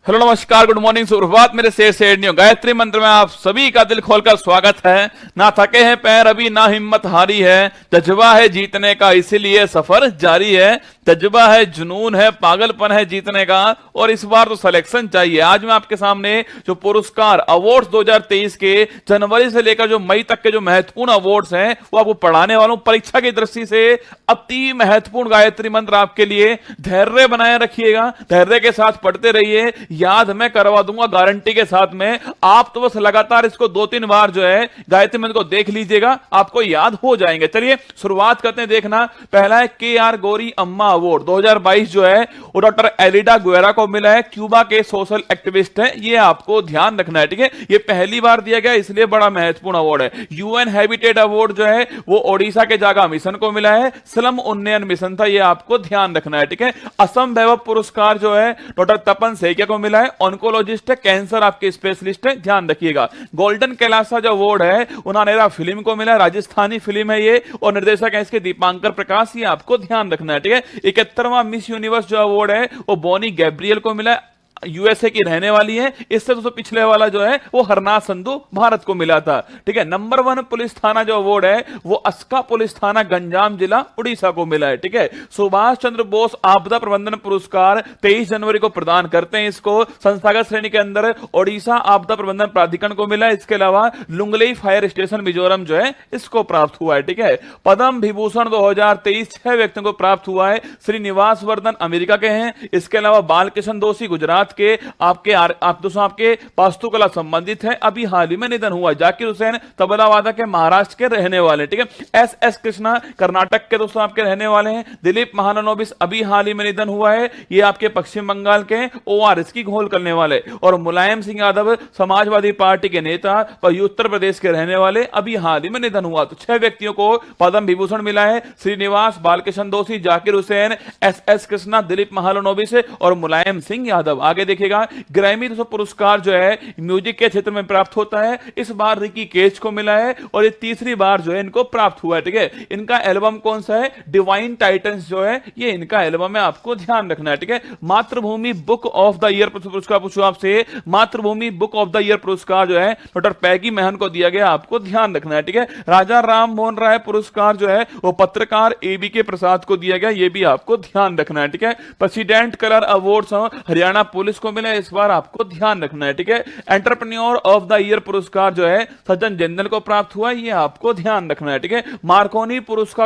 Hello नमस्कार good morning सुप्रभात मेरे शेर शेरनियों गायत्री मंत्र में आप सभी का दिल खोलकर स्वागत है। ना थके हैं पैर अभी ना हिम्मत हारी है, जज्बा है जीतने का इसीलिए सफर जारी है। जज्बा है, जुनून है, पागलपन है जीतने का और इस बार तो सिलेक्शन चाहिए। आज मैं आपके सामने जो पुरस्कार अवार्ड्स 2023 के जनवरी से लेकर जो मई तक के जो महत्वपूर्ण अवार्ड्स हैं वो आपको पढ़ाने वालों। परीक्षा की दृष्टि से अति महत्वपूर्ण गायत्री मंत्र आपके लिए। धैर्य बनाए रखिएगा, धैर्य के साथ पढ़ते रहिए, याद मैं करवा दूंगा गारंटी के साथ में। आप तो बस लगातार इसको 2-3 बार जो है गायत्री मंत्र को देख लीजिएगा, आपको याद हो जाएंगे। चलिए शुरुआत करते हैं। देखना, पहला है KR गौरी अम्मा अवार्ड 2022 जो है वो डॉक्टर एलिडा गुएरा को मिला है। क्यूबा के सोशल एक्टिविस्ट हैं, ये आपको ध्यान रखना है, ठीक है। ये पहली बार दिया गया इसलिए बड़ा महत्वपूर्ण अवार्ड है। UN हैबिटेट अवार्ड जो है वो ओडिशा के जागा मिशन को मिला है। स्लम उन्नयन मिशन था, ये आपको ध्यान रखना है, ठीक है। असम वैभव पुरस्कार जो है डॉक्टर तपन सेकिया को मिला है। ऑन्कोलॉजिस्ट है, कैंसर आपके स्पेशलिस्ट है, ध्यान रखिएगा। गोल्डन कैलासा जो अवार्ड है उनानेरा फिल्म को मिला है, राजस्थानी फिल्म है ये और निर्देशक है इसके दीपांकर प्रकाश, ये आपको ध्यान रखना है, ठीक है। 71वां मिस यूनिवर्स जो अवार्ड है वो बॉनी गैब्रियल को मिला है, USA की रहने वाली है। इससे तो पिछले वाला जो है वो हरनाथ संधू भारत को मिला था, ठीक है। नंबर 1 पुलिस थाना जो अवार्ड है वो अस्का पुलिस थाना गंजाम जिला उड़ीसा को मिला है, ठीक है। सुभाष चंद्र बोस आपदा प्रबंधन पुरस्कार 23 जनवरी को प्रदान करते हैं। इसको संस्थागत श्रेणी के अंदर ओडिशा आपदा प्रबंधन प्राधिकरण को मिला है। इसके अलावा लुंगलेई फायर स्टेशन मिजोरम जो है इसको प्राप्त हुआ है, ठीक है। पद्म विभूषण 2023 6 व्यक्तियों को प्राप्त हुआ है। श्रीनिवास वर्धन अमेरिका के हैं। इसके अलावा बालकृष्ण दोषी गुजरात के आपके वास्तुकला संबंधित है, अभी हाल ही में निधन हुआ। जाकिर हुसैन तबला वादक के महाराष्ट्र के रहने वाले, ठीक है। SS कृष्णा कर्नाटक के दोस्तों आपके रहने वाले हैं। दिलीप महाननोबिस अभी हाल ही में निधन हुआ है, ये आपके पश्चिम बंगाल के ORS की घोल करने वाले। और मुलायम सिंह यादव समाजवादी पार्टी के नेता और उत्तर प्रदेश के रहने वाले, अभी हाल ही में निधन हुआ। तो 6 व्यक्तियों को पद्म विभूषण मिला है। श्रीनिवास, बालकृष्ण दोषी, जाकिर हुसैन, SS कृष्णा, दिलीप महाननोबिस और मुलायम सिंह यादव। आगे देखिएगा, ग्रैमी पुरस्कार जो है म्यूजिक के क्षेत्र में प्राप्त होता है। इस बार रिकी केज को मिला है और ये तीसरी बार जो है इनको प्राप्त हुआ है, ठीक है। इनका एल्बम कौन सा है? डिवाइन टाइटंस जो है ये इनका एल्बम है, आपको ध्यान रखना है, ठीक है। मातृभूमि बुक ऑफ द ईयर पुरस्कार पूछो आपसे, मातृभूमि बुक ऑफ द ईयर पुरस्कार जो है डॉक्टर पैगी महन को दिया गया, आपको ध्यान रखना है, ठीक है। राजा राम मोहन राय पुरस्कार जो है वो पत्रकार ABK प्रसाद को दिया गया, ये भी आपको ध्यान रखना है, ठीक है। President colour award Haryana police को मिला, इस बार आपको ध्यान रखना है, ठीक है। एंटरप्रेन्योर ऑफ द ईयर पुरस्कार जो है सज्जन जिंदल को प्राप्त हुआ, ये आपको ध्यान रखना है, ठीक है। मार्कोनी पुरस्कार,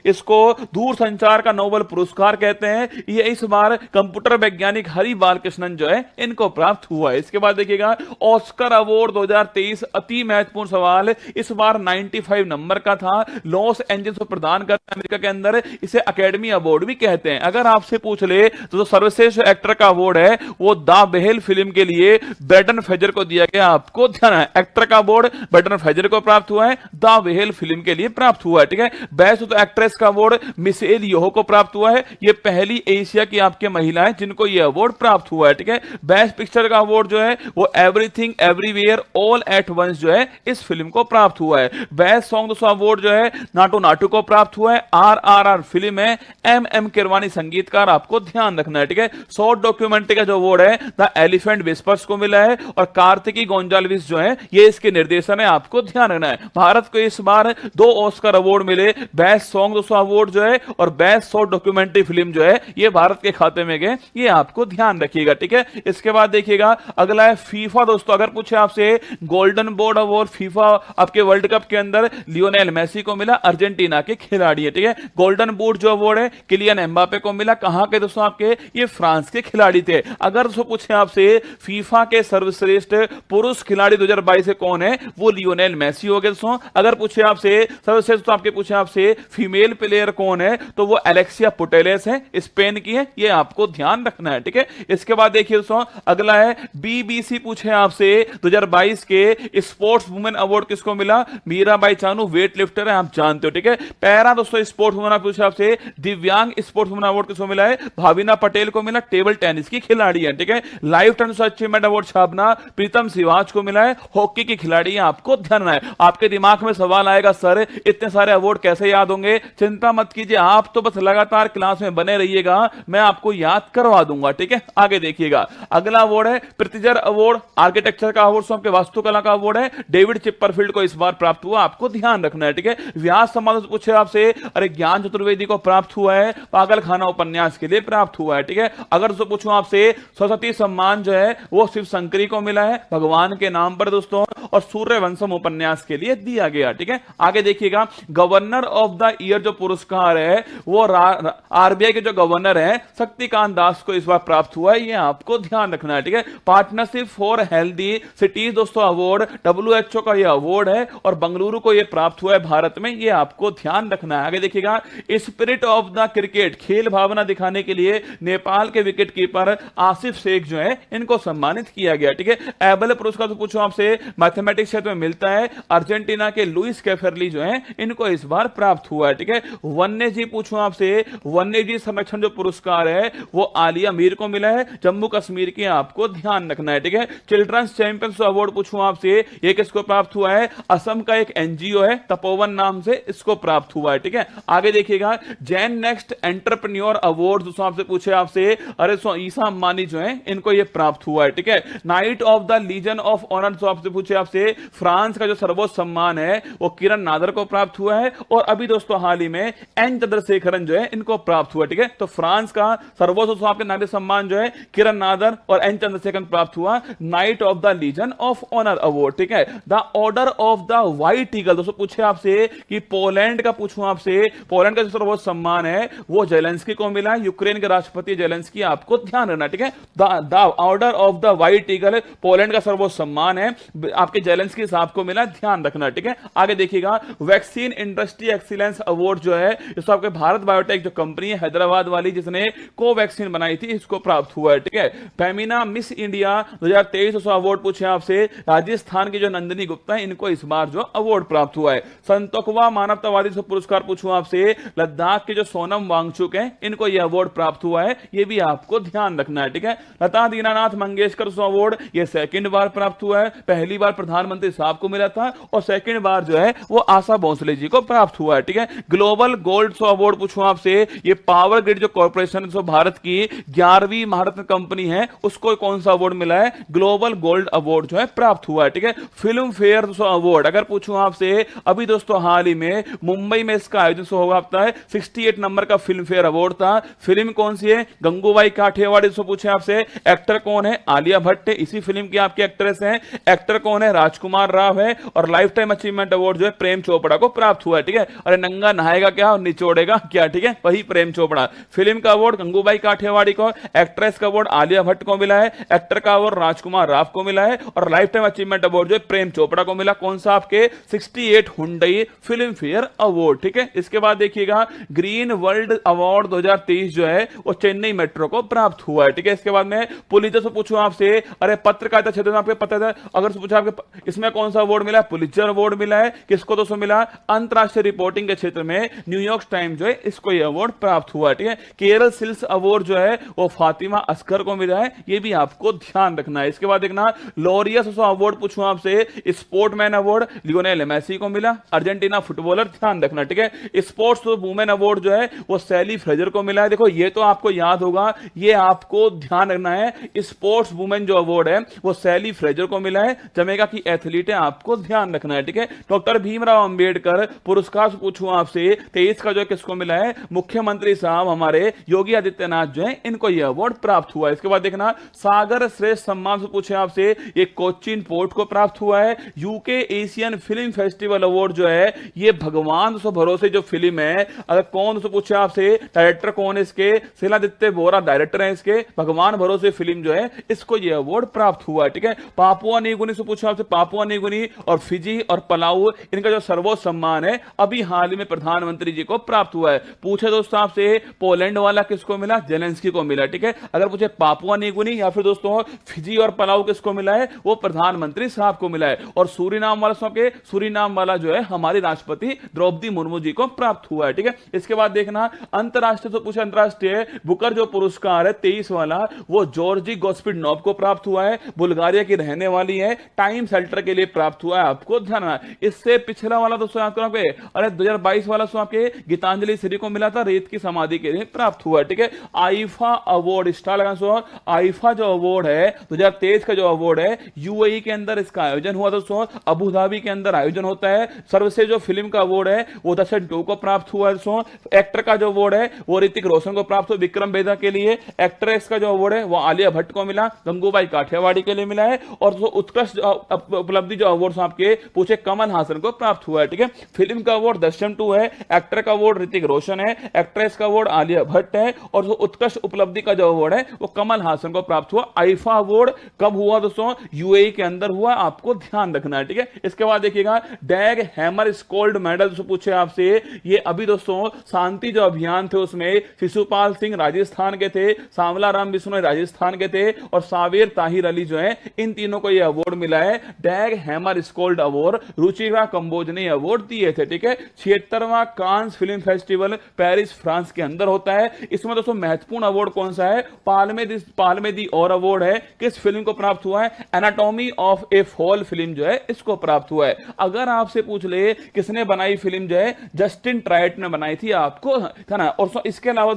इसको दूर संचार का नोबेल पुरस्कार कहते हैं, ये इस बार कंप्यूटर वैज्ञानिक हरि बालकृष्णन जो है इनको प्राप्त हुआ है। इसके बाद देखिएगा, ऑस्कर अवार्ड 2023 अति महत्वपूर्ण सवाल, इस बार 95 नंबर का था। लॉस एंजल्स को प्रदान करते हैं अमेरिका के अंदर, इसे अकेडमी अवार्ड भी कहते हैं। अगर आपसे पूछ ले तो सर्वश्रेष्ठ एक्टर का अवार्ड है वो द बेहल फिल्म के लिए ब्रेंडन फ्रेजर को दिया गया, आपको ध्यान है। एक्टर का अवार्ड ब्रेंडन फ्रेजर को प्राप्त हुआ है, द बेहल फिल्म के लिए प्राप्त हुआ है, ठीक है। बेस्ट एक्ट्रेस का अवार्ड मिशेल योह को प्राप्त हुआ है, ये पहली एशिया की आपके महिला है जिनको ये अवार्ड प्राप्त हुआ है, ठीक है। बेस्ट पिक्चर का अवार्ड जो है वो everything everywhere all at once जो है इस फिल्म को प्राप्त हुआ है। बेस्ट सॉन्ग दोस्तों अवार्ड जो है नाटू नाटू को प्राप्त हुआ है। RRR फिल्म है, MM किरवानी संगीतकार, आपको ध्यान रखना है, ठीक है। शॉर्ट डॉक्यूमेंट्री का जो अवार्ड है द एलिफेंट विस्पर्स को मिला है और कार्तिकी गोंजाल्विस जो है ये इसके निर्देशन है, आपको ध्यान रखना है। भारत को इस बार 2 ऑस्कर अवार्ड मिले, बेस्ट सॉन्ग दोस्तों अवार्ड जो है और बेस्ट शॉर्ट डॉक्यूमेंट्री फिल्म जो है ये भारत के खाते में गए, ये आपको ध्यान रखिएगा, ठीक है। इसके बाद देखिएगा, अगला है फीफा दोस्तों। अगर पूछे आपसे गोल्डन बोर्ड अवार्ड फीफा आपके वर्ल्ड कप के अंदर लियोनेल मेसी को मिला, अर्जेंटीना के खिलाड़ी है, ठीक है। गोल्डन बूट जो अवार्ड है किलियन एम्बापे को मिला, कहां के दोस्तों आपके, ये फ्रांस के खिलाड़ी थे। अगर दोस्तों पूछे आपसे फीफा के सर्वश्रेष्ठ पुरुष खिलाड़ी 2022 से कौन है, वो लियोनेल मेसी हो गए दोस्तों। अगर पूछे आपसे सर्वश्रेष्ठ तो आपके पूछे आपसे फीमेल प्लेयर कौन है, तो वो एलेक्सिया पुटेलेस है, स्पेन की है, ये आपको ध्यान रखना है, ठीक है। इसके बाद देखिए दोस्तों, अगला है BBC पूछे आपसे 2022 के स्पोर्ट्स वुमेन अवार्ड किसको मिला, मीराबाई चानू वेट लिफ्टर है, आप जानते हो, ठीक है। पैरा दोस्तों स्पोर्ट्स वुमेन पूछे आपसे दिव्यांग स्पोर्ट्स वुमेन अवार्ड किसको मिला है, भाविना पटेल को मिला, टेबल टेनिस की खिलाड़ी है। है, ठीक है। लाइफ टाइम अचीवमेंट अवार्ड छापना प्रीतम सिवाच को मिला है, हॉकी की खिलाड़ी हैं, आपको ध्यान रखना है। आपके दिमाग में सवाल आएगा सर इतने सारे अवार्ड कैसे याद होंगे? चिंता मत कीजिए, आप तो बस लगातार क्लास में बने रहिएगा, मैं आपको याद करवा दूंगा, ठीक है। आगे देखिएगा, अगला अवार्ड है प्रितिजर अवार्ड, आर्किटेक्चर का अवार्ड, आपके वास्तुकला का अवार्ड है, डेविड चिपरफील्ड को इस बार प्राप्त हुआ, आपको ध्यान रखना है, ठीक है। व्यास सम्मान पूछे आपसे, अरे ज्ञान चतुर्वेदी को प्राप्त हुआ है, पागल खाना उपन्यास के लिए प्राप्त हुआ है, ठीक है। अगर तो पूछूं आपसे, सरस्वती सम्मान जो है वो शिव शंकरी को मिला है भगवान के नाम पर दोस्तों, और सूर्यवंशम उपन्यास के लिए दिया गया, ठीक है। आगे देखिएगा, गवर्नर ऑफ द ईयर जो पुरस्कार है वो आरबीआई के जो गवर्नर है शक्तिकांत दास को इस बार प्राप्त हुआ है, ये आपको ध्यान रखना है, ठीक है। पार्टनरशिप फॉर हेल्दी सिटीज दोस्तों अवार्ड WHO का ये अवार्ड है, और बंगलुरु को ये प्राप्त हुआ है भारत में, ये आपको ध्यान रखना है। आगे देखिएगा, स्पिरिट ऑफ द क्रिकेट, खेल भावना दिखाने के लिए नेपाल के विकेट कीपर आसिफ शेख जो है इनको सम्मानित किया गया, ठीक है। एबल पुरस्कार तो पूछो आपसे, मैथमेटिक्स क्षेत्र में मिलता है, अर्जेंटीना के लुइस कैफेरली जो है इनको इस बार प्राप्त हुआ है, ठीक है। वन्य जीव पूछो आपसे, वन्य जीव संरक्षण जो पुरस्कार है वो आलिया मीर को मिला है, जम्मू कश्मीर के, आपको ध्यान रखना है, ठीक है। चिल्ड्रंस चैंपियंस अवार्ड पूछूं आपसे, ये किसको प्राप्त हुआ है? असम का एक एनजीओ है तपोवन नाम से, इसको प्राप्त हुआ है, ठीक है। आगे देखिएगा, जैन नेक्स्ट एंटरप्रेन्योर अवार्ड दोस्तों आपसे पूछे आपसे, अरे ईसा अंबानी जो है इनको ये प्राप्त हुआ है, ठीक है। Knight of the legion of honour जो आपसे पूछे आपसे, फ्रांस का जो सर्वोच्च सम्मान है वो किरण नादर को प्राप्त हुआ है, और अभी दोस्तों हाल ही में एन चंद्रशेखरन जो है इनको प्राप्त हुआ, ठीक है। तो फ्रांस का सर्वोच्च आपके नागरिक सम्मान जो है किरण नादर और एन चंद्रशेखरन प्राप्त हुआ, knight of the legion of honour award, ठीक है। The order of the white eagle दोस्तों पूछे आपसे कि पोलैंड का पूछूं आपसे, पोलैंड का जो सर्वोच्च सम्मान है वो जेलेंस्की को मिला, यूक्रेन के राष्ट्रपति जेलेंस्की, आपको ध्यान रखना, ठीक है। The order of the white eagle Poland का सर्वोच्च सम्मान है, आपके जेलेंस्की साहब को मिला, ध्यान रखना, ठीक है। आगे देखिएगा, वैक्सीन इंडस्ट्री एक्सीलेंस अवार्ड जो है इसको आपके भारत बायोटेक जो कंपनी है हैदराबाद वाली जिसने कोवैक्सीन बनाई थी, इसको प्राप्त हुआ है, ठीक है। फेमिना मिस इंडिया 2023 अवार्ड पूछे आपसे, राजस्थान की जो नंदिनी गुप्ता है इनको इस बार जो अवार्ड प्राप्त हुआ है। संतोखवा मानवतावादी पुरस्कार पूछूं आपसे, लद्दाख के जो सोनम वांगचुक है इनको यह अवार्ड प्राप्त हुआ है, यह भी आपको ध्यान रखना है, ठीक है। लता दीनानाथ मंगेशकर अवार्ड ये सेकंड बार प्राप्त हुआ है, पहली बार प्रधानमंत्री साहब को मिला था, और सेकंड बार जो है वो आशा भोसले जी को प्राप्त हुआ है, ठीक है। ग्लोबल गोल्ड अवार्ड पूछूं आपसे, ये पावर ग्रिड जो कॉर्पोरेशन भारत की 11वीं महारत्न कंपनी है उसको कौन सा अवार्ड मिला है? ग्लोबल गोल्ड अवार्ड जो है प्राप्त हुआ है, ठीक है। फिल्म फेयर अवार्ड अगर पूछूं आपसे, अभी दोस्तों हाल ही में मुंबई में इसका आयोजन होगा आपका है, 68 नंबर का फिल्म फेयर अवार्ड था। फिल्म कौन सी है? गंगूबाई काठियावाड़ी। पूछे आपसे एक्टर कौन है? आलिया भट्ट है, इसी फिल्म की आपकी एक्ट्रेस है। एक्टर कौन है? राजकुमार राव है। और लाइफ टाइम अचीवमेंट अवार्ड जो है प्रेम चोपड़ा को प्राप्त हुआ है, ठीक है। अरे नंगा नहाएगा क्या और निचोड़ेगा क्या, ठीक है, वही प्रेम चोपड़ा। फिल्म का अवार्ड गंगूबाई काठियावाड़ी को, एक्ट्रेस का अवार्ड आलिया भट्ट को मिला है, एक्टर का अवार्ड राजकुमार राव को मिला है, और लाइफ टाइम अचीवमेंट अवार्ड जो है प्रेम चोपड़ा को मिला। कौन सा? आपके 68 हुंडई फिल्म फेयर अवार्ड, ठीक है। इसके बाद देखिएगा ग्रीन वर्ल्ड अवार्ड 2023 जो है वो चेन्नई मेट्रो को प्राप्त हुआ है, ठीक है। इसके बाद में पुलित्जर से पूछूं आपसे, अरे पत्रकारिता क्षेत्र में आपको पता है, अगर पूछा आपके इसमें कौन सा अवार्ड मिला? पुलित्जर अवार्ड मिला है। किसको दोस्तों मिला? अंतरराष्ट्रीय रिपोर्टिंग के क्षेत्र में न्यूयॉर्क टाइम्स जो है इसको यह अवार्ड प्राप्त हुआ है, ठीक है। केरल सिल्स अवार्ड जो है वो फातिमा असगर को मिला है, ये भी आपको ध्यान रखना है। इसके बाद देखना लॉरियस अवार्ड पूछूं आपसे, स्पोर्टमैन अवार्ड लियोनेल मेसी को मिला, अर्जेंटीना फुटबॉलर, ध्यान रखना, ठीक है। स्पोर्ट्स वुमेन अवार्ड जो है वो सैली फ्रेजर को मिला है। देखो ये तो आपको याद होगा, ये आपको ध्यान रखना है, स्पोर्ट्स वुमेन जो अवार्ड है वो सैली फ्रेजर को मिला है, जमैका की एथलीट है, आपको ध्यान रखना है, ठीक है। डॉक्टर भीमराव अंबेडकर पुरस्कार पूछूं आपसे 23 का जो किसको मिला है? मुख्यमंत्री साहब हमारे योगी आदित्यनाथ जो है इनको यह अवार्ड प्राप्त हुआ है। इसके बाद देखना सागर श्रेष्ठ सम्मान से पूछे आपसे, ये कोचीन पोर्ट को प्राप्त हुआ है। UK Asian film festival award जो है ये भगवान सो भरोसे जो फिल्म है, अगर कौन से पूछे आपसे, डायरेक्टर कौन है इसके? शिलादित्य बोरा डायरेक्टर है इसके। भगवान भरोसे फिल्म जो है इसको यह अवार्ड प्राप्त हुआ है, ठीक है। पापुआ न्यूगिनी से पूछा आपसे, पापुआ न्यूगिनी और फिजी और पलाऊ इनका जो सर्वोच्च सम्मान है अभी हाल ही में प्रधानमंत्री जी को प्राप्त हुआ है। पूछे दोस्तों आपसे पोलैंड वाला किसको मिला? जेलेंस्की को मिला, ठीक है। अगर पूछे पापुआ न्यूगिनी या फिर दोस्तों फिजी और पलाऊ किसको मिला है? वो प्रधानमंत्री साहब को मिला है। और सूरीनाम वाला सबके सूरीनाम वाला जो है हमारी राष्ट्रपति द्रौपदी मुर्मू जी को प्राप्त हुआ है, ठीक है। इसके बाद देखना अंतरराष्ट्रीय तो पूछा, अंतरराष्ट्रीय बुकर जो पुरस्कार है 23 वाला वो जॉर्जी गोस्पिडनोव को प्राप्त हुआ है, बुल्गारिया की रहने वाली है, टाइम शेल्टर के लिए प्राप्त हुआ है। आपको ध्यान रखना, इससे पिछला वाला दोस्तों याद करो आपके, अरे 2022 वाला सो आपके गीतांजलि श्री को मिला था, रेत की समाधि के लिए प्राप्त हुआ है। ठीक है, आईफा अवार्ड स्टार लगा सो, आईफा जो अवार्ड है 2023 का जो अवार्ड है यूएई के अंदर इसका आयोजन हुआ दोस्तों, अबू धाबी के अंदर आयोजन होता है। सर्वश्रेष्ठ जो फिल्म का अवार्ड है वो दर्शन 2 को प्राप्त हुआ है दोस्तों। एक्टर का जो अवार्ड है वो ऋतिक रोशन को प्राप्त हुआ विक्रम बेदा के लिए। एक्ट्रेस का जो अवार्ड है वो आलिया भट्ट को मिला, गंगूबाई काठियावाड़ी के लिए मिला है। और जो उत्कृष्ट उपलब्धि जो अवार्ड आपके पूछे कमल हासन को प्राप्त हुआ है। ठीक है, फिल्म का अवार्ड दर्शन 2 है, एक्टर का अवार्ड ऋतिक रोशन है, एक्ट्रेस का अवार्ड आलिया भट्ट है, और जो उत्कृष्ट उपलब्धि का जो अवार्ड है वो कमल हासन को प्राप्त हुआ। आईफा अवार्ड कब हुआ दोस्तों? यूएई के अंदर हुआ, आपको ध्यान रखना है। ठीक है, इसके बाद देखिएगा डैग हैमर स्कोल्ड मेडल पूछे आपसे, ये अभी दोस्तों शांति जो अभियान थे उसमें शिशुपाल सिंह राजस्थान के थे, सांवला राम बिश्नोई राजस्थान के थे, और सावेर ताहिर अली जो है, इन तीनों को ये अवार्ड मिला है Dag Hammarskjold award. Ruchika Kamboj ने अवार्ड दिए थे। ठीक है, 76वां Cannes film festival Paris France के अंदर होता है। इसमें दोस्तों महत्वपूर्ण अवार्ड कौन सा है? पाल्मे दी और अवार्ड है, किस फिल्म को प्राप्त हुआ है? Anatomy of A fall film जो है इसको प्राप्त हुआ है। अगर आपसे पूछ ले किसने बनाई फिल्म जो है, जस्टिन ट्राइट ने बनाई थी, आपको था ना। और इसके अलावा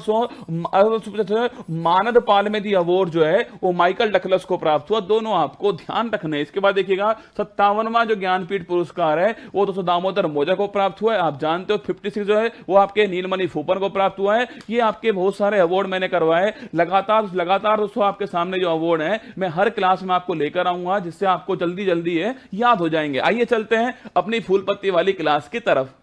मानद पाल्मे दी अवार्ड जो है वो माइकल डकलस को प्राप्त हुआ। दोनों आपको ध्यान रखने। इसके बाद देखिएगा 57वां जो ज्ञानपीठ पुरस्कार है वो दोस्तों दामोदर मोजा को प्राप्त हुआ है। आप जानते हो 56 जो है वो आपके नीलमणि फूपन को प्राप्त हुआ है। ये आपके बहुत सारे अवार्ड मैंने करवाए लगातार दोस्तों आपके सामने जो अवार्ड है मैं हर क्लास में आपको लेकर आऊंगा, जिससे आपको जल्दी जल्दी है याद हो जाएंगे। आइए चलते हैं अपनी फूल पत्ती वाली क्लास की तरफ।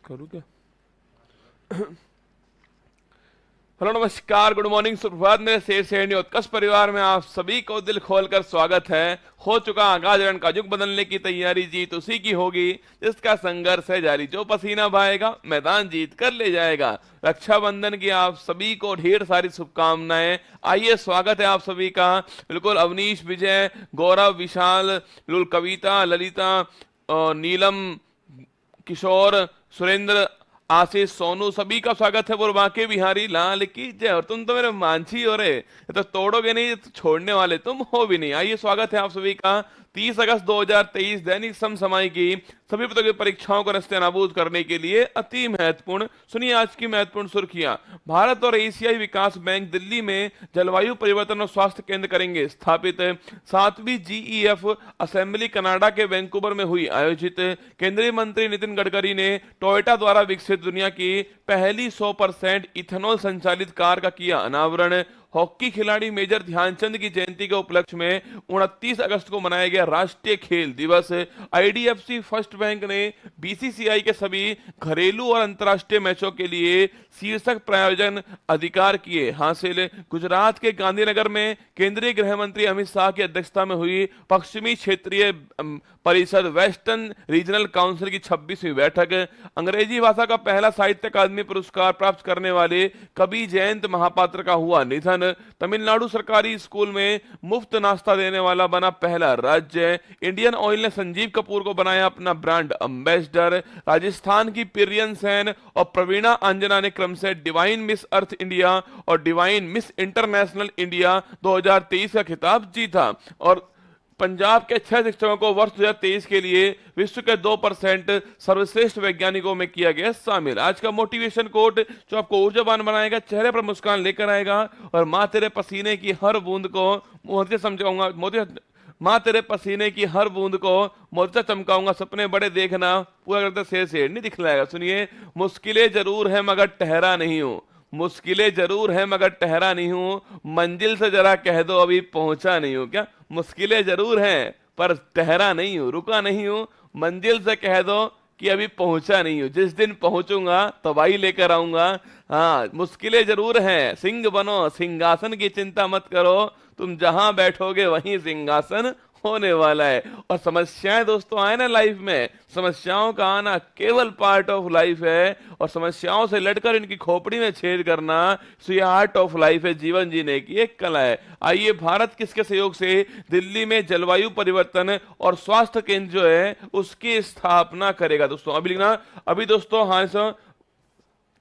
करूँ क्या? हेलो नमस्कार, गुड मॉर्निंग, सुप्रभात मेरे शेर शेरनी उत्कर्ष परिवार में आप सभी को दिल खोलकर स्वागत है। हो चुका आगाज रण का युग बदलने की तैयारी, जीत उसी की होगी जिसका संघर्ष है जारी। जो पसीना बहाएगा मैदान जीत कर ले जाएगा। रक्षाबंधन की आप सभी को ढेर सारी शुभकामनाएं। आइए स्वागत है आप सभी का। बिल्कुल अवनीश, विजय, गौरव, विशाल, बिल्कुल कविता, ललिता, नीलम, किशोर, सुरेंद्र, आशीष, सोनू, सभी का स्वागत है। बोल बांके बिहारी लाल की जय। और तुम तो मेरे मांझी हो रे, तो तोड़ोगे नहीं तो छोड़ने वाले तुम हो भी नहीं। आइए स्वागत है आप सभी का। 30 अगस्त 2023 दैनिक समसामयिक की सभी प्रतियोगी परीक्षाओं को नस्तेनाबूद करने के लिए अति महत्वपूर्ण, सुनिए आज की महत्वपूर्ण सुर्खियां। भारत और एशियाई विकास बैंक दिल्ली में जलवायु परिवर्तन और स्वास्थ्य केंद्र करेंगे स्थापित। 7वीं GEF असेंबली कनाडा के वैंकूवर में हुई आयोजित। केंद्रीय मंत्री नितिन गडकरी ने टोयोटा द्वारा विकसित दुनिया की पहली 100% इथेनॉल संचालित कार का किया अनावरण। हॉकी खिलाड़ी मेजर ध्यानचंद की जयंती के उपलक्ष्य में 29 अगस्त को मनाया गया राष्ट्रीय खेल दिवस। IDFC फर्स्ट बैंक ने BCCI के सभी घरेलू और अंतर्राष्ट्रीय मैचों के लिए शीर्षक प्रायोजन अधिकार किए हासिल। गुजरात के गांधीनगर में केंद्रीय गृह मंत्री अमित शाह की अध्यक्षता में हुई पश्चिमी क्षेत्रीय परिषद वेस्टर्न रीजनल काउंसिल की 26वीं बैठक। अंग्रेजी भाषा का पहला साहित्य अकादमी पुरस्कार प्राप्त करने वाले कवि जयंत महापात्र का हुआ निधन। तमिलनाडु सरकारी स्कूल में मुफ्त नाश्ता देने वाला बना पहला राज्य। इंडियन ऑयल ने संजीव कपूर को बनाया अपना ब्रांड एम्बेसडर। राजस्थान की पिरियन सेन और प्रवीणा अंजना ने क्रम से डिवाइन मिस अर्थ इंडिया और डिवाइन मिस इंटरनेशनल इंडिया 2023 का खिताब जीता। और पंजाब के 6 शिक्षकों को वर्ष 2023 के लिए विश्व के 2% सर्वश्रेष्ठ वैज्ञानिकों में किया गया शामिल। आज का मोटिवेशन कोट जो आपको ऊर्जावान बनाएगा, चेहरे पर मुस्कान लेकर आएगा और माँ तेरे पसीने की हर बूंद को मोती समझाऊंगा, माँ तेरे पसीने की हर बूंद को मोर्चा चमकाऊंगा, सपने बड़े देखना, पूरा करते शेर शेर नहीं दिखलाएगा। सुनिए, मुश्किलें जरूर है मगर ठहरा नहीं हूं, मुश्किलें जरूर हैं मगर ठहरा नहीं हूं, मंजिल से जरा कह दो अभी पहुंचा नहीं हूं। क्या मुश्किलें जरूर हैं पर ठहरा नहीं हूं, रुका नहीं हूं, मंजिल से कह दो कि अभी पहुंचा नहीं हूं, जिस दिन पहुंचूंगा तबाही लेकर आऊंगा। हाँ, मुश्किलें जरूर हैं, सिंह बनो सिंहासन की चिंता मत करो, तुम जहां बैठोगे वहीं सिंहासन होने वाला है। और समस्याएं दोस्तों आए ना लाइफ में, समस्याओं का आना केवल पार्ट ऑफ लाइफ है, और समस्याओं से लड़कर इनकी खोपड़ी में छेद करना सो ये आर्ट ऑफ लाइफ है, जीवन जीने की एक कला है। आइए, भारत किसके सहयोग से दिल्ली में जलवायु परिवर्तन और स्वास्थ्य केंद्र जो है उसकी स्थापना करेगा दोस्तों? अभी लिखना, अभी दोस्तों हाँ सर,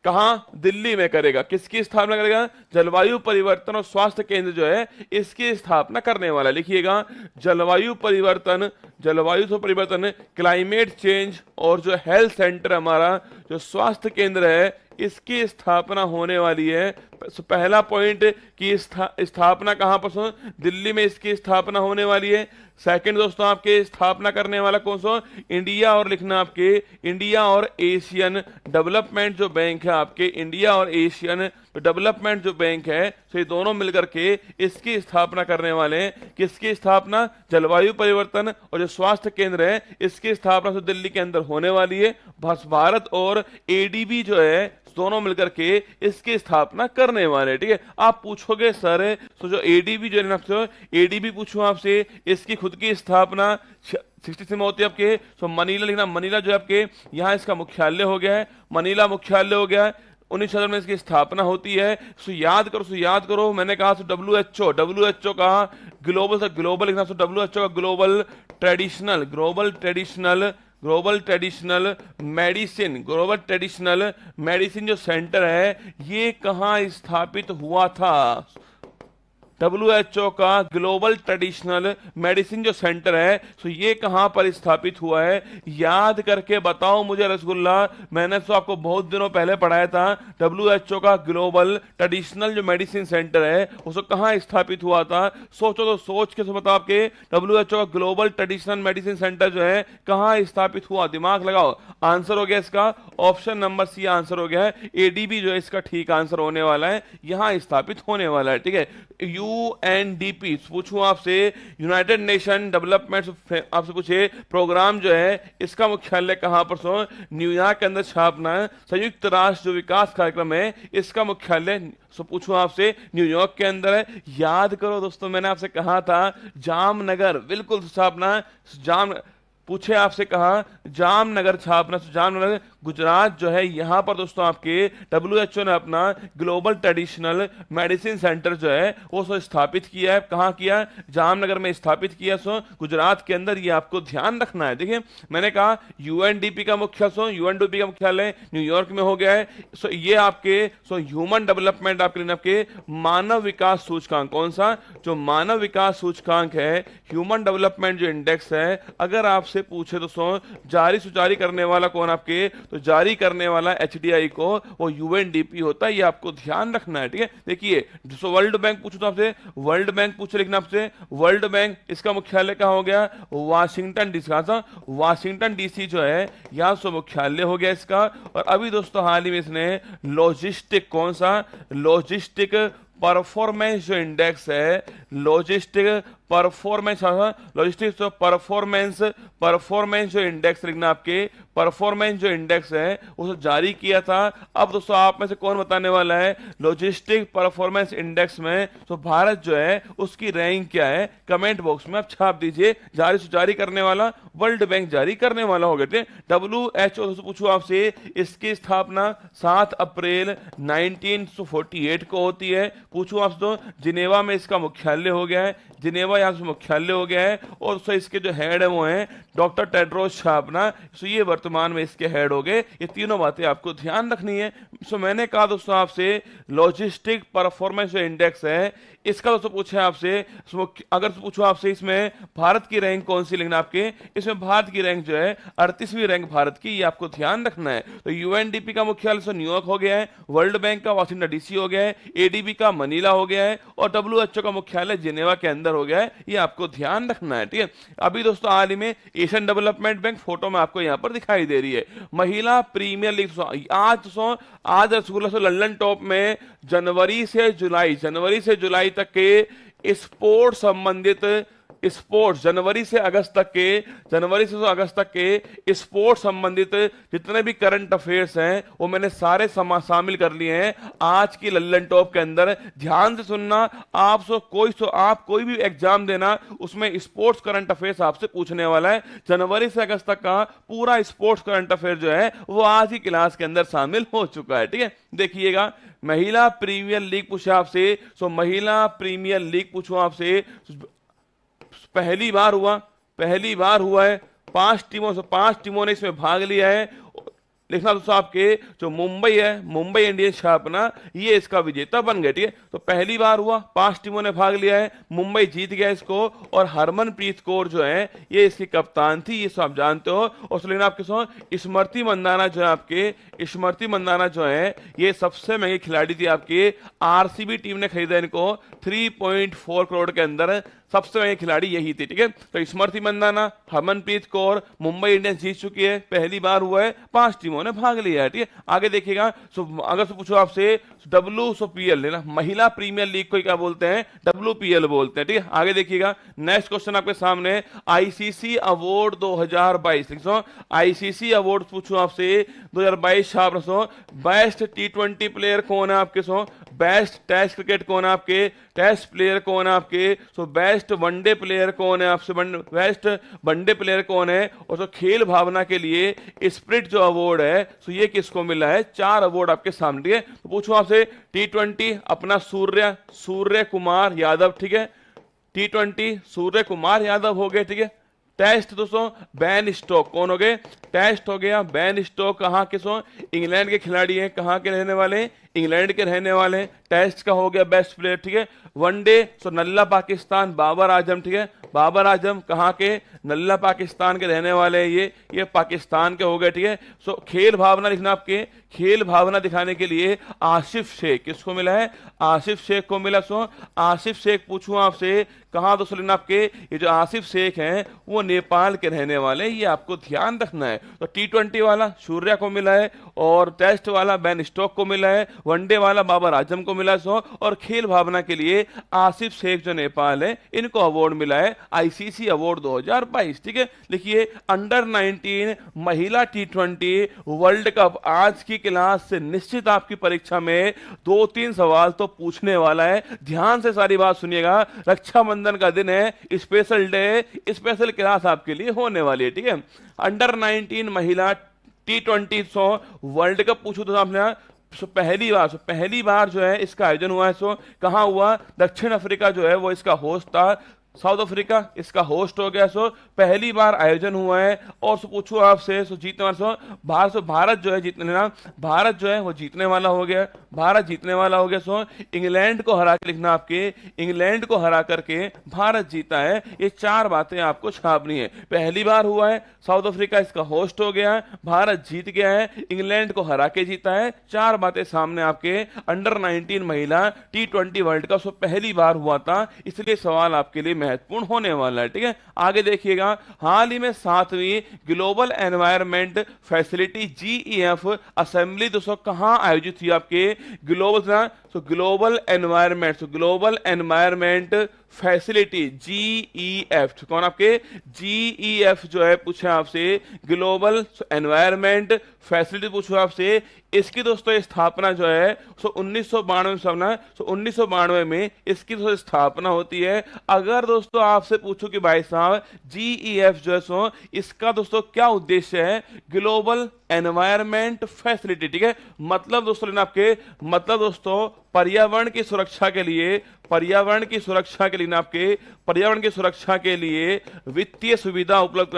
कहां? दिल्ली में करेगा। किसकी स्थापना करेगा? जलवायु परिवर्तन और स्वास्थ्य केंद्र जो है इसकी स्थापना करने वाला। लिखिएगा, जलवायु परिवर्तन, जलवायु से परिवर्तन, क्लाइमेट चेंज और जो हेल्थ सेंटर हमारा जो स्वास्थ्य केंद्र है इसकी स्थापना होने वाली है। पहला पॉइंट की स्थापना कहां पर? दिल्ली में इसकी स्थापना होने वाली है। सेकंड दोस्तों आपके स्थापना करने वाला कौन सा? इंडिया, और लिखना आपके इंडिया और एशियन डेवलपमेंट जो बैंक है आपके, इंडिया और एशियन डेवलपमेंट जो बैंक है, तो ये दोनों मिलकर के इसकी स्थापना करने वाले हैं। किसकी स्थापना? जलवायु परिवर्तन और जो स्वास्थ्य केंद्र है इसकी स्थापना तो दिल्ली के अंदर होने वाली है। भारत और एडीबी जो है दोनों मिलकर के इसकी स्थापना करने वाले। ठीक है, आप पूछोगे सर तो जो एडीबी जो है, एडीबी पूछूं आपसे, इसकी खुद की स्थापना 66 में होती है आपके। तो मनीला लिखना, मनीला जो है आपके यहाँ इसका मुख्यालय हो गया है, मनीला मुख्यालय हो गया है। 19 में इसकी स्थापना होती है। सो याद करो, मैंने कहा डब्ल्यूएचओ कहा ग्लोबल से, ग्लोबल लिखना, डब्ल्यूएचओ का ग्लोबल ट्रेडिशनल मेडिसिन जो सेंटर है ये कहां स्थापित हुआ था? WHO का ग्लोबल ट्रेडिशनल मेडिसिन जो सेंटर है तो ये कहां पर स्थापित हुआ है? याद करके बताओ मुझे रसगुल्ला, मैंने तो आपको बहुत दिनों पहले पढ़ाया था। WHO का ग्लोबल ट्रेडिशनल जो मेडिसिन सेंटर है उसको कहां स्थापित हुआ था? सोचो तो सोच के बताओ, आपके WHO का ग्लोबल ट्रेडिशनल मेडिसिन सेंटर जो है कहां स्थापित हुआ? दिमाग लगाओ। आंसर हो गया इसका ऑप्शन नंबर सी आंसर हो गया है। एडीबी जो है इसका ठीक आंसर होने वाला है, यहां स्थापित होने वाला है। ठीक है, यूएनडीपी पूछूं आपसे, यूनाइटेड नेशन डेवलपमेंट, आपसे पूछे प्रोग्राम जो है इसका मुख्यालय कहां पर? न्यूयॉर्क के अंदर छापना है। संयुक्त राष्ट्र जो विकास कार्यक्रम है इसका मुख्यालय पूछूं आपसे न्यूयॉर्क के अंदर है। याद करो दोस्तों, मैंने आपसे कहा था जामनगर, बिल्कुल छापना, पूछे आपसे कहा जामनगर छापना, जामनगर गुजरात जो है यहां पर दोस्तों आपके WHO ने अपना ग्लोबल ट्रेडिशनल मेडिसिन सेंटर जो है वो स्थापित किया है। कहां किया? जामनगर में स्थापित किया, गुजरात के अंदर। ये आपको ध्यान रखना है। देखिए, मैंने कहा यूएनडीपी का मुख्यालय न्यूयॉर्क में हो गया है। ये आपके ह्यूमन डेवलपमेंट आपके मानव विकास सूचकांक, कौन सा? जो मानव विकास सूचकांक है, ह्यूमन डेवलपमेंट जो इंडेक्स है, अगर आपसे पूछे तो जारी करने वाला कौन आपके? तो जारी करने वाला HDI को वो यूएनडीपी होता है, ये आपको ध्यान रखना है। ठीक है, देखिए, वर्ल्ड बैंक पूछो तो आपसे, वर्ल्ड बैंक पूछे लिखना आपसे, वर्ल्ड बैंक इसका मुख्यालय कहां हो गया? Washington DC. वाशिंगटन डीसी जो है यहां से मुख्यालय हो गया इसका। और अभी दोस्तों हाल ही में इसने लॉजिस्टिक, कौन सा? लॉजिस्टिक परफॉर्मेंस जो इंडेक्स है, लॉजिस्टिक परफॉर्मेंस जो इंडेक्स लिखना, आपके परफॉर्मेंस जो इंडेक्स है उसे जारी किया था। अब दोस्तों आप में से कौन बताने वाला है लॉजिस्टिक परफॉर्मेंस इंडेक्स में तो भारत जो है उसकी रैंक क्या है? कमेंट बॉक्स में आप छाप दीजिए। जारी करने वाला वर्ल्ड बैंक जारी करने वाला हो गए। WHO से पूछो आपसे, इसकी स्थापना 7 अप्रैल 1948 को होती है। पूछो आपसे तो जिनेवा में इसका मुख्यालय हो गया है, जिनेवा यहां से मुख्यालय हो गया है। और इसके जो हेड है वो है डॉक्टर टेड्रोस छापना, ये वर्तमान में इसके हेड हो गए। ये तीनों बातें आपको ध्यान रखनी है। मैंने कहा दोस्तों आपसे लॉजिस्टिक परफॉर्मेंस जो इंडेक्स है इसका दोस्तों पूछे आपसे, अगर पूछो आपसे इसमें भारत की रैंक कौन सी लिखना, आपके इसमें भारत की रैंक जो है 38वीं रैंक भारत की, ये आपको ध्यान रखना है। तो यूएनडीपी का मुख्यालय न्यूयॉर्क हो गया है, वर्ल्ड बैंक का वाशिंगटन डीसी हो गया है, एडीबी का मनीला हो गया है और WHO का मुख्यालय जिनेवा के अंदर हो गया है। है, ये आपको ध्यान रखना है, ठीक है। अभी दोस्तों हाल ही में एशियन डेवलपमेंट बैंक फोटो में आपको यहाँ पर दिखाई दे रही है। महिला प्रीमियर लीग आज रसगुल्ला से लंदन टॉप में जनवरी से जुलाई तक के स्पोर्ट्स संबंधित स्पोर्ट्स जनवरी से अगस्त तक के स्पोर्ट्स संबंधित जितने भी करंट अफेयर्स हैं वो मैंने सारे शामिल कर लिए हैं आज की लल्लन टॉप के अंदर। ध्यान से सुनना, आप कोई भी एग्जाम देना उसमें स्पोर्ट्स करंट अफेयर्स आपसे पूछने वाला है। जनवरी से अगस्त तक का पूरा स्पोर्ट्स करंट अफेयर जो है वो आज की क्लास के अंदर शामिल हो चुका है, ठीक है। देखिएगा, महिला प्रीमियर लीग पूछा आपसे, महिला प्रीमियर लीग पूछो आपसे, पहली बार हुआ है। 5 टीमों ने इसमें भाग लिया है। लिखना दोस्तों आपके जो मुंबई है, मुंबई इंडियंस अपना ये इसका विजेता बन गए, ठीक है। तो पहली बार हुआ, 5 टीमों ने भाग लिया है, मुंबई जीत गया इसको, और हरमनप्रीत कौर जो है ये इसकी कप्तान थी, ये सब आप जानते हो। और लेकिन आपके स्मृति मंदाना जो है ये सबसे महंगी खिलाड़ी थी आपके। आरसीबी टीम ने खरीदा इनको 3.4 करोड़ के अंदर, सबसे महंगी खिलाड़ी यही थी, ठीक है। तो स्मृति मंदाना, हरमनप्रीत कौर, मुंबई इंडियंस जीत चुकी है, पहली बार हुआ है, 5 टीमों ने भाग लिया है, ठीक है। आगे देखिएगा, अगर पूछो आपसे WPL लेना, महिला प्रीमियर लीग को क्या बोलते हैं, WPL बोलते हैं, ठीक है। आगे देखिएगा, नेक्स्ट क्वेश्चन आपके सामने, आईसीसी अवार्ड 2022 लिखो। आईसीसी अवार्ड पूछो आपसे 2022 छाप रखो। बेस्ट T20 प्लेयर कौन है आपके, बेस्ट टेस्ट क्रिकेट कौन है आपके, टेस्ट प्लेयर कौन है आपके, बेस्ट वनडे प्लेयर कौन है आपसे, बेस्ट वनडे प्लेयर कौन है, और खेल भावना के लिए स्पिरिट जो अवार्ड है ये किसको मिला है। 4 अवार्ड आपके सामने है। तो पूछो आपसे T20 अपना सूर्य कुमार यादव, ठीक है। T20 सूर्य कुमार यादव हो गए, ठीक है। टेस्ट दोस्तों बेन स्टोक कौन हो गए, टेस्ट हो गया बेन स्टोक, कहां के इंग्लैंड के खिलाड़ी हैं, कहां के रहने वाले, इंग्लैंड के रहने वाले। टेस्ट का हो गया बेस्ट प्लेयर, ठीक है। वनडे नल्ला पाकिस्तान बाबर आजम, ठीक है। बाबर आजम कहां के, नल्ला पाकिस्तान के रहने वाले हैं, ये पाकिस्तान के हो गए, ठीक है। खेल भावना लिखना आपके, खेल भावना दिखाने के लिए आसिफ शेख किसको मिला है, आसिफ शेख को मिला। आसिफ शेख पूछूं आपसे कहां, दोस्तों लिखना आपके, ये जो आसिफ शेख हैं वो नेपाल के रहने वाले, ये आपको ध्यान रखना है। तो T20 वाला सूर्या को मिला है, और टेस्ट वाला बेन स्टोक को मिला है, वनडे वाला बाबर आजम को मिला है, और खेल भावना के लिए आसिफ शेख जो नेपाल है इनको अवार्ड मिला है आईसीसी अवार्ड 2022, ठीक है। लिखिए, अंडर 19 महिला T20 वर्ल्ड कप आज की क्लास से निश्चित आपकी परीक्षा में 2-3 सवाल तो पूछने वाला है। ध्यान से सारी बात सुनिएगा, रक्षाबंधन का दिन है, स्पेशल डे, स्पेशल क्लास आपके लिए होने वाली है, ठीक है। अंडर 19 महिला T20 वर्ल्ड कप पूछो तो आपने पहली बार जो है इसका आयोजन हुआ है। कहां हुआ, दक्षिण अफ्रीका जो है वो इसका होस्ट था, साउथ अफ्रीका इसका होस्ट हो गया। पहली बार आयोजन हुआ है। और पूछो आपसे जीतने वाला भारत जो है भारत जो है वो जीतने वाला हो गया, भारत जीतने वाला हो गया। इंग्लैंड को हरा के लिखना आपके, इंग्लैंड को हरा करके भारत जीता है। ये 4 बातें आपको छापनी है। पहली बार हुआ है, साउथ अफ्रीका इसका होस्ट हो गया है, भारत जीत गया है, इंग्लैंड को हरा के जीता है। 4 बातें सामने आपके। अंडर 19 महिला T20 वर्ल्ड कप पहली बार हुआ था, इसलिए सवाल आपके लिए महत्वपूर्ण होने वाला है, ठीक है। आगे देखिएगा, हाल ही में 7वीं global environment facility GEF assembly दोस्तों कहां आयोजित हुई आपके, ग्लोबल एनवायरनमेंट फैसिलिटी GEF, कौन आपके GEF जो है पूछा आपसे, ग्लोबल एनवायरनमेंट फैसिलिटी पूछो आपसे। इसकी दोस्तों स्थापना जो है 1992 में इसकी स्थापना होती है। अगर दोस्तों आपसे पूछो कि भाई साहब GEF जो है इसका दोस्तों क्या उद्देश्य है, ग्लोबल एनवायरनमेंट फैसिलिटी, ठीक है। मतलब दोस्तों लेना आपके, मतलब दोस्तों पर्यावरण की सुरक्षा के लिए वित्तीय सुविधा उपलब्ध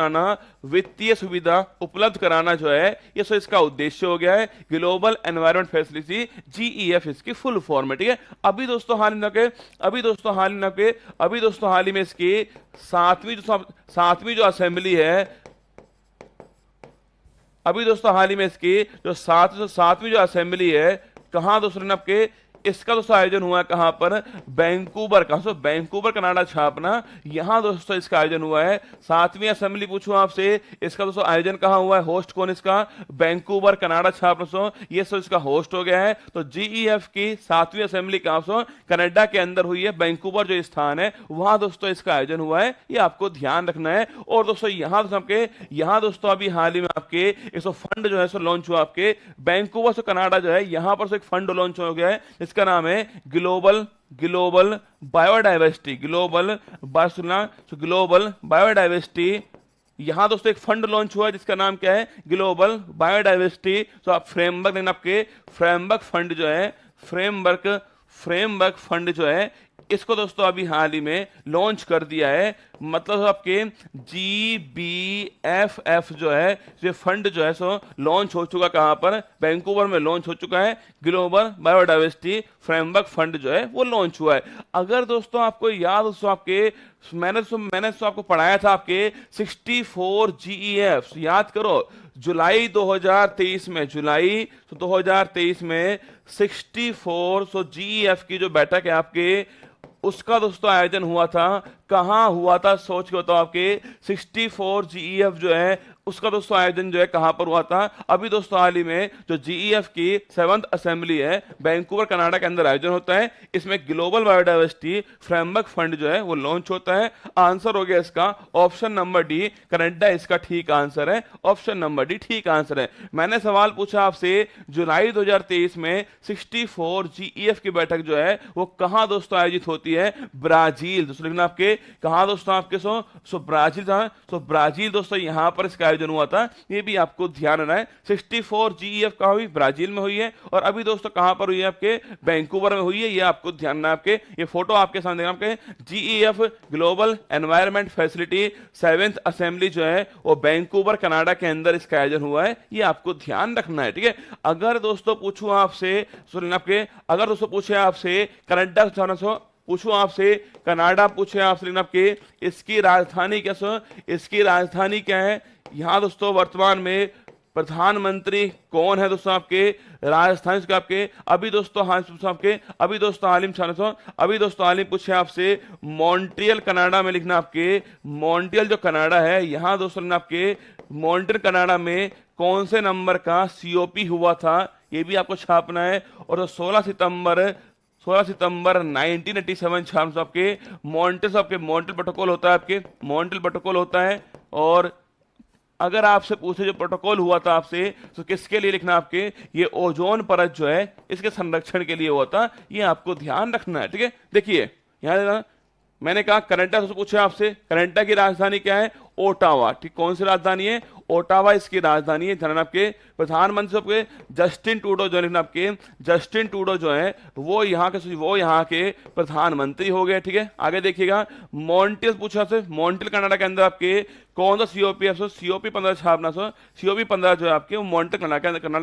कराना जो है ये इसका उद्देश्य हो गया है। ग्लोबल एनवायरनमेंट फैसिलिटी GEF इसकी फुल फॉर्म है, ठीक है। अभी दोस्तों हाल ही में इसकी 7वीं जो असेंबली है, अभी दोस्तों हाल ही में इसकी जो 7वीं जो असेंबली है, कहां दोस्तों आपके इसका दोस्तों आयोजन हुआ है कहां पर, वैंकूवर का, सो वैंकूवर कनाडा छापना, यहां दोस्तों इसका आयोजन हुआ है। 7वीं असेंबली पूछूं आपसे, इसका दोस्तों आयोजन कहां हुआ है, होस्ट कौन इसका, वैंकूवर कनाडा छापना, सो ये सो इसका होस्ट हो गया है। तो जीईएफ की 7वीं असेंबली कहां सो कनाडा के अंदर हुई है, वैंकूवर जो स्थान है वहां दोस्तों इसका आयोजन हुआ है, ये आपको ध्यान रखना है। और दोस्तों यहां दोस्तों अभी हाल ही में आपके इसको फंड जो है सो लॉन्च हुआ आपके वैंकूवर से कनाडा जो है, यहां पर एक फंड लॉन्च हो गया है, इसका नाम है ग्लोबल बायोडाइवर्सिटी, ग्लोबल बायोडाइवर्सिटी। यहां दोस्तों एक फंड लॉन्च हुआ है जिसका नाम क्या है, ग्लोबल बायोडाइवर्सिटी। तो आप फ्रेमवर्क लेना, आपके फ्रेमवर्क फंड जो है, फ्रेमवर्क फंड जो है, इसको दोस्तों अभी हाल ही में लॉन्च कर दिया है। मतलब आपके GBFF जो है, ये फंड जो है सो लॉन्च हो चुका, कहां पर, वैंकूवर में लॉन्च हो चुका है। ग्लोबल बायोडाइवर्सिटी फ्रेमवर्क फंड जो है वो लॉन्च हुआ है। अगर दोस्तों आपको याद, दोस्तों आपके मैंने तो आपको पढ़ाया था आपके 64 GEF, याद करो, जुलाई 2023 में, जुलाई 2023 में 64 GEF की जो बैठक है आपके, उसका दोस्तों आयोजन हुआ था। कहां हुआ था, सोच के बताओ, आपके 64 GEF जो है उसका दोस्तों आयोजन जो है कहां पर हुआ था। अभी दोस्तों हाल ही में जो GEF की 7th असेंबली है वैंकूवर कनाडा के अंदर आयोजन होता है। इसमें ग्लोबल बायोडाइवर्सिटी फ्रेमवर्क फंड जो है वो लॉन्च होता है। आंसर हो गया इसका ऑप्शन नंबर डी, कनाडा इसका ठीक आंसर है, ऑप्शन नंबर डी ठीक आंसर है। मैंने सवाल पूछा आपसे, जुलाई 2023 में 64 GEF की बैठक जो है वो कहां दोस्तों आयोजित होती है, ब्राजील। दोस्तों लिखना आपके कहां दोस्तों आपके सो ब्राजील था, सो ब्राजील दोस्तों यहां पर इसका आयोजन हुआ था, ये भी आपको ध्यान रखना है। 64 GEF कहां हुई, ब्राजील में हुई है। और अभी दोस्तों कहां पर हुई है, आपके वैंकूवर में हुई है, ये आपको ध्यान रखना है। आपके ये फोटो आपके सामने आपके GEF global environment facility 7th assembly जो है वो वैंकूवर कनाडा के अंदर इसका आयोजन हुआ है, ये आपको ध्यान रखना है, ठीक है। अगर दोस्तों पूछूं आपसे, सुन आपके, अगर दोस्तों पूछे आपसे कनाडा पूछूं आपसे, कनाडा पूछे आपसे, लेकिन आपके इसकी राजधानी क्या सो, इसकी राजधानी क्या है। यहां दोस्तों वर्तमान में प्रधानमंत्री कौन है दोस्तों, आपके राजस्थान के आपके, अभी दोस्तों हालिम पूछे आपसे मॉन्ट्रियल कनाडा में, लिखना आपके मॉन्ट्रियल जो कनाडा है, यहां दोस्तों लिखना आपके मॉन्ट्रियल कनाडा में कौन से नंबर का COP हुआ था, ये भी आपको छापना है। और 16 सितंबर 1987 छाप आपके मॉन्ट्रियल प्रोटोकॉल होता है, आपके मॉन्ट्रियल प्रोटोकॉल होता है। और अगर आपसे पूछे जो प्रोटोकॉल हुआ था आपसे, तो किसके लिए लिखना, आपके ये ओजोन परत जो है इसके संरक्षण के लिए हुआ था, ये आपको ध्यान रखना है, ठीक है। देखिए यहां मैंने कहा कनाडा से पूछा आपसे, कनाडा की राजधानी क्या है, ओटावा, ठीक, कौन सी राजधानी है, ओटावा इसकी राजधानी है। ध्यान आपके प्रधानमंत्री आपके जस्टिन ट्रूडो जो है, आपके जस्टिन ट्रूडो जो है वो यहाँ के प्रधानमंत्री हो गए, ठीक है। आगे देखिएगा, मॉन्ट्रियल पूछा से, मॉन्ट्रियल कनाडा के अंदर आपके कौन सा COP है, COP 15 छापना, COP 15 जो है आपके वो मॉन्ट्रियल कनाडा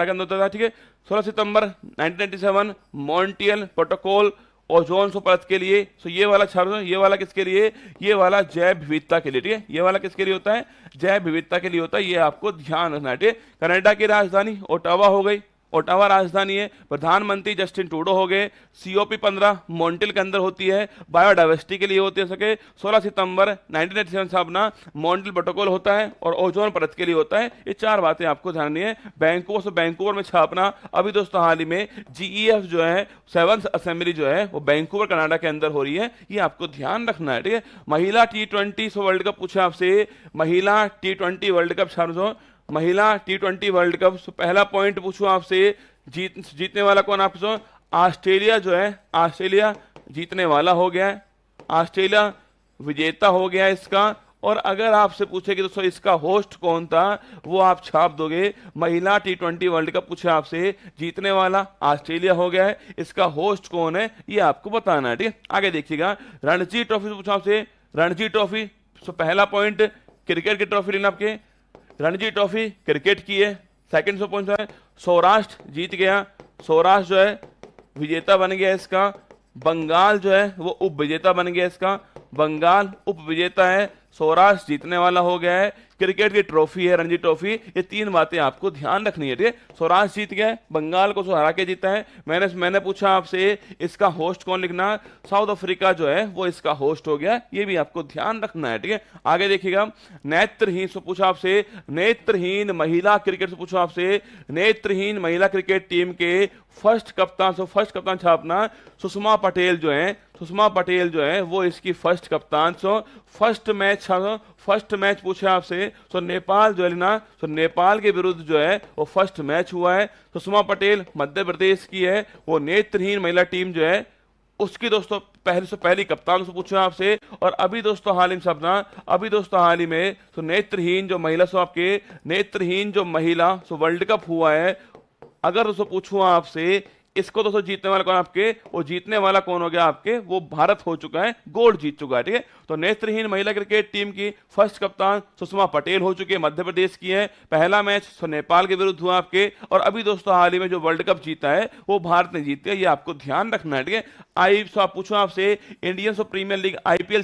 के अंदर होता था, ठीक है। 16 सितंबर 1997 मॉन्ट्रियल प्रोटोकॉल ओजोन परत के लिए। सो ये वाला छाप, ये वाला किसके लिए, ये वाला जैव विविधता के लिए, ठीक है। ये वाला किसके लिए होता है, जैव विविधता के लिए होता है, ये आपको ध्यान रखना है, ठीक है। कनाडा की राजधानी ओटावा हो गई, ओटावा राजधानी है। प्रधानमंत्री जस्टिन ट्रूडो हो गए। COP 15 मॉन्ट्रियल के अंदर होती है, बायोडाइवर्सिटी के लिए होती है सके। 16 सितंबर 1987 छापना मॉन्ट्रियल प्रोटोकॉल होता है, और ओजोन परत के लिए होता है। ये 4 बातें आपको ध्यान रखनी है। वैंकूवर में छापना, अभी दोस्तों हाल ही में GEF जो है 7th असेंबली जो है वो वैंकूवर कनाडा के अंदर हो रही है, ये आपको ध्यान रखना है, ठीक है। महिला T20 वर्ल्ड कप पूछा आपसे, महिला T20 वर्ल्ड कप छाप, महिला T20 वर्ल्ड कप, पहला पॉइंट पूछूं आपसे, जीतने वाला कौन, आपसे ऑस्ट्रेलिया जो है, ऑस्ट्रेलिया जीतने वाला हो गया है, ऑस्ट्रेलिया विजेता हो गया इसका। और अगर आपसे पूछे कि दोस्तों इसका होस्ट कौन था, वो आप छाप दोगे, महिला T20 वर्ल्ड कप पूछे आपसे, जीतने वाला ऑस्ट्रेलिया हो गया है, इसका होस्ट कौन है ये आपको बताना है, ठीक है। आगे देखिएगा, रणजी ट्रॉफी पूछा आपसे, रणजी ट्रॉफी, पहला पॉइंट क्रिकेट की ट्रॉफी लेना, आपके रणजी ट्रॉफी क्रिकेट की है। सेकंड से पॉइंट है सौराष्ट्र जीत गया, सौराष्ट्र जो है विजेता बन गया इसका। बंगाल जो है वो उप विजेता बन गया इसका, बंगाल उप विजेता है, सौराष्ट्र जीतने वाला हो गया है। क्रिकेट की ट्रॉफी है, रणजी ट्रॉफी, ये 3 बातें आपको ध्यान रखनी है, ठीक है। सौराष्ट्र जीत गया है, बंगाल को हरा के जीता है। मैंने पूछा आपसे इसका होस्ट कौन लिखना, साउथ अफ्रीका जो है वो इसका होस्ट हो गया, ये भी आपको ध्यान रखना है, ठीक है। आगे देखिएगा, नेत्रहीन से पूछा आपसे, नेत्रहीन महिला क्रिकेट से पूछा आपसे, नेत्रहीन महिला क्रिकेट टीम के फर्स्ट कप्तान छापना सुषमा पटेल जो है, सुषमा पटेल जो है वो इसकी फर्स्ट कप्तान। फर्स्ट मैच पूछा आपसे, नेपाल जो है ना, नेपाल के विरुद्ध जो है वो फर्स्ट मैच हुआ है। सुषमा पटेल मध्य प्रदेश की है, वो नेत्रहीन महिला टीम जो है उसकी दोस्तों पहली कप्तान से पूछा आपसे। और अभी दोस्तों हाल ही में नेत्रहीन जो महिला आपके नेत्रहीन जो महिला वर्ल्ड कप हुआ है, अगर दोस्तों पूछूं आपसे इसको दोस्तों जीतने वाला कौन आपके, वो जीतने वाला कौन हो गया आपके, वो भारत हो चुका है, गोल्ड जीत चुका है, ठीक है। तो नेत्रहीन महिला क्रिकेट टीम की फर्स्ट कप्तान सुषमा पटेल हो चुकी है, मध्य प्रदेश की है। पहला मैच नेपाल के विरुद्ध हुआ आपके, और अभी दोस्तों हाल ही में जो वर्ल्ड कप जीता है वो भारत ने जीता है, ये आपको ध्यान रखना है, ठीक है। पूछो आपसे Indian Premier League IPL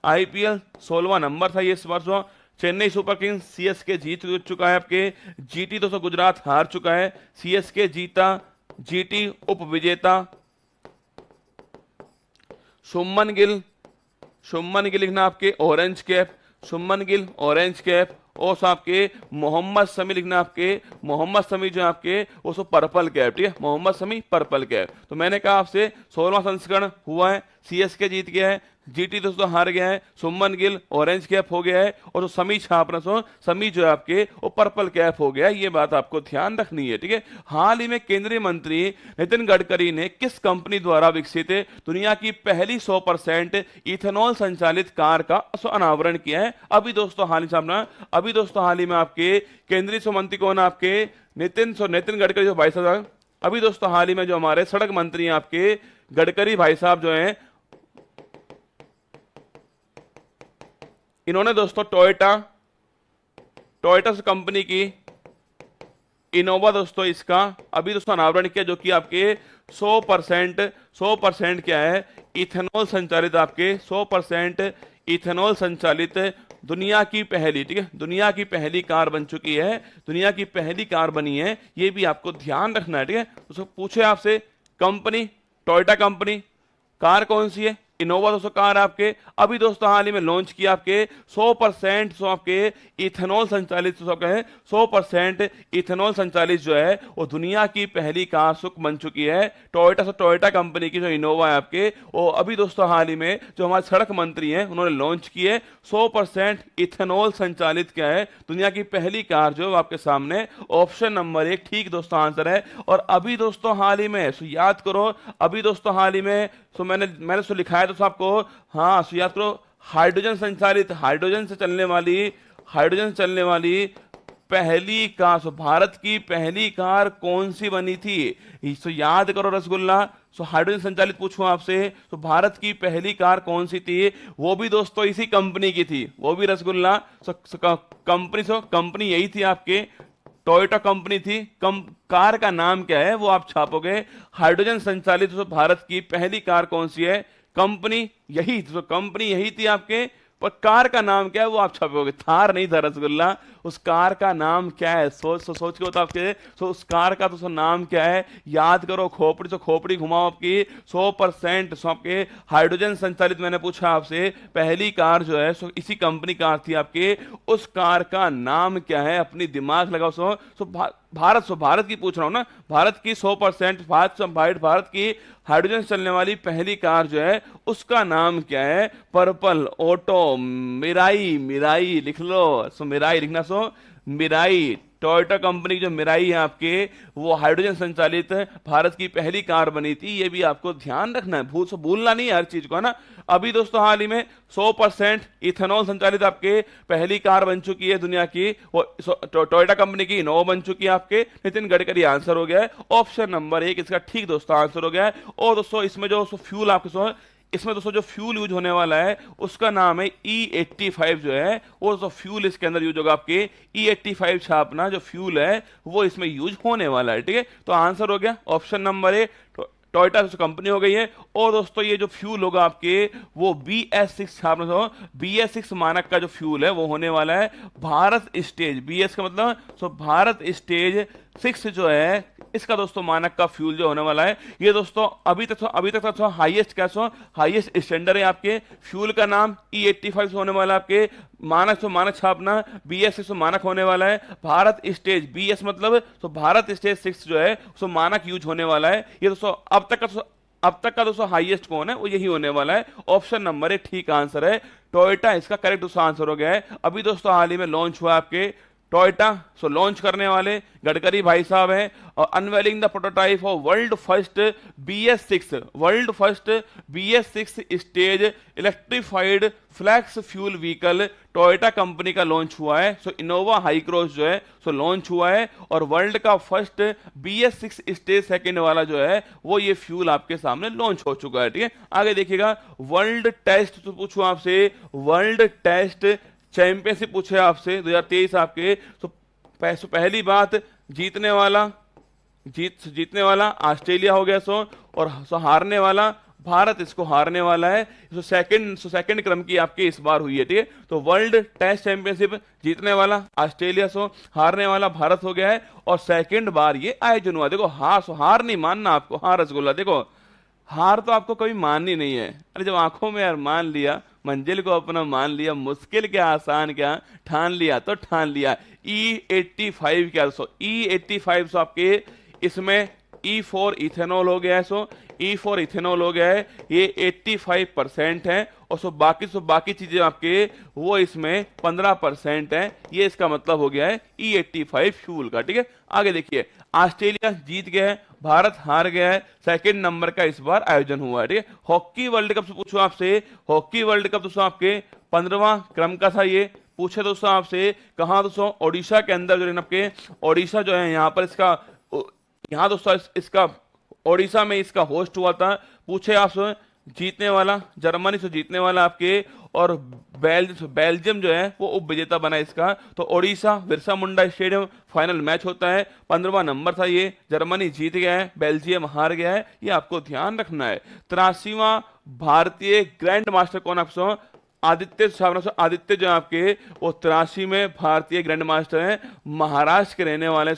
IPL 16वां नंबर था ये इस वर्ष। चेन्नई सुपर किंग्स सीएसके जीत चुका है आपके, जीटी दोस्तों गुजरात हार चुका है, सीएसके जीता, जीटी उप विजेता। शुभमन गिल लिखना आपके orange cap, Shubman Gill orange cap. और आपके मोहम्मद शमी लिखना आपके, मोहम्मद शमी जो आपके वो सब पर्पल कैप, ठीक है, मोहम्मद शमी पर्पल कैप। तो मैंने कहा आपसे 16वां संस्करण हुआ है, सीएसके जीत गया है, जीटी दोस्तों हार गया है, शुभमन गिल ऑरेंज कैप हो गया है, और जो समी छापना समी जो है आपके वो पर्पल कैप हो गया है, ये बात आपको ध्यान रखनी है, ठीक है। हाल ही में केंद्रीय मंत्री नितिन गडकरी ने किस कंपनी द्वारा विकसित दुनिया की पहली 100% इथेनॉल संचालित कार का अनावरण किया है। अभी दोस्तों हाल ही में आपके केंद्रीय मंत्री कौन आपके, नितिन गडकरी जो भाई साहब, अभी दोस्तों हाल ही में जो हमारे सड़क मंत्री हैं आपके गडकरी भाई साहब जो हैं, इन्होंने दोस्तों टोयोटा कंपनी की इनोवा दोस्तों इसका अभी दोस्तों अनावरण किया, जो कि आपके 100% क्या है, इथेनॉल संचालित, आपके 100% इथेनॉल संचालित दुनिया की पहली, ठीक है, दुनिया की पहली कार बन चुकी है, दुनिया की पहली कार बनी है, ये भी आपको ध्यान रखना है, ठीक है। तो पूछे आपसे कंपनी टोयोटा कंपनी, कार कौन सी है, इनोवा दोस्तों कार आपके अभी दोस्तों हाल ही में लॉन्च किया आपके 100% आपके इथेनॉल संचालित 100% इथेनॉल संचालित जो है वो दुनिया की पहली कार बन चुकी है। टोयोटा कंपनी की जो इनोवा है आपके, वो अभी दोस्तों हाल ही में जो हमारे सड़क मंत्री हैं उन्होंने लॉन्च की है। 100% इथेनॉल संचालित क्या है दुनिया की पहली कार जो आपके सामने, ऑप्शन नंबर 1 ठीक दोस्तों आंसर है। और अभी दोस्तों हाल ही में याद करो, अभी दोस्तों हाल ही में मैंने लिखा है तो आपको, हाँ याद करो, हाइड्रोजन संचालित, हाइड्रोजन से चलने वाली पहली कार, भारत की पहली कार कौन सी बनी थी, सो याद करो रसगुल्ला। हाइड्रोजन संचालित पूछूं आपसे तो भारत की पहली कार कौन सी थी, वो भी दोस्तों इसी कंपनी की थी, वो भी रसगुल्ला। कंपनी यही थी आपके, टोयोटा कंपनी थी। कार का नाम क्या है वो आप छापोगे, हाइड्रोजन संचालित। तो भारत की पहली कार कौन सी है, कंपनी यही थी आपके, पर कार का नाम क्या है वो आप छापोगे। थार नहीं था रसगुल्ला, उस कार का नाम क्या है, सोच के बताओ आपके, उस कार का तो नाम क्या है, याद करो। खोपड़ी घुमाओ आपकी। 100% आपके हाइड्रोजन संचालित मैंने पूछा आपसे, पहली कार जो है इसी कंपनी कार थी आपके, उस कार का नाम क्या है, अपनी दिमाग लगाओ। भारत की पूछ रहा हूं ना, भारत की 100% भारत की हाइड्रोजन चलने वाली पहली कार जो है उसका नाम क्या है, पर्पल ऑटो मिराई लिख लो। मिराई लिखना, मिराई टोयोटा कंपनी की जो मिराई है आपके, वो हाइड्रोजन संचालित भारत की पहली कार बनी थी। ये भी आपको ध्यान रखना है, भूलना नहीं है हर चीज को, है ना। अभी दोस्तों हाल ही में 100% इथेनॉल संचालित आपके पहली कार बन चुकी है दुनिया की, वो टोयोटा कंपनी की इनोवा बन चुकी है आपके। नितिन गडकरी आंसर हो गया है, ऑप्शन नंबर 1 इसका ठीक दोस्तों आंसर हो गया है। और दोस्तों इसमें जो फ्यूल आपके इसमें दोस्तों जो फ्यूल यूज होने वाला है उसका नाम है E85 जो है, वो जो फ्यूल इसके अंदर यूज होगा आपके E85 छापना, जो फ्यूल है वो इसमें यूज होने वाला है, ठीक है। तो आंसर हो गया ऑप्शन नंबर 1 टोयोटा कंपनी हो गई है। और दोस्तों ये जो फ्यूल होगा आपके वो BS6 BS6 मानक का जो फ्यूल है वो होने वाला है भारत स्टेज, BS का मतलब भारत स्टेज 6 जो है इसका दोस्तों मानक का फ्यूल जो होने वाला है। ये दोस्तों अभी तक हाईएस्ट क्या हाईएस्ट स्टैंडर्ड है आपके फ्यूल का नाम E85 होने वाला है आपके मानक छापना BS6 मानक होने वाला है। भारत स्टेज BS मतलब भारत स्टेज 6 जो है मानक यूज होने वाला है। ये दोस्तों अब तक का दोस्तों हाईएस्ट कौन है वो यही होने वाला है। ऑप्शन नंबर 1 ठीक आंसर है, टोयोटा इसका करेक्ट दोस्तों आंसर हो गया है। अभी दोस्तों हाल ही में लॉन्च हुआ आपके टोयोटा लॉन्च करने वाले गडकरी भाई साहब हैं और unveiling the prototype of world first BS6 stage electrified flex fuel vehicle Toyota company का लॉन्च हुआ है। इनोवा हाई क्रॉस जो है लॉन्च हुआ है और वर्ल्ड का फर्स्ट BS6 स्टेज सेकंड वाला जो है वो ये फ्यूल आपके सामने लॉन्च हो चुका है। ठीक है, आगे देखिएगा वर्ल्ड टेस्ट पूछूं आपसे, वर्ल्ड टेस्ट चैंपियनशिप पूछे आपसे 2023 आपके पहली बात जीतने वाला ऑस्ट्रेलिया हो गया और हारने वाला भारत इसको हारने वाला है। सेकंड क्रम की आपकी इस बार हुई है। ठीक है, तो वर्ल्ड टेस्ट चैंपियनशिप जीतने वाला ऑस्ट्रेलिया हारने वाला भारत हो गया है और सेकंड बार ये आयोजन हुआ। देखो हार नहीं मानना आपको, हाँ रसगुल्ला, देखो हार तो आपको कभी माननी नहीं है। अरे जब आंखों में यार मान लिया, मंजिल को अपना मान लिया, मुश्किल क्या आसान क्या ठान लिया तो ठान लिया। E85 क्या E85 आपके इसमें E4 इथेनॉल हो गया है। E4 इथेनॉल हो गया है, ये 85% है और बाकी चीजें आपके वो इसमें 15% है। ये इसका मतलब हो गया है E85 फ्यूल का। ठीक है, आगे देखिए ऑस्ट्रेलिया जीत गया है, भारत हार गया है, सेकंड नंबर का इस बार आयोजन हुआ है। ठीक है, हॉकी वर्ल्ड कप से पूछो आपसे, हॉकी वर्ल्ड कप दोस्तों आपके 15वां क्रम का था। ये पूछे दोस्तों आपसे कहां दोस्तों, ओडिशा के अंदर जो है आपके, ओडिशा जो है यहाँ पर यहाँ दोस्तों इसका ओडिशा में इसका होस्ट हुआ था। पूछे आप जीतने वाला जर्मनी से जीतने वाला आपके और बेल्जियम जो है वो उप विजेता बना इसका। तो Odisha Birsa Munda stadium final match होता है, 15वां नंबर था ये, जर्मनी जीत गया है, बेल्जियम हार गया है, ये आपको ध्यान रखना है। 83वां भारतीय ग्रैंड मास्टर कौन आपको, आदित्य जो आपके वो 83 में भारतीय ग्रैंड मास्टर हैं, महाराष्ट्र के रहने वाले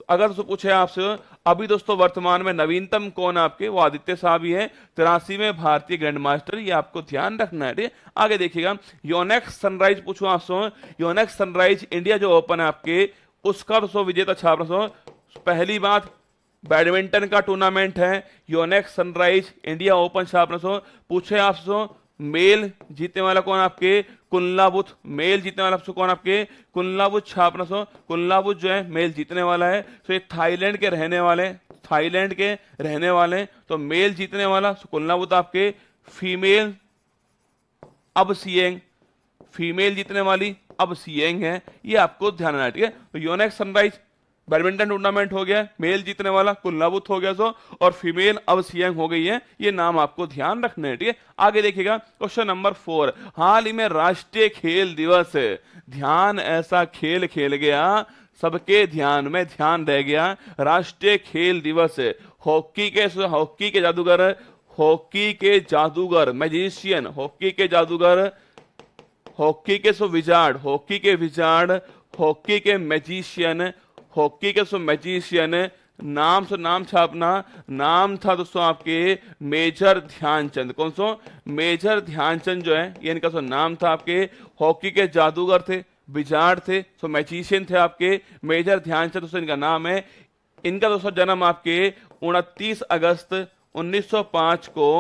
अगर तो पूछे आपसे अभी दोस्तों वर्तमान में नवीनतम कौन आपके, वो आदित्य साहब ही है, 83 में भारतीय ग्रैंड मास्टर, ये आपको ध्यान रखना है। ठीक, आगे देखिएगा योनेक्स सनराइज पूछूं आपसे, योनेक्स सनराइज इंडिया जो ओपन है आपके उसका दोस्तों विजेता छात्र पहली बात बैडमिंटन का टूर्नामेंट है योनेक्स सनराइज इंडिया ओपन छात्र पूछे आपसे मेल जीतने वाला कौन आपके, कुल्लाबुत मेल जीतने वाला आपसे कौन आपके, कुल्लाबुत छापना कुल्लाबुत जो है मेल जीतने वाला है। तो ये थाईलैंड के रहने वाले तो मेल जीतने वाला कुल्लाबुत आपके। फीमेल अब सिएंग, फीमेल जीतने वाली अब सिएंग है, ये आपको ध्यान रखना है। ठीक है, तो योनेक्स सनराइज बैडमिंटन टूर्नामेंट हो गया, मेल जीतने वाला कुल्लाबुत हो गया और फीमेल अब सियांग हो गई है, ये नाम आपको ध्यान रखने हैं। ठीक है, आगे देखिएगा क्वेश्चन नंबर 4, हाल ही में राष्ट्रीय खेल दिवस, ध्यान ऐसा खेल खेल गया सबके ध्यान में ध्यान रह गया। राष्ट्रीय खेल दिवस हॉकी के जादूगर मैजिशियन, हॉकी के जादूगर, हॉकी के विजार्ड, हॉकी के मैजिशियन, हॉकी के मैजिशियन, नाम छापना, नाम था दोस्तों आपके मेजर ध्यानचंद। कौन सो, मेजर ध्यानचंद जो है ये इनका नाम था आपके। हॉकी के जादूगर थे, विजार्ड थे, मैजिशियन थे आपके, मेजर ध्यानचंद दोस्तों इनका नाम है। इनका दोस्तों जन्म आपके 29 अगस्त 1905 को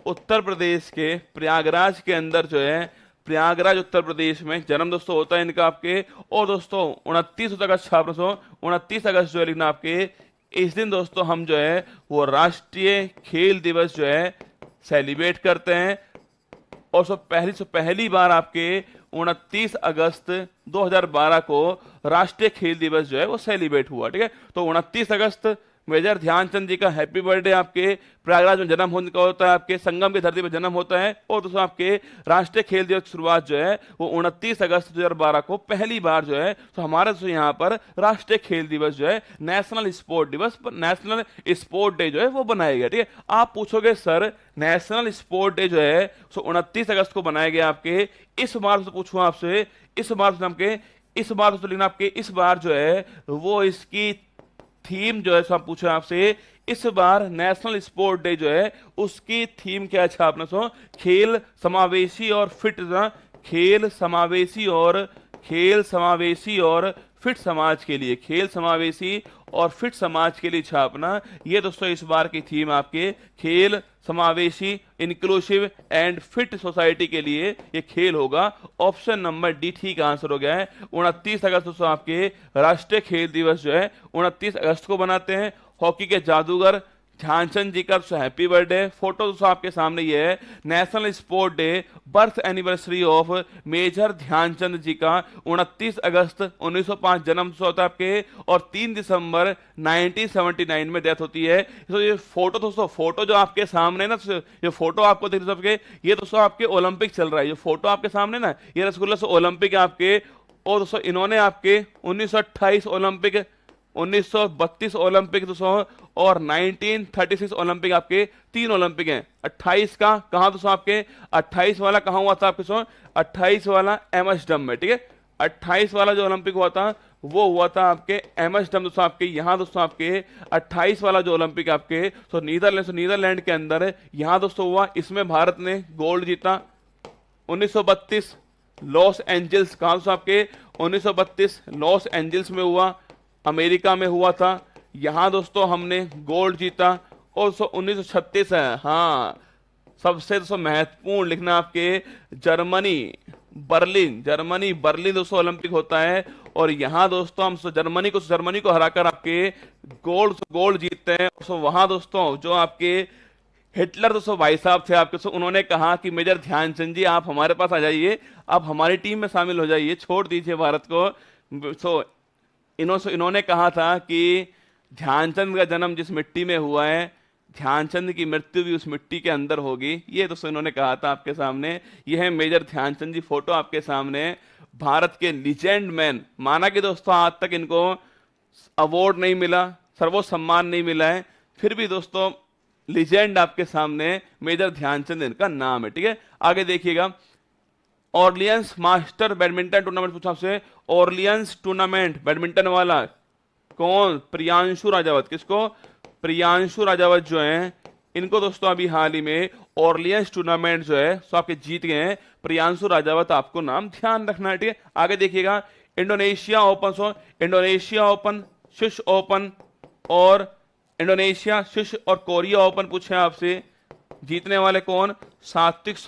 उत्तर प्रदेश के प्रयागराज के अंदर जो है, प्रयागराज उत्तर प्रदेश में जन्म दोस्तों होता है इनका आपके। और दोस्तों 29 अगस्त छात्र 29 अगस्त जो है लिखना आपके, इस दिन दोस्तों हम जो है वो राष्ट्रीय खेल दिवस जो है सेलिब्रेट करते हैं। और पहली बार आपके 29 अगस्त 2012 को राष्ट्रीय खेल दिवस जो है वो सेलिब्रेट हुआ। ठीक है, तो 29 अगस्त मेजर ध्यानचंद जी का हैप्पी बर्थडे। आपके प्रयागराज में जन्म होने का होता है, आपके संगम की धरती पर जन्म होता है। और दोस्तों आपके राष्ट्रीय खेल दिवस की शुरुआत जो है वो 29 अगस्त 2012 को पहली बार जो है तो हमारे दोस्तों यहाँ पर राष्ट्रीय खेल दिवस जो है नेशनल स्पोर्ट दिवस, नेशनल स्पोर्ट डे जो है वो बनाया गया। ठीक है, आप पूछोगे सर नेशनल स्पोर्ट डे जो है सो 29 अगस्त को बनाया गया आपके, इस बार से पूछूं आपसे, इस बार से आपके इस बार तो लेकिन आपके इस बार जो है वो इसकी थीम जो है सो आप पूछे आपसे, इस बार नेशनल स्पोर्ट डे जो है उसकी थीम क्या है आपने सो खेल समावेशी और फिट, खेल समावेशी और खेल समावेशी और फिट समाज के लिए, खेल समावेशी और फिट समाज के लिए छापना। ये दोस्तों इस बार की थीम आपके खेल समावेशी, इंक्लूसिव एंड फिट सोसाइटी के लिए ये खेल होगा। ऑप्शन नंबर डी ठीक आंसर हो गया है। 29 अगस्त दोस्तों आपके राष्ट्रीय खेल दिवस जो है 29 अगस्त को बनाते हैं। हॉकी के जादूगर ध्यानचंद जी का हैप्पी बर्थडे। फोटो दोस्तों आपके सामने ये है, national sport day birth anniversary of major Dhyan Chand ji का 29 अगस्त 1905 जन्म होता है आपके, और 3 दिसंबर 1979 में डेथ होती है। तो ये फोटो दोस्तों, फोटो जो आपके सामने ना, ये फोटो आपको देख सबके, ये दोस्तों आपके ओलंपिक चल रहा है। ये फोटो आपके सामने ना, ये रसगुल्ला से ओलंपिक है आपके। और दोस्तों इन्होंने आपके 1928 ओलंपिक, 1932 ओलंपिक दोस्तों और 1936 ओलंपिक, आपके 3 ओलंपिक हैं। 28 का कहां दोस्तों आपके, 28 वाला कहां हुआ था आपके दोस्तों, 28 वाला एमस्टर्डम में। ठीक है, 28 वाला जो ओलंपिक हुआ था वो हुआ था आपके एमस्टर्डम दोस्तों आपके। यहां दोस्तों आपके 28 वाला जो ओलंपिक आपके तो नीदरलैंड के अंदर यहां दोस्तों हुआ। इसमें भारत ने गोल्ड जीता। 1932 लॉस एंजल्स, कहां दोस्तों आपके 1932 लॉस एंजल्स में हुआ, अमेरिका में हुआ था। यहां दोस्तों हमने गोल्ड जीता। और 1936 है, हाँ सबसे दोस्तों महत्वपूर्ण लिखना आपके जर्मनी बर्लिन दोस्तों ओलंपिक होता है। और यहां दोस्तों हम जर्मनी को हराकर आपके गोल्ड जीतते हैं। तो वहां दोस्तों जो आपके हिटलर दोस्तों भाई साहब थे आपके, उन्होंने कहा कि मेजर ध्यानचंद जी आप हमारे पास आ जाइए, आप हमारी टीम में शामिल हो जाइए, छोड़ दीजिए भारत को। सो इन्होंने कहा था कि ध्यानचंद का जन्म जिस मिट्टी में हुआ है, ध्यानचंद की मृत्यु भी उस मिट्टी के अंदर होगी। ये दोस्तों इन्होंने कहा था आपके सामने। यह है मेजर ध्यानचंद जी, फोटो आपके सामने। भारत के लीजेंड मैन, माना कि दोस्तों आज तक इनको अवार्ड नहीं मिला, सर्वोच्च सम्मान नहीं मिला है, फिर भी दोस्तों लीजेंड आपके सामने मेजर ध्यानचंद इनका नाम है। ठीक है, आगे देखिएगा। ऑर्लियंस मास्टर बैडमिंटन टूर्नामेंट पूछा आपसे, ऑर्लियंस टूर्नामेंट बैडमिंटन वाला कौन, प्रियांशु राजावत। किसको, प्रियांशु राजावत जो है इनको दोस्तों अभी हाल ही में ऑर्लियंस टूर्नामेंट जो है सो आपके जीत गए हैं। प्रियांशु राजावत आपको नाम ध्यान रखना है। ठीक है, आगे देखिएगा। इंडोनेशिया ओपन, शीर्ष ओपन और इंडोनेशिया शीर्ष और कोरिया ओपन पूछे आपसे, जीतने वाले कौन, सात्विक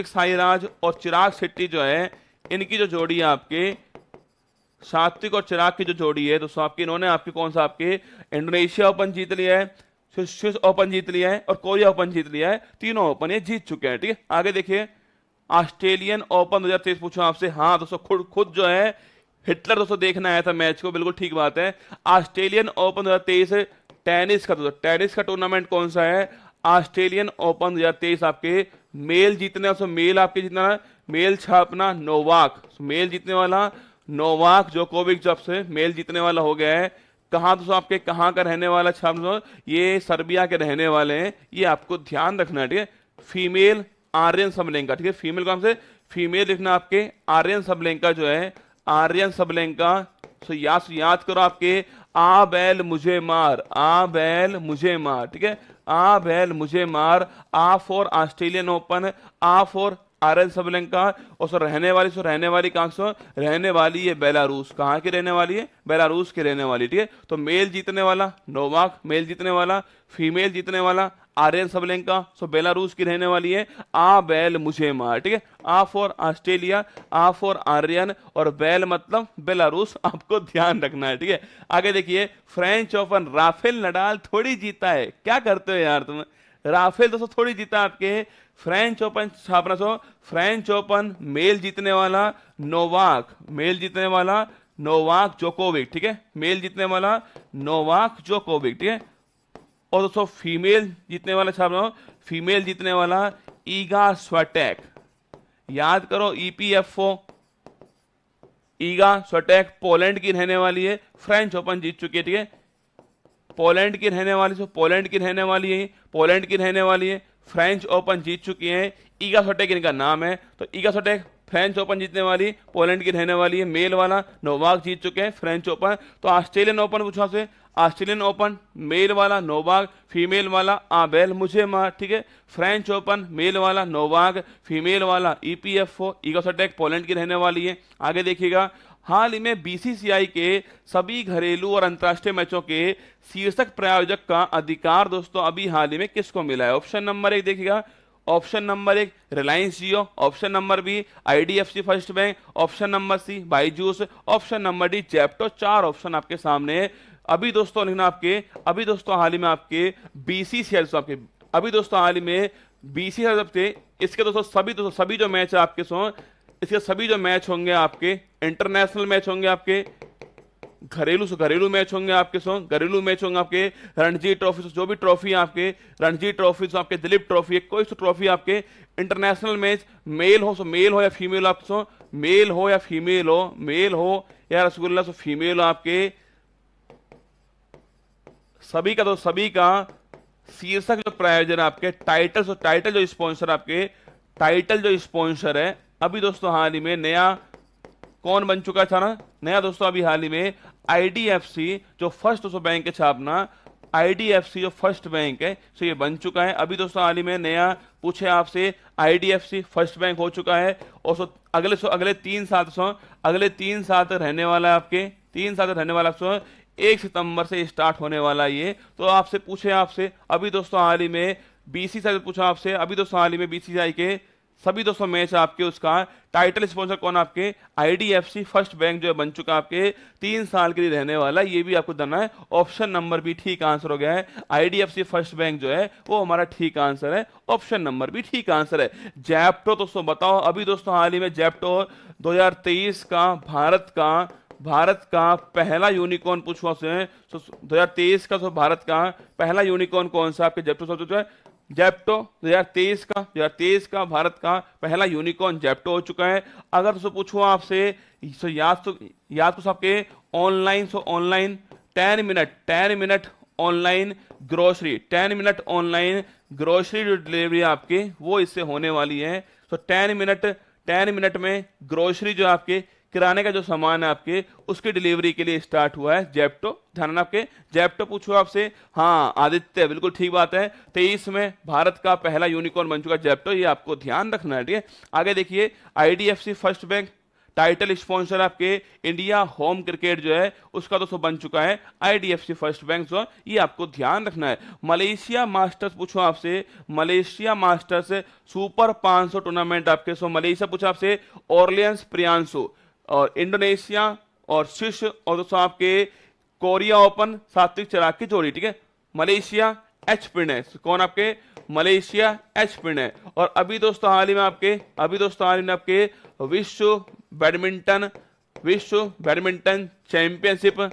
साईराज और चिराग शेट्टी जो है, इनकी जो जोड़ी है आपके, सात्विक और चिराग की जो जोड़ी है दोस्तों आपकी, इन्होंने आपके कौन सा आपके इंडोनेशिया ओपन जीत लिया है, स्विस ओपन जीत लिया है और कोरिया ओपन जीत लिया है। तीनों ओपन ये जीत चुके हैं। ठीक है, आगे देखिए। ऑस्ट्रेलियन ओपन 2023 पूछो आपसे। हाँ दोस्तों खुद जो है हिटलर दोस्तों देखना आया था मैच को, बिल्कुल ठीक बात है। ऑस्ट्रेलियन ओपन 2023 टेनिस का टूर्नामेंट कौन सा है, ऑस्ट्रेलियन ओपन 2023 आपके मेल जीतने मेल आपके जीतना, मेल छापना नोवाक, मेल जीतने वाला नोवाक जोकोविक जब से मेल जीतने वाला हो गया है। कहां दोस्तों आपके, कहां का रहने वाला छाप, ये सर्बिया के रहने वाले हैं, ये आपको ध्यान रखना है। ठीक है, फीमेल आर्यन सबलेंका। ठीक है, फीमेल कौन से, फीमेल लिखना आपके आर्यन सबलेंका जो है, आर्यन सबलेंका। सो याद करो आपके, आ बैल मुझे मार, ठीक है, आ बैल मुझे मार। आ फॉर ऑस्ट्रेलियन ओपन, आ फॉर आर्यन सबलेंका। और सो रहने वाली कहां से, रहने वाली है बेलारूस। कहां की रहने वाली है, बेलारूस की रहने वाली। ठीक है, तो मेल जीतने वाला नोवाक, मेल जीतने वाला, फीमेल जीतने वाला आर्यन सबलेंका, सो बेलारूस की रहने वाली है। आ बैल मुझे मार। ठीक है, आ फॉर ऑस्ट्रेलिया, आ फॉर आर्यन और बैल मतलब बेलारूस, आपको ध्यान रखना है। ठीक है, आगे देखिए। फ्रेंच ओपन राफेल नडाल थोड़ी जीता है, क्या करते हो यार तुम, राफेल दोस्तों थोड़ी जीता आपके। फ्रेंच ओपन छापना फ्रेंच ओपन मेल जीतने वाला नोवाक, मेल जीतने वाला नोवाक जोकोविक, ठीक है, मेल जीतने वाला नोवाक जोकोविक, ठीक है। और दोस्तों फीमेल जीतने वाला छात्र, फीमेल जीतने वाला ईगा स्विटेक, याद करो ईपीएफओ, ईगा स्विटेक पोलैंड की रहने वाली है, फ्रेंच ओपन जीत चुकी है, ठीक है, पोलैंड की रहने वाली, सो पोलैंड की रहने वाली है, पोलैंड की रहने वाली है, फ्रेंच ओपन जीत चुकी है, ईगा स्विटेक इनका नाम है। तो ईगा स्विटेक फ्रेंच ओपन जीतने वाली, पोलैंड की रहने वाली है, मेल वाला नोवाक जीत चुके हैं फ्रेंच ओपन। तो ऑस्ट्रेलियन ओपन पूछा से, ऑस्ट्रेलियन ओपन मेल वाला नोवाक, फीमेल वाला आबेल मुझेमा, ठीक है, फ्रेंच ओपन मेल वाला नोवाक, फीमेल वाला ईपीएफओ, ईगा स्विटेक पोलैंड की रहने वाली है। आगे देखिएगा, हाल ही में बीसीसीआई के सभी घरेलू और अंतर्राष्ट्रीय मैचों के शीर्षक प्रायोजक का अधिकार दोस्तों अभी हाल ही में किसको मिला है? ऑप्शन नंबर 1 देखिएगा, option number 1 Reliance Jio, option number B IDFC first bank, option number C Byju's, option number D Zepto. 4 option आपके सामने है। अभी दोस्तों लिखना आपके, अभी दोस्तों हाल ही में आपके बीसीसीआई आपके, अभी दोस्तों हाल ही में बीसीसीआई इसके दोस्तों सभी जो मैच है आपके सो, इसके सभी जो मैच होंगे आपके इंटरनेशनल मैच होंगे, आपके घरेलू मैच होंगे आपके सो, घरेलू मैच होंगे आपके रणजी ट्रॉफी, जो भी ट्रॉफी आपके रणजी ट्रॉफी, आपके दिलीप ट्रॉफी, कोई सा ट्रॉफी आपके इंटरनेशनल मैच, मेल हो सो मेल हो या फीमेल आपके सो, मेल हो या फीमेल हो, मेल हो या रसगुल्ला सो फीमेल हो आपके, सभी का तो सभी का शीर्षक जो प्रायोजन आपके टाइटल, टाइटल जो स्पॉन्सर आपके, टाइटल जो स्पॉन्सर है अभी दोस्तों हाल ही में नया कौन बन चुका था ना, नया दोस्तों अभी हाल ही में आईडीएफसी जो फर्स्ट दोस्तों बैंक है छापना, आईडीएफसी जो फर्स्ट बैंक है सो ये बन चुका है। अभी दोस्तों हाल ही में नया पूछे आपसे आईडीएफसी फर्स्ट बैंक हो चुका है। और अगले 3 साल अगले 3 साल तक रहने वाला है आपके, 3 साल तक रहने वाला 1 सितंबर से स्टार्ट होने वाला ये। तो आपसे पूछे आपसे अभी दोस्तों हाल ही में बीसीसीआई पूछा आपसे, अभी दोस्तों हाल ही में बीसीसीआई के सभी दोस्तों मैच आपके उसका टाइटल स्पॉन्सर कौन आपके आईडीएफसी फर्स्ट बैंक जो है बन चुका आपके 3 साल के लिए रहने वाला, ये भी आपको देना है। ऑप्शन नंबर भी ठीक आंसर हो गया है, आईडीएफसी फर्स्ट बैंक जो है वो हमारा ठीक आंसर है, ऑप्शन नंबर भी ठीक आंसर है। जैप्टो दोस्तों बताओ, अभी दोस्तों हाल ही में जैप्टो 2023 का भारत का पहला यूनिकॉर्न पूछा से, 2023 का भारत का पहला यूनिकॉर्न कौन सा आपके जैप्टो जो है, जैप्टो 2023 का भारत का पहला यूनिकॉर्न जैप्टो हो चुका है। अगर तो पूछूं आपसे याद तो आपके online 10 minute online grocery, 10 minute online grocery जो डिलीवरी आपके वो इससे होने वाली है। तो 10 मिनट में ग्रोसरी जो आपके किराने का जो सामान है आपके उसकी डिलीवरी के लिए स्टार्ट हुआ है जैप्टो। ध्यान आपके जैप्टो पूछो आपसे, हाँ आदित्य बिल्कुल ठीक बात है, 23 में भारत का पहला यूनिकॉर्न बन चुका जैप्टो, ये आपको ध्यान रखना है, ठीक है। आगे देखिए IDFC first bank title sponsor आपके इंडिया होम क्रिकेट जो है उसका दोस्तों बन चुका है आईडीएफसी फर्स्ट बैंक, जो ये आपको ध्यान रखना है। मलेशिया मास्टर्स पूछो आपसे, मलेशिया मास्टर्स सुपर 500 टूर्नामेंट आपके मलेशिया पूछो आपसे ऑर्लियंस प्रियांशु और इंडोनेशिया और शीर्ष और दोस्तों आपके कोरिया ओपन सात्विक चिराग की जोड़ी, ठीक है। मलेशिया एच प्रणय कौन आपके मलेशिया एच प्रणय। और अभी दोस्तों हाल ही में आपके विश्व बैडमिंटन चैंपियनशिप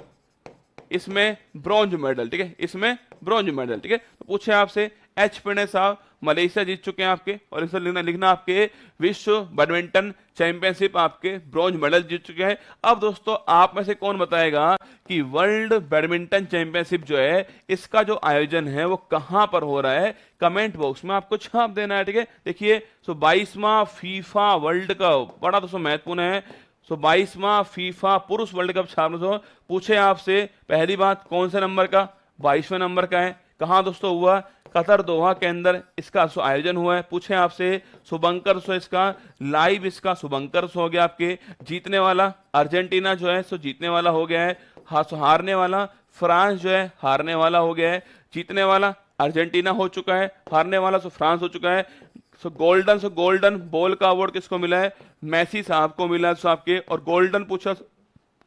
इसमें ब्रॉन्ज मेडल, ठीक है, इसमें ब्रॉन्ज मेडल, ठीक है। तो पूछे आपसे एच प्रणय साहब मलेशिया जीत चुके हैं आपके, और इसे लिखना आपके विश्व बैडमिंटन चैंपियनशिप आपके ब्रॉन्ज मेडल जीत चुके हैं। अब दोस्तों आप में से कौन बताएगा कि वर्ल्ड बैडमिंटन चैंपियनशिप जो है इसका जो आयोजन है वो कहां पर हो रहा है, कमेंट बॉक्स में आपको छाप देना है, ठीक है। देखिए 22वां फीफा वर्ल्ड कप बड़ा दोस्तों महत्वपूर्ण है। 22वां फीफा पुरुष वर्ल्ड कप छापने पूछे आपसे, पहली बात कौन से नंबर का, 22वें नंबर का है, कहां दोस्तों हुआ, कतर दोहा के अंदर इसका आयोजन हुआ है। पूछे आपसे शुभंकर इसका लाइव इसका शुभंकर हो गया आपके, जीतने वाला अर्जेंटीना जो है जीतने वाला हो गया है, हारने वाला फ्रांस जो है हारने वाला हो गया है, जीतने वाला अर्जेंटीना हो चुका है, हारने वाला फ्रांस हो चुका है। गोल्डन बॉल का अवार्ड किसको मिला है, मेसी साहब को मिला है आपके। और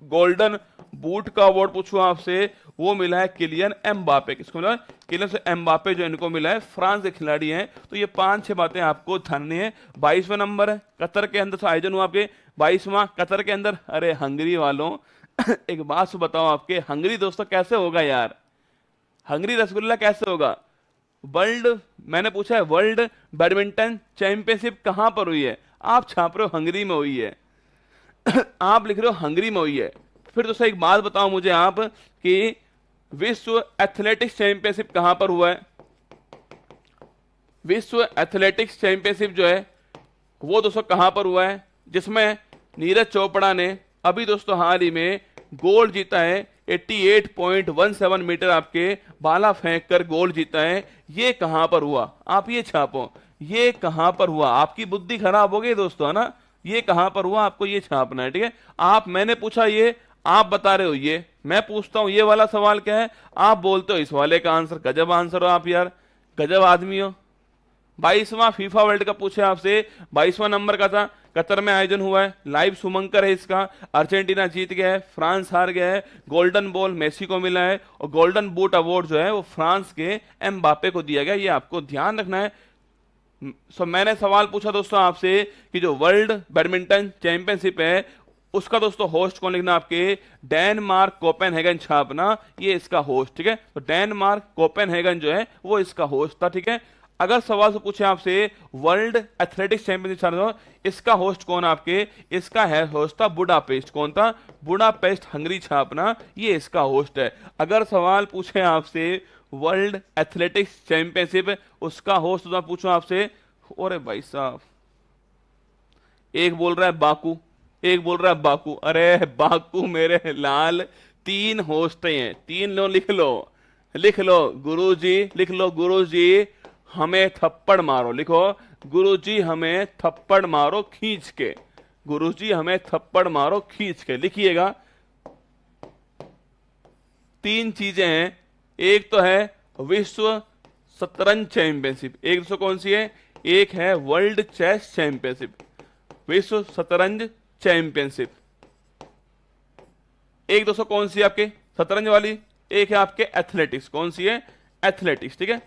गोल्डन बूट का अवार्ड पूछो आपसे, वो मिला है किलियन एम्बापे, किसको मिला है, किलियन एम्बापे जो इनको मिला है, फ्रांस के खिलाड़ी हैं। तो ये 5-6 बातें आपको ध्यान है। 22वां नंबर है कतर के अंदर आयोजन हुआ आपके, 22वां कतर के अंदर, अरे हंगरी वालों एक बात तो बताओ, आपके हंगरी दोस्तों कैसे होगा यार, हंगरी रसगुल्ला कैसे होगा? वर्ल्ड, मैंने पूछा है वर्ल्ड बैडमिंटन चैंपियनशिप कहां पर हुई है, आप छाप रहे हो हंगरी में हुई है। आप लिख रहे हो हंगरी में हुई है। फिर दोस्तों एक बात बताओ मुझे आप कि विश्व एथलेटिक्स चैंपियनशिप कहां पर हुआ है? विश्व एथलेटिक्स चैंपियनशिप जो है वो दोस्तों कहां पर हुआ है, जिसमें नीरज चोपड़ा ने अभी दोस्तों हाल ही में गोल्ड जीता है, 88.17 मीटर आपके भाला फेंक कर गोल्ड जीता है। ये कहां पर हुआ, आप ये छापो, ये कहां पर हुआ। आपकी बुद्धि खराब हो गई दोस्तों, है ना? ये कहां पर हुआ आपको ये छापना है, ठीक है? आप, मैंने पूछा ये, आप बता रहे हो ये, मैं पूछता हूं ये वाला सवाल क्या है, आप बोलते हो इस वाले का आंसर। गजब आंसर हो आप यार, गजब आदमी हो। 22वां फीफा वर्ल्ड कप पूछे आपसे, 22वां नंबर का था, कतर में आयोजन हुआ है, लाइव सुमंकर है इसका। अर्जेंटीना जीत गया है, फ्रांस हार गया है, गोल्डन बॉल मेसी को मिला है और गोल्डन बूट अवार्ड जो है वो फ्रांस के एम्बापे को दिया गया, ये आपको ध्यान रखना है। मैंने सवाल पूछा दोस्तों आपसे कि जो वर्ल्ड बैडमिंटन चैंपियनशिप है उसका दोस्तों होस्ट कौन लिखना, आपके डेनमार्क कोपेनहेगन छापना, ये इसका होस्ट, ठीक है? तो डेनमार्क कोपेनहेगन जो है वो इसका होस्ट था, ठीक है? अगर सवाल से पूछे आपसे वर्ल्ड एथलेटिक्स चैंपियनशिप, इसका होस्ट कौन आपके, इसका है होस्ट था बुडापेस्ट। कौन था? बुडापेस्ट हंगरी छापना, ये इसका होस्ट है। अगर सवाल पूछे आपसे वर्ल्ड एथलेटिक्स चैंपियनशिप, उसका होस्ट तो पूछो आपसे, अरे भाई साहब, एक बोल रहा है बाकू, एक बोल रहा है बाकू। अरे बाकू मेरे लाल, 3 होस्ट हैं, 3 लो, लिख लो, लिख लो गुरुजी, लिख लो गुरुजी हमें थप्पड़ मारो, लिखो गुरुजी हमें थप्पड़ मारो खींच के, गुरुजी हमें थप्पड़ मारो खींच के, लिखिएगा। 3 चीजें हैं, एक तो है विश्व शतरंज चैंपियनशिप, एक दोस्तों कौन सी है, एक है वर्ल्ड चेस चैंपियनशिप, विश्व शतरंज चैंपियनशिप। एक दोस्तों कौन सी है आपके शतरंज वाली, एक है आपके एथलेटिक्स, कौन सी है, एथलेटिक्स, ठीक है?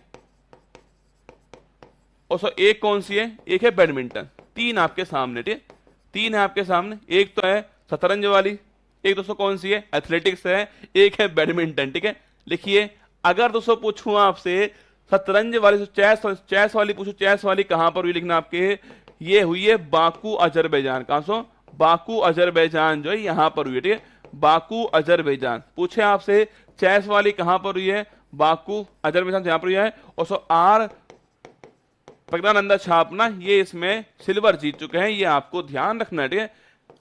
और सो एक कौन सी है, एक है बैडमिंटन। 3 आपके सामने, ठीक है? 3 है आपके सामने, एक तो है शतरंज वाली, एक दोस्तों कौन सी है, एथलेटिक्स है, एक है बैडमिंटन, ठीक है? लिखिए। अगर दोस्तों पूछूं आपसे शतरंज वाली, चेस, चेस वाली पूछो, चेस वाली कहां पर हुई, लिखना आपके, ये हुई है बाकू अजरबैजान। कहां सो, बाकू अजरबैजान जो है यहां पर हुई है, ठीक है? Baku Azerbaijan. पूछे आपसे चेस वाली कहां पर हुई है, बाकू अजरबैजान यहां पर हुई है। और सो आर प्रज्ञानंदा छापना, ये इसमें सिल्वर जीत चुके हैं, ये आपको ध्यान रखना है, ठीक है?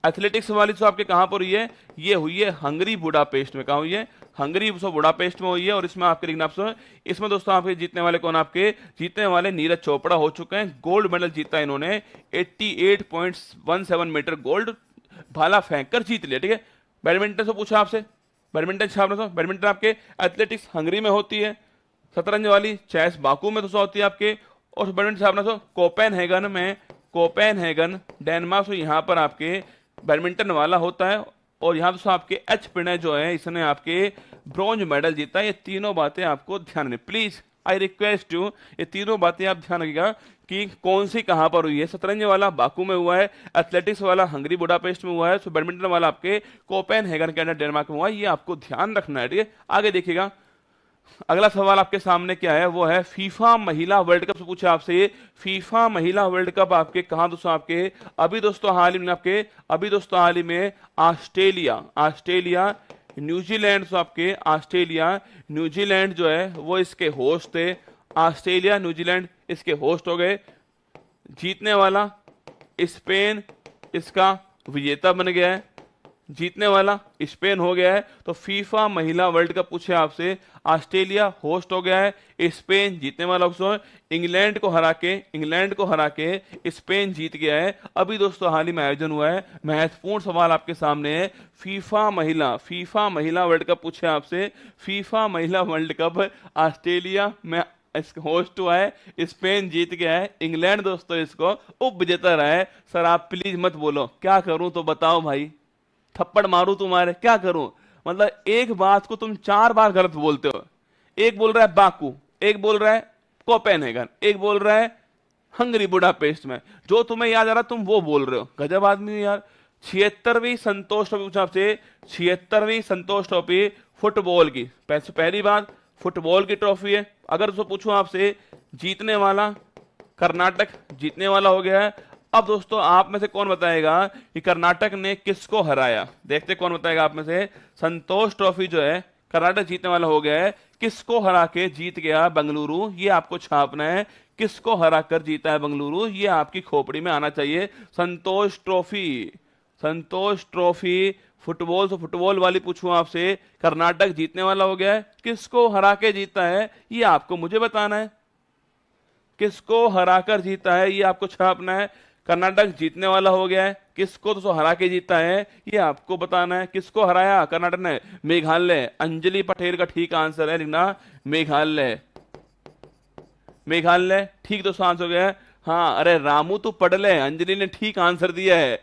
एथलेटिक्स वाली तो आपके कहां पर हुई है, ये हुई है हंगरी बुडापेस्ट में। कहां हुई है, हंगरी बुडापेस्ट में हुई है। और इसमें आपके लिखना, इसमें दोस्तों आपके जीतने वाले कौन, आपके जीतने वाले नीरज चोपड़ा हो चुके हैं, गोल्ड मेडल जीता इन्होंने, 88.17 मीटर गोल्ड भाला फेंक कर जीत लिया, ठीक है? बैडमिंटन से पूछा आपसे, बैडमिंटन छापना, तो बैडमिंटन आपके एथलेटिक्स हंगरी में होती है, शतरंज वाली चेस बाकू में दोस्तों होती है आपके, और बैडमिंटन छापना तो कोपेनहेगन में, कोपेनहेगन डेनमार्क, यहां पर आपके बैडमिंटन वाला होता है। और यहां दोस्तों आपके एच पिणय जो है इसने आपके ब्रॉन्ज मेडल जीता है। ये तीनों बातें आपको ध्यान रखनी, प्लीज आई रिक्वेस्ट यू, ये तीनों बातें आप ध्यान रखिएगा कि कौन सी कहां पर हुई है। शतरंज वाला बाकू में हुआ है, एथलेटिक्स वाला हंगरी बुडापेस्ट में हुआ है, तो बैडमिंटन वाला आपके कोपेनहेगन के अंदर डेनमार्क में हुआ है, ये आपको ध्यान रखना है, ठीक है? आगे देखिएगा, अगला सवाल आपके सामने क्या है, वो है फीफा महिला वर्ल्ड कप से पूछा आपसे। फीफा महिला वर्ल्ड कप आपके कहां दोस्तों, आपके अभी दोस्तों हाल ही में, आपके अभी दोस्तों हाल ही में ऑस्ट्रेलिया, ऑस्ट्रेलिया न्यूजीलैंड, तो आपके ऑस्ट्रेलिया न्यूजीलैंड जो है वो इसके होस्ट थे, ऑस्ट्रेलिया न्यूजीलैंड इसके होस्ट हो गए। जीतने वाला स्पेन इसका विजेता बन गया है, जीतने वाला स्पेन हो गया है। तो फीफा महिला वर्ल्ड कप पूछे आपसे, ऑस्ट्रेलिया होस्ट हो गया है, स्पेन जीतने वाला इंग्लैंड को हरा के, इंग्लैंड को हरा के स्पेन जीत गया है। अभी दोस्तों हाल ही में आयोजन हुआ है। महत्वपूर्ण सवाल आपके सामने है, फीफा महिला वर्ल्ड कप पूछे आपसे, फीफा महिला वर्ल्ड कप ऑस्ट्रेलिया में होस्ट हुआ है, स्पेन जीत गया है, इंग्लैंड दोस्तों इसको उप विजेता रहा है। सर आप प्लीज मत बोलो, क्या करूं तो बताओ भाई, थप्पड़ मारूं तुम्हारे, क्या करूं? मतलब एक बात को तुम 4 बार गलत बोलते हो। एक बोल रहा है बाकू, एक बोल रहा है कोपेनहेगन, एक बोल रहा है हंगरी बुडापेस्ट में, जो तुम्हें याद आ रहा तुम वो बोल रहे हो। गजब आदमी हो यार। 76वीं संतोष ट्रॉफी पूछा आपसे, 76वीं संतोष ट्रॉफी फुटबॉल की। पहली बात फुटबॉल की ट्रॉफी है। अगर उसको पूछूं आपसे जीतने वाला, कर्नाटक जीतने वाला हो गया है। अब दोस्तों आप में से कौन बताएगा कि कर्नाटक ने किसको हराया? देखते कौन बताएगा आप में से। संतोष ट्रॉफी जो है कर्नाटक जीतने वाला हो गया है, किसको हरा के जीत गया बेंगलुरु, ये आपको छापना है। किसको हरा कर जीता है बेंगलुरु, ये आपकी खोपड़ी में आना चाहिए। संतोष ट्रॉफी, संतोष ट्रॉफी फुटबॉल, तो फुटबॉल वाली पूछूं आपसे, कर्नाटक जीतने वाला हो गया है, किसको हरा के जीता है ये आपको मुझे बताना है। किसको हराकर जीता है ये आपको छापना है। कर्नाटक जीतने वाला हो गया है, किसको तो हरा के जीता है ये आपको बताना है। किसको हराया कर्नाटक ने? मेघालय। अंजलि पटेल का ठीक आंसर है लिखना मेघालय। मेघालय ठीक दोस्तों आंसर हो गया है। हाँ अरे रामू तू पढ़ ले, अंजलि ने ठीक आंसर दिया है।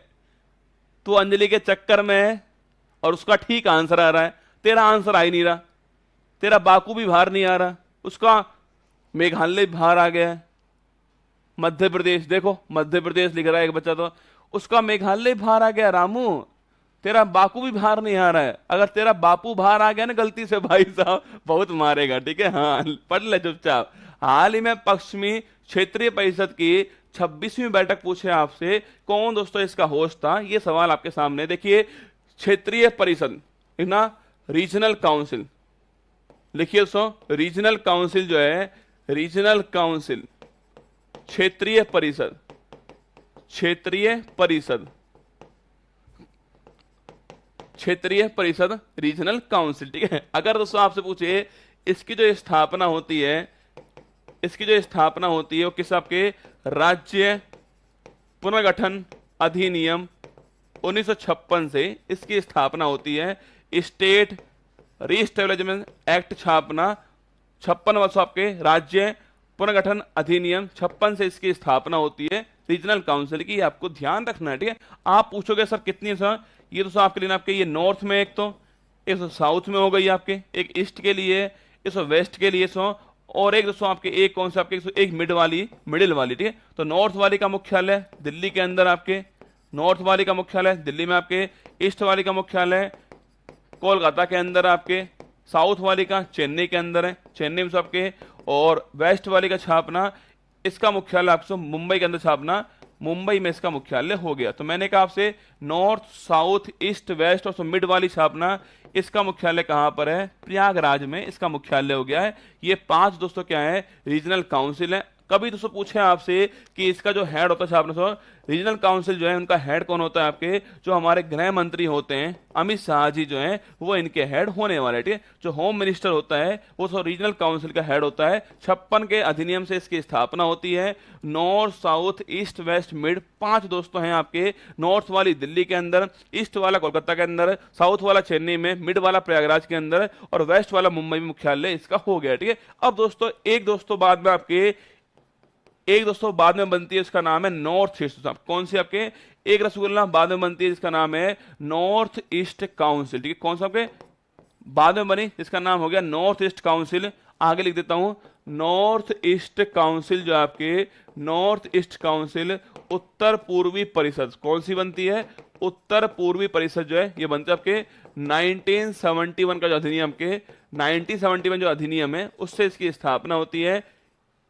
तू अंजलि के चक्कर में है और उसका ठीक आंसर आ रहा है, तेरा आंसर आ ही नहीं रहा। तेरा बाकू भी बाहर नहीं आ रहा, उसका मेघालय बाहर आ गया है। मध्य प्रदेश, देखो मध्य प्रदेश लिख रहा है एक बच्चा, तो उसका मेघालय बाहर आ गया। रामू तेरा बाकू भी बाहर नहीं आ रहा है। अगर तेरा बापू बाहर आ गया ना गलती से भाई साहब बहुत मारेगा, ठीक है। हाँ पढ़ ले चुपचाप। हाल ही में पश्चिमी क्षेत्रीय परिषद की 26वीं बैठक पूछे आपसे, कौन दोस्तों इसका होस्ट था? ये सवाल आपके सामने। देखिए क्षेत्रीय परिषद ना, रीजनल काउंसिल लिखिए दोस्तों। रीजनल काउंसिल जो है, रीजनल काउंसिल, क्षेत्रीय परिषद, क्षेत्रीय परिषद, क्षेत्रीय परिषद, रीजनल काउंसिल, ठीक है। अगर दोस्तों आपसे पूछे इसकी जो स्थापना होती है, इसकी जो स्थापना होती है वो किस आपके राज्य पुनर्गठन अधिनियम 1956 से इसकी स्थापना होती है। स्टेट रीस्टेब्लिशमेंट एक्ट छापना 56 वर्षों आपके राज्य पुनर्गठन अधिनियम 56 से इसकी स्थापना होती है रीजनल काउंसिल की। आपको ध्यान रखना है, ठीक है। आप पूछोगे सर कितनी है सर, ये तो आपके लिए आपके ये नॉर्थ में एक तो, एक तो साउथ में हो गई आपके, एक ईस्ट के लिए, एक वेस्ट के लिए सो, और एक दोस्तों आपके एक कौन सा आपके एक मिड वाली, मिडिल वाली, ठीक है। तो नॉर्थ वाली का मुख्यालय दिल्ली के अंदर आपके, नॉर्थ वाली का मुख्यालय दिल्ली में आपके, ईस्ट वाली का मुख्यालय कोलकाता के अंदर आपके, साउथ वाली का चेन्नई के अंदर है, चेन्नई में आपके, और वेस्ट वाली का छापना इसका मुख्यालय आपसे मुंबई के अंदर छापना, मुंबई में इसका मुख्यालय हो गया। तो मैंने कहा आपसे नॉर्थ साउथ ईस्ट वेस्ट और मिड वाली छापना, इसका मुख्यालय कहां पर है? प्रयागराज में इसका मुख्यालय हो गया है। ये 5 दोस्तों क्या है? रीजनल काउंसिल है। कभी दोस्तों पूछे आपसे कि इसका जो हेड होता है छापना सो, रीजनल काउंसिल जो है उनका हेड कौन होता है आपके? जो हमारे गृह मंत्री होते हैं अमित शाह जी जो हैं वो इनके हेड होने वाले, ठीक है। जो होम मिनिस्टर होता है वो रीजनल काउंसिल का हेड होता है। 56 के अधिनियम से इसकी स्थापना होती है। North south east west mid 5 दोस्तों हैं आपके। नॉर्थ वाली दिल्ली के अंदर, ईस्ट वाला कोलकाता के अंदर, साउथ वाला चेन्नई में, मिड वाला प्रयागराज के अंदर, और वेस्ट वाला मुंबई में मुख्यालय इसका हो गया, ठीक है। अब दोस्तों एक दोस्तों बाद में आपके, एक दोस्तों बाद में बनती है, इसका नाम है नॉर्थ ईस्ट। कौन सी आपके? एक रसगुल्ला बाद में बनती है जिसका नाम है नॉर्थ ईस्ट काउंसिल, ठीक है। कौन सा आपके बाद में बनी जिसका नाम हो गया नॉर्थ ईस्ट काउंसिल। आगे लिख देता हूं, नॉर्थ ईस्ट काउंसिल जो आपके, नॉर्थ ईस्ट काउंसिल उत्तर पूर्वी परिषद कौन सी बनती है? उत्तर पूर्वी परिषद जो है ये बनती है आपके 1971 का जो अधिनियम के 1971 जो अधिनियम है उससे इसकी स्थापना होती है।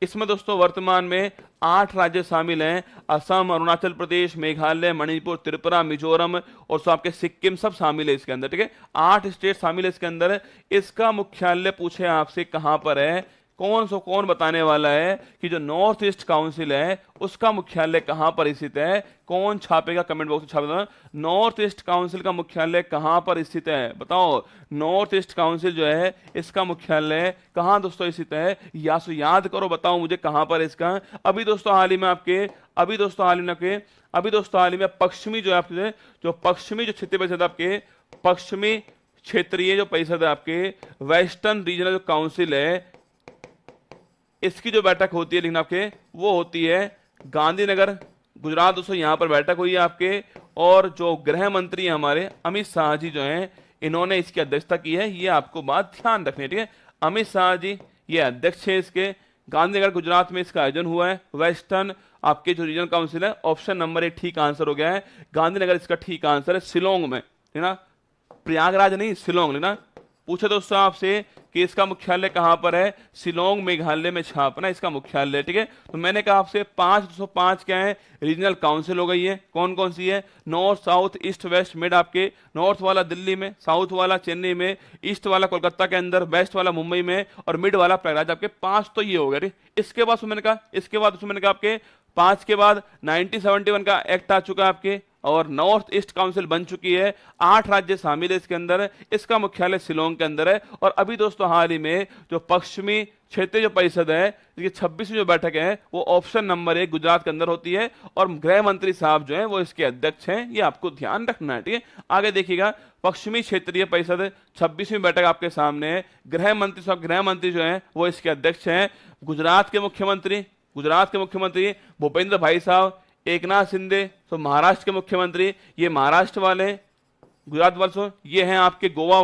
इसमें दोस्तों वर्तमान में 8 राज्य शामिल हैं, असम, अरुणाचल प्रदेश, मेघालय, मणिपुर, त्रिपुरा, मिजोरम और सो आपके सिक्किम सब शामिल है इसके अंदर, ठीक है। 8 स्टेट शामिल है इसके अंदर। इसका मुख्यालय पूछे आपसे कहां पर है? कौन बताने वाला है कि जो नॉर्थ ईस्ट काउंसिल है उसका मुख्यालय कहां पर स्थित है? कौन छापेगा? कमेंट बॉक्स में छाप देना। नॉर्थ ईस्ट काउंसिल का मुख्यालय कहां पर स्थित है? बताओ। नॉर्थ ईस्ट काउंसिल जो है इसका मुख्यालय कहां दोस्तों स्थित है? याद करो, बताओ मुझे कहां पर इसका। अभी दोस्तों हाल ही में आपके, अभी दोस्तों हाल ही में पश्चिमी जो है आपके, जो पश्चिमी जो क्षेत्रीय परिषद आपके, पश्चिमी क्षेत्रीय जो परिषद है आपके, वेस्टर्न रीजनल काउंसिल है, इसकी जो बैठक होती है लिखना आपके, वो होती है गांधीनगर, गुजरात। दोस्तों यहां पर बैठक हुई है आपके, और जो गृह मंत्री हमारे अमित शाह जी जो हैं इन्होंने इसकी अध्यक्षता की है। ये आपको बात ध्यान रखनी है, ठीक है। अमित शाह जी ये अध्यक्ष है इसके, गांधीनगर गुजरात में इसका आयोजन हुआ है। वेस्टर्न आपके जो रीजनल काउंसिल है, ऑप्शन नंबर 1 ठीक आंसर हो गया है। गांधीनगर इसका ठीक आंसर है। शिलोंग में, है ना, प्रयागराज नहीं, शिलोंग लेना। पूछे दोस्तों आपसे कि इसका मुख्यालय कहां पर है, शिलोंग मेघालय में छापना इसका मुख्यालय, ठीक है। तो मैंने कहा आपसे 505 क्या है, रीजनल काउंसिल हो गई है। कौन कौन सी है, north south east west mid, आपके नॉर्थ वाला दिल्ली में, साउथ वाला चेन्नई में, ईस्ट वाला कोलकाता के अंदर, वेस्ट वाला मुंबई में, और मिड वाला प्रयागराज। आपके 5 तो ये हो गए, ठीक। इसके बाद मैंने कहा आपके 5 के बाद 1971 का एक्ट आ चुका है आपके, और नॉर्थ ईस्ट काउंसिल बन चुकी है। 8 राज्य शामिल है इसके अंदर। इसका मुख्यालय शिलोंग के अंदर है। और अभी दोस्तों हाल ही में जो पश्चिमी क्षेत्रीय जो परिषद है, इसकी 26वीं जो बैठक है, वो ऑप्शन नंबर 1 गुजरात के अंदर होती है। और गृह मंत्री साहब जो है वो इसके अध्यक्ष हैं। ये आपको ध्यान रखना है, ठीक है। आगे देखिएगा, पश्चिमी क्षेत्रीय परिषद 26वीं बैठक आपके सामने है। गृह मंत्री जो है वो इसके अध्यक्ष हैं। गुजरात के मुख्यमंत्री भूपेंद्र भाई साहब, एकनाथ शिंदे, तो महाराष्ट्र के मुख्यमंत्री ये महाराष्ट्र वाले, गुजरात वाले ये हैं आपके गोवा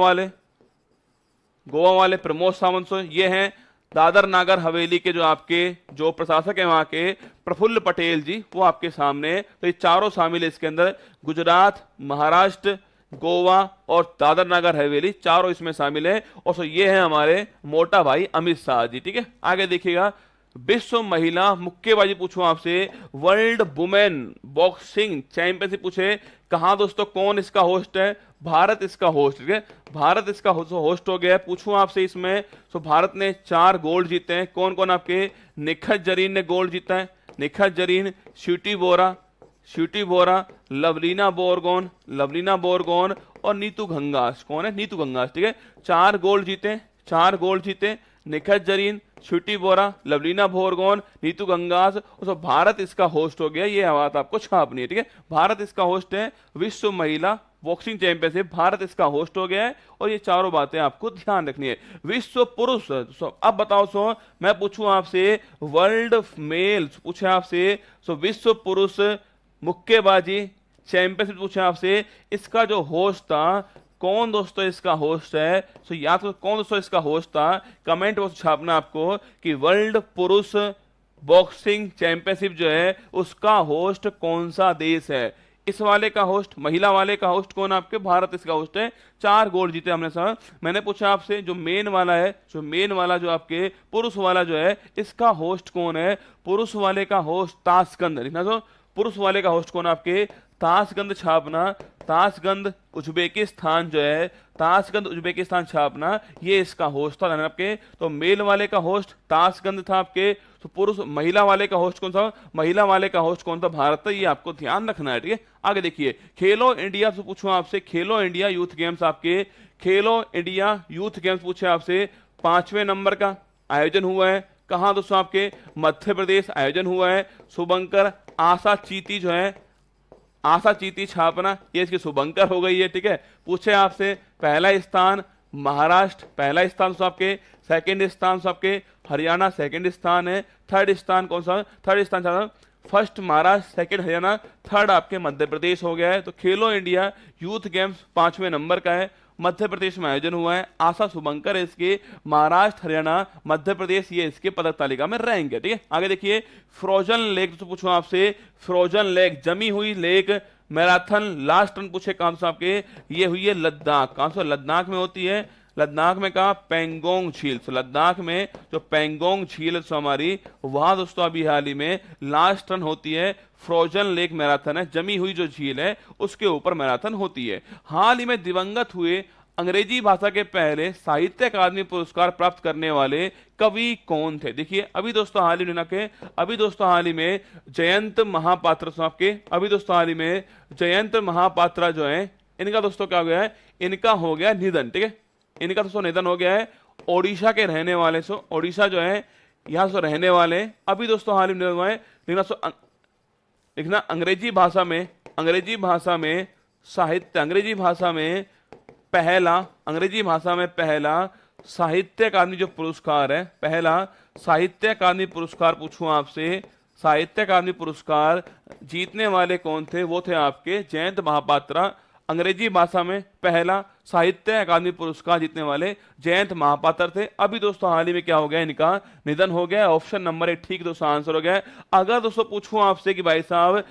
वाले प्रमोद सावंत, ये हैं दादर नागर हवेली के जो प्रशासक हैं वहां के प्रफुल्ल पटेल जी, वो आपके सामने। तो ये चारों शामिल है इसके अंदर, गुजरात, महाराष्ट्र, गोवा और दादर नागर हवेली, चारों इसमें शामिल है। और ये है हमारे मोटा भाई अमित शाह जी, ठीक है। आगे देखिएगा, विश्व महिला मुक्केबाजी पूछूं आपसे, वर्ल्ड वुमेन बॉक्सिंग चैंपियनशिप पूछे, कहां दोस्तों, कौन इसका होस्ट है, भारत इसका होस्ट, ठीक है। भारत इसका होस्ट हो गया है। पूछूं आपसे इसमें, तो भारत ने 4 गोल्ड जीते हैं। कौन कौन आपके, निखत जरीन ने गोल्ड जीता है, निखत जरीन, स्वीटी बोरा, लवलीना बोरगोन और नीतू घंगास। कौन है, नीतू घंगास, ठीक है। 4 गोल्ड जीते, निखत जरीन, स्वीटी बोरा, लवलीना बोरगोन, नीतू गंगास। तो भारत इसका होस्ट हो गया। ये बात आपको छापनी है, ठीक है। भारत इसका होस्ट है। विश्व महिला बॉक्सिंग चैंपियनशिप भारत इसका होस्ट हो गया है। और ये चारों बातें आपको ध्यान रखनी है। विश्व पुरुष, अब बताओ मैं पूछूं आपसे, वर्ल्ड मेल पूछे आपसे, विश्व पुरुष मुक्केबाजी चैंपियनशिप पूछे आपसे, इसका जो होस्ट था, कौन दोस्तों इसका होस्ट है, या तो कौन दोस्तों इसका होस्ट था, कमेंट बॉक्स छापना आपको कि वर्ल्ड पुरुष बॉक्सिंग चैंपियनशिप जो है उसका होस्ट कौन सा देश है। इस वाले का होस्ट, महिला वाले का होस्ट कौन, आपके भारत इसका होस्ट है। 4 गोल्ड जीते हमने सर। मैंने पूछा आपसे जो मेन वाला जो आपके पुरुष वाला जो है, इसका होस्ट कौन है। पुरुष वाले का होस्ट ताशकंद, लिखना तो पुरुष वाले का होस्ट कौन आपके, ताशकंद छापना। ताशकंद उज्बेकिस्तान जो है, ताशकंद उज्बेकिस्तान छापना, ये इसका होस्ट था आपके। तो मेल वाले का होस्ट ताशकंद था आपके। तो महिला वाले का होस्ट कौन था, महिला वाले का होस्ट कौन था, भारत था। ये आपको ध्यान रखना है, ठीक है। आगे देखिए, खेलो इंडिया से पूछूं आपसे, खेलो इंडिया यूथ गेम्स आपके, खेलो इंडिया यूथ गेम्स पूछे आपसे, 5वें नंबर का आयोजन हुआ है। कहां दोस्तों, आपके मध्य प्रदेश आयोजन हुआ है। शुभंकर आशा चीती जो है, आशा चीती छापना, ये इसकी शुभंकर हो गई है, ठीक है। पूछे आपसे पहला स्थान महाराष्ट्र, पहला स्थान आपके, सेकंड स्थान आपके हरियाणा, सेकंड स्थान है। थर्ड स्थान कौन सा, थर्ड स्थान first Maharashtra, second Haryana, third आपके मध्य प्रदेश हो गया है। तो खेलो इंडिया यूथ गेम्स 5वें नंबर का है, मध्य प्रदेश में आयोजन हुआ है। आशा शुभंकर है इसके, महाराष्ट्र, हरियाणा, मध्य प्रदेश ये इसके पदक तालिका में रहेंगे, ठीक है। आगे देखिए, फ्रोजन लेक तो पूछूं आपसे, फ्रोजन लेक जमी हुई लेक मैराथन लास्ट रन पूछे कहां से आपके, ये हुई है लद्दाख। कहां से, लद्दाख में होती है। लद्दाख में कहा, पेंगोंग झील। तो लद्दाख में जो पेंगोंग झील है हमारी, वहां दोस्तों अभी हाल ही में लास्ट रन होती है। फ्रोजन लेक मैराथन है, जमी हुई जो झील है उसके ऊपर मैराथन होती है। हाल ही में दिवंगत हुए अंग्रेजी भाषा के पहले साहित्य अकादमी पुरस्कार प्राप्त करने वाले कवि कौन थे। देखिए अभी दोस्तों हाल ही में जयंत महापात्र आपके, अभी दोस्तों हाल ही में जयंत महापात्रा जो है, इनका दोस्तों क्या हो गया है, इनका हो गया निधन, ठीक है। इनका दोस्तों निधन हो गया है। ओडिशा के रहने वाले, ओडिशा जो है यहां से रहने वाले, अभी दोस्तों हाल ही में हुआ है। लिखना अंग्रेजी भाषा में साहित्य, अंग्रेजी भाषा में पहला साहित्य अकादमी जो पुरस्कार है, पहला साहित्य अकादमी पुरस्कार पूछूं आपसे, साहित्य अकादमी पुरस्कार जीतने वाले कौन थे, वो थे आपके जयंत महापात्रा। अंग्रेजी भाषा में पहला साहित्य अकादमी पुरस्कार जीतने वाले जयंत महापात्र थे। अभी दोस्तों हाल ही में क्या हो गया, इनका निधन हो गया। ऑप्शन नंबर 1 ठीक दोस्तों आंसर हो गया। अगर दोस्तों पूछूं आपसे कि भाई साहब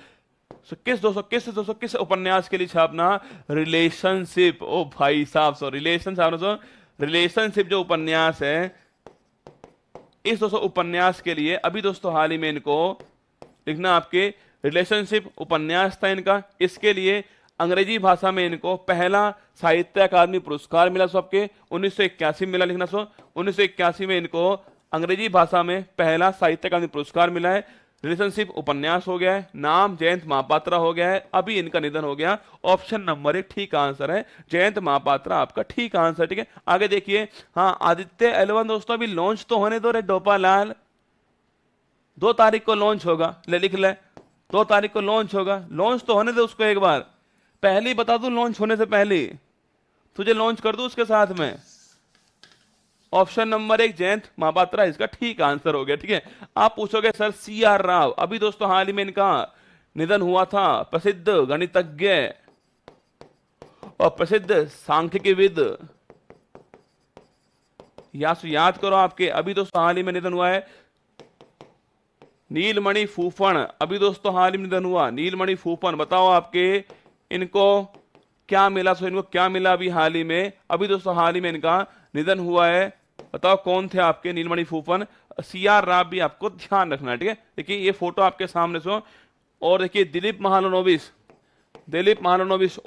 किस उपन्यास के लिए छापना, रिलेशनशिप। ओ भाई साहब रिलेशनशिप जो उपन्यास है, इस दोस्तों उपन्यास के लिए अभी दोस्तों हाल ही में इनको लिखना आपके रिलेशनशिप उपन्यास था इनका। इसके लिए अंग्रेजी भाषा में इनको पहला साहित्य अकादमी पुरस्कार मिला सो आपके 1981 में मिला, लिखना सो 1981 में इनको अंग्रेजी भाषा में पहला साहित्य अकादमी पुरस्कार मिला है। रिलेशनशिप उपन्यास हो गया है, नाम जयंत महापात्रा हो गया है, अभी इनका निधन हो गया। ऑप्शन नंबर 1 ठीक आंसर है, जयंत महापात्रा आपका ठीक आंसर। ठीक है, आगे देखिए। हाँ, आदित्य L1 दोस्तों अभी लॉन्च तो होने दो रे डोपालाल, 2 तारीख को लॉन्च होगा, ले लिख ले, 2 तारीख को लॉन्च होगा। लॉन्च तो होने दो उसको, एक बार पहले ही बता दूं, लॉन्च होने से पहले तुझे लॉन्च कर दूं उसके साथ में। ऑप्शन नंबर 1 जयंत महापात्रा इसका ठीक आंसर हो गया। ठीक है, आप पूछोगे सर CR राव, अभी दोस्तों हाल ही में इनका निधन हुआ था। प्रसिद्ध गणितज्ञ और प्रसिद्ध सांख्यिकीविद, याद करो आपके, अभी दोस्तों हाल ही में निधन हुआ है। नीलमणि फूफण, अभी दोस्तों हाल ही में निधन हुआ, नीलमणि फूफण। बताओ आपके इनको क्या मिला, सो इनको क्या मिला अभी हाल ही में, अभी दोस्तों हाल ही में इनका निधन हुआ है। बताओ कौन थे आपके नीलमणि फूफन। CR राव भी आपको ध्यान रखना है। ठीक है, देखिए ये फोटो आपके सामने सो, और देखिए दिलीप महालनोबिस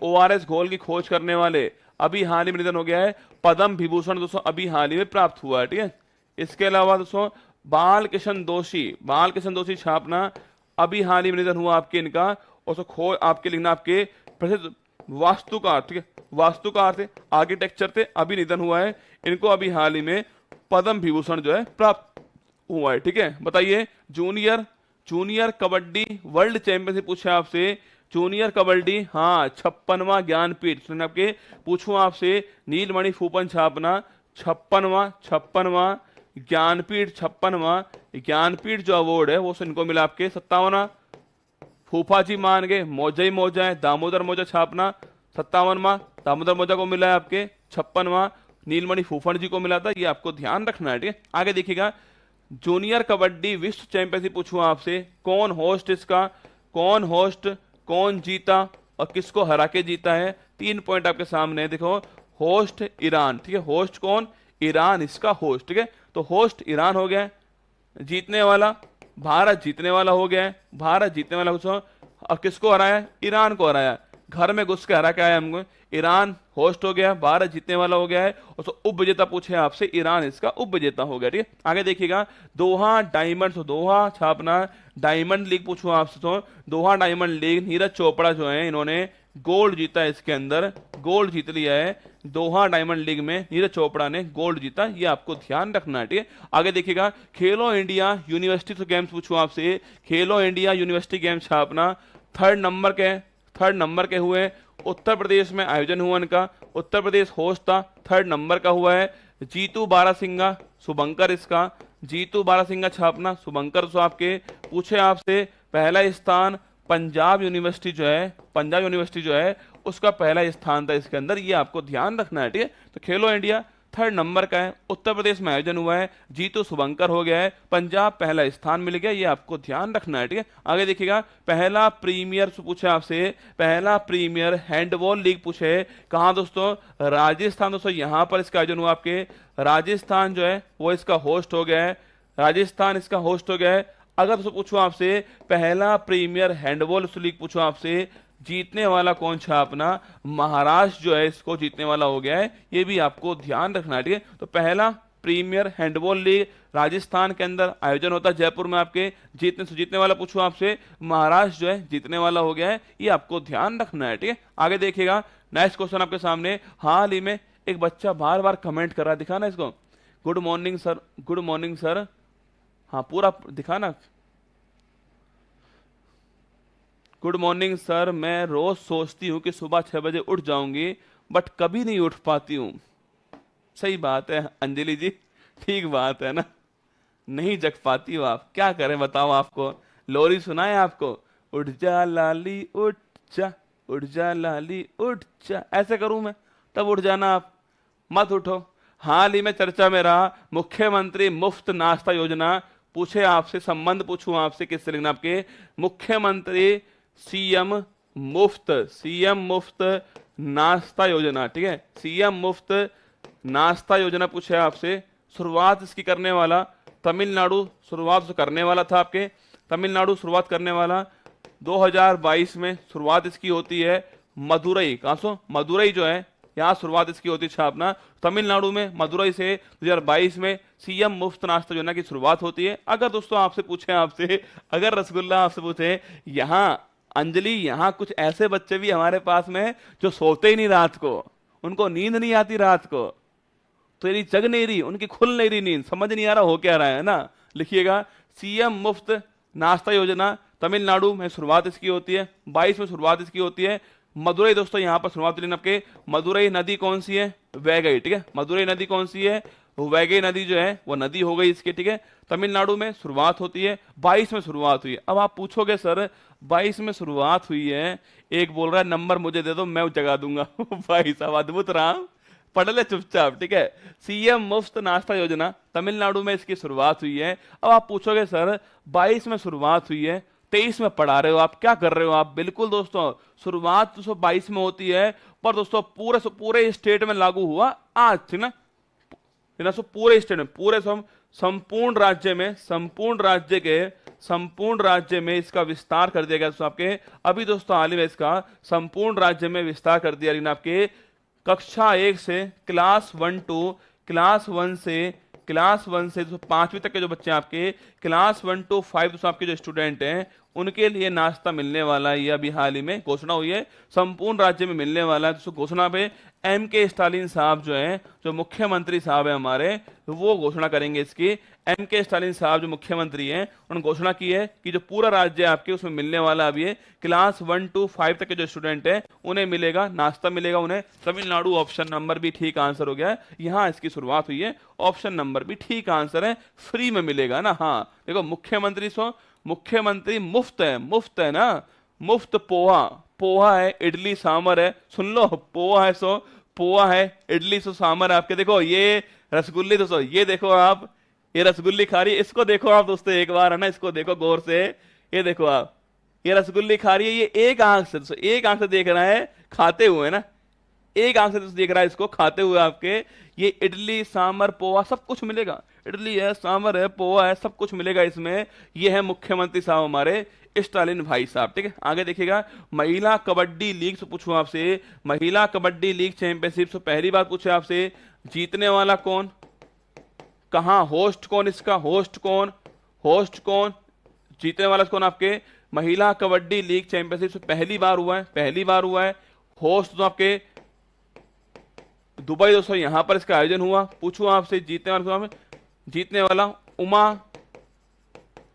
ORS घोल की खोज करने वाले, अभी हाल ही में निधन हो गया है। पद्म विभूषण दोस्तों अभी हाल ही में प्राप्त हुआ है। ठीक है, इसके अलावा दोस्तों बालकृष्ण दोषी छापना, अभी हाल ही में निधन हुआ आपके इनका। और खोज आपके लिखना आपके प्रसिद्ध वास्तुकार, ठीक है, वास्तुकार थे, आर्किटेक्चर थे, अभी निधन हुआ है। इनको अभी हाल ही में पद्म विभूषण जो है प्राप्त हुआ है। ठीक है, बताइए जूनियर कबड्डी वर्ल्ड चैंपियनशिप पूछे आपसे, जूनियर कबड्डी, हाँ 56वां ज्ञानपीठ। आपके पूछूं आपसे नीलमणि फूफन छापना 56वां ज्ञानपीठ जो अवार्ड है वो इनको मिला आपके 57वां। फूफा जी मान गए, मौजा है, दामोदर मौजा छापना 57वां, दामोदर मौजा को मिला है आपके 56वां, नीलमणि फूफन जी को मिला था, ये आपको ध्यान रखना है। ठीक है, आगे देखिएगा। जूनियर कबड्डी विश्व चैंपियनशिप पूछूं आपसे, कौन होस्ट इसका, कौन जीता और किसको हरा के जीता है। 3 पॉइंट आपके सामने है, देखो। होस्ट ईरान, ठीक है, होस्ट कौन, ईरान इसका होस्ट। ठीक है, तो होस्ट ईरान हो गया, जीतने वाला भारत जीतने वाला हो गया है, भारत जीतने वाला कुछ और किसको हराया, ईरान को हराया, घर में घुस के हरा के आया हमको। ईरान होस्ट हो गया, भारत जीतने वाला हो गया है। और उप विजेता पूछे आपसे, ईरान इसका उप विजेता हो गया। ठीक है, आगे देखिएगा। दोहा डायमंड, दोहा छापना डायमंड लीग पूछूं आपसे, तो दोहा डायमंड लीग नीरज चोपड़ा जो है इन्होंने गोल्ड जीता है, इसके अंदर गोल्ड जीत लिया है। दोहा डायमंड लीग में नीरज चोपड़ा ने गोल्ड जीता, ये आपको ध्यान रखना है। ठीक है, आगे देखिएगा। खेलो इंडिया यूनिवर्सिटी गेम्स पूछूं आपसे, खेलो इंडिया यूनिवर्सिटी गेम्स छापना 3rd नंबर के हुए, उत्तर प्रदेश में आयोजन हुआ इनका, उत्तर प्रदेश होस्ट था, 3rd नंबर का हुआ है। जीतू बारासिंगा शुभंकर इसका, जीतू बारासिंगा छापना शुभंकर सो आपके पूछे आपसे। पहला स्थान पंजाब यूनिवर्सिटी जो है उसका पहला स्थान था इसके अंदर, ये आपको ध्यान रखना है। ठीक है, तो खेलो इंडिया 3rd नंबर का है, उत्तर प्रदेश में आयोजन हुआ है, जीतू शुभंकर हो गया है, पंजाब पहला स्थान मिल गया, ये आपको ध्यान रखना है। ठीक है, आगे देखिएगा। पहला प्रीमियर पूछे आपसे, पहला प्रीमियर हैंडबॉल लीग पूछे, कहाँ दोस्तों, राजस्थान। दोस्तों यहाँ पर इसका आयोजन हुआ आपके, राजस्थान जो है वो इसका होस्ट हो गया है, राजस्थान इसका होस्ट हो गया है। अगर दोस्तों पूछूं आपसे पहला प्रीमियर हैंडबॉल लीग पूछूं आपसे, जीतने वाला कौन छापना, महाराष्ट्र जो है इसको जीतने वाला हो गया है, ये भी आपको ध्यान रखना है। ठीक है, तो पहला प्रीमियर हैंडबॉल लीग राजस्थान के अंदर आयोजन होता है जयपुर में आपके, जीतने वाला पूछूं आपसे, महाराष्ट्र जो है जीतने वाला हो गया है, ये आपको ध्यान रखना है। ठीक है, आगे देखिएगा। नेक्स्ट क्वेश्चन आपके सामने। हाल ही में एक बच्चा बार बार कमेंट कर रहा है, दिखाना इसको। गुड मॉर्निंग सर, हाँ पूरा दिखाना। गुड मॉर्निंग सर, मैं रोज सोचती हूँ कि सुबह 6 बजे उठ जाऊंगी, बट कभी नहीं उठ पाती हूँ। सही बात है अंजलि जी, ठीक बात है ना, नहीं जग पाती हो आप, क्या करें बताओ। आपको लोरी सुनाए आपको, उठ जा लाली उठ जा, उठ जा लाली उठ जा, ऐसे करूं मैं तब उठ जाना आप, मत उठो। हाल ही में चर्चा में रहा मुख्यमंत्री मुफ्त नाश्ता योजना, पूछे आपसे, संबंध पूछूं आपसे किससे लिखना, आपके मुख्यमंत्री सीएम मुफ्त नाश्ता योजना, ठीक है, सीएम मुफ्त नाश्ता योजना पूछे आपसे। शुरुआत इसकी करने वाला तमिलनाडु, शुरुआत करने वाला था आपके तमिलनाडु, शुरुआत करने वाला 2022 में शुरुआत इसकी होती है मदुरई, कहां से, मदुरई जो है यहाँ शुरुआत इसकी होती है छापना, तमिलनाडु में मदुरई से 2022 में सीएम मुफ्त नाश्ता योजना की शुरुआत होती है। अगर दोस्तों आपसे पूछे, आपसे अगर रसगुल्ला आपसे पूछे, यहाँ अंजलि, यहाँ कुछ ऐसे बच्चे भी हमारे पास में हैं जो सोते ही नहीं रात को, उनको नींद नहीं आती रात को, तो यदि जग नहीं रही, उनकी खुल नहीं रही नींद, समझ नहीं आ रहा हो क्या रहा है ना, लिखिएगा सीएम मुफ्त नाश्ता योजना, तमिलनाडु में शुरुआत इसकी होती है, 22 में शुरुआत इसकी होती है। मदुरई दोस्तों यहाँ पर शुरुआत हुई आपके, मदुरई नदी कौन सी है, वैगई, ठीक है, मदुरई नदी कौन सी है, वैगई नदी जो है वो नदी हो गई इसकी, ठीक है, तमिलनाडु में शुरुआत होती है, 22 में शुरुआत हुई है। अब आप पूछोगे सर 22 में शुरुआत हुई है, एक बोल रहा है नंबर मुझे दे दो मैं जगा दूंगा भाई साहब अद्भुत राम, पढ़ ले चुपचाप, ठीक है, सीएम मुफ्त नाश्ता योजना तमिलनाडु में इसकी शुरुआत हुई है। अब आप पूछोगे सर 22 में शुरुआत हुई है, 23 में पढ़ा रहे हो आप, क्या कर रहे हो आप, बिल्कुल दोस्तों शुरुआत 22 में होती है, पर दोस्तों पूरे स्टेट में लागू हुआ आज, ठीक ना, पूरे स्टेट में, पूरे संपूर्ण राज्य में इसका विस्तार कर दिया गया दोस्तों आपके, अभी दोस्तों हाल ही में इसका संपूर्ण राज्य में विस्तार कर दिया, लेकिन आपके कक्षा 1 से क्लास 1 टू क्लास 1 से जो 5वीं तक के जो बच्चे आपके क्लास 1 टू 5 तो आपके जो स्टूडेंट हैं उनके लिए नाश्ता मिलने वाला है, ये अभी हाल ही में घोषणा हुई है, संपूर्ण राज्य में मिलने वाला है। तो घोषणा पे M.K. स्टालिन साहब जो हैं, जो मुख्यमंत्री साहब हैं हमारे, वो घोषणा करेंगे इसकी। M.K. स्टालिन साहब जो मुख्यमंत्री हैं उन्होंने घोषणा की है कि जो पूरा राज्य आपके उसमें मिलने वाला अभी है, क्लास 1 टू 5 तक के जो स्टूडेंट हैं उन्हें मिलेगा, नाश्ता मिलेगा उन्हें। तमिलनाडु ऑप्शन नंबर भी ठीक आंसर हो गया है, यहाँ इसकी शुरुआत हुई है, ऑप्शन नंबर भी ठीक आंसर है, फ्री में मिलेगा ना। हाँ देखो मुख्यमंत्री मुफ्त है ना, मुफ्त पोहा है, इडली सांभर है, सुन लो, पोहा है इडली सो सांभर आपके। देखो ये रसगुल्ली दोस्तों, ये देखो आप, ये रसगुल्ली खा रही है, इसको देखो आप दोस्तों एक बार, है ना, इसको देखो गौर से, ये देखो आप, ये रसगुल्ली खा रही है, ये एक आंख से दोस्तों, एक आंख से देख रहा है खाते हुए ना, एक आंख से दोस्तों देख रहा है इसको खाते हुए आपके। ये इडली सांभर पोहा सब कुछ मिलेगा, इडली है सांभर है पोहा है सब कुछ मिलेगा इसमें। ये है मुख्यमंत्री साहब हमारे स्टालिन भाई साहब, ठीक है। आगे देखिएगा, महिला कबड्डी लीग से पूछूं आपसे, महिला कबड्डी लीग चैंपियनशिप से पहली बार पूछे आपसे, जीतने वाला कौन, कहां, होस्ट कौन, इसका होस्ट कौन, जीतने वाला कौन आपके, महिला कबड्डी लीग चैंपियनशिप से पहली बार हुआ है। होस्ट तो आपके दुबई दोस्तों, यहां पर इसका आयोजन हुआ। पूछूं आपसे जीतने वाला उमा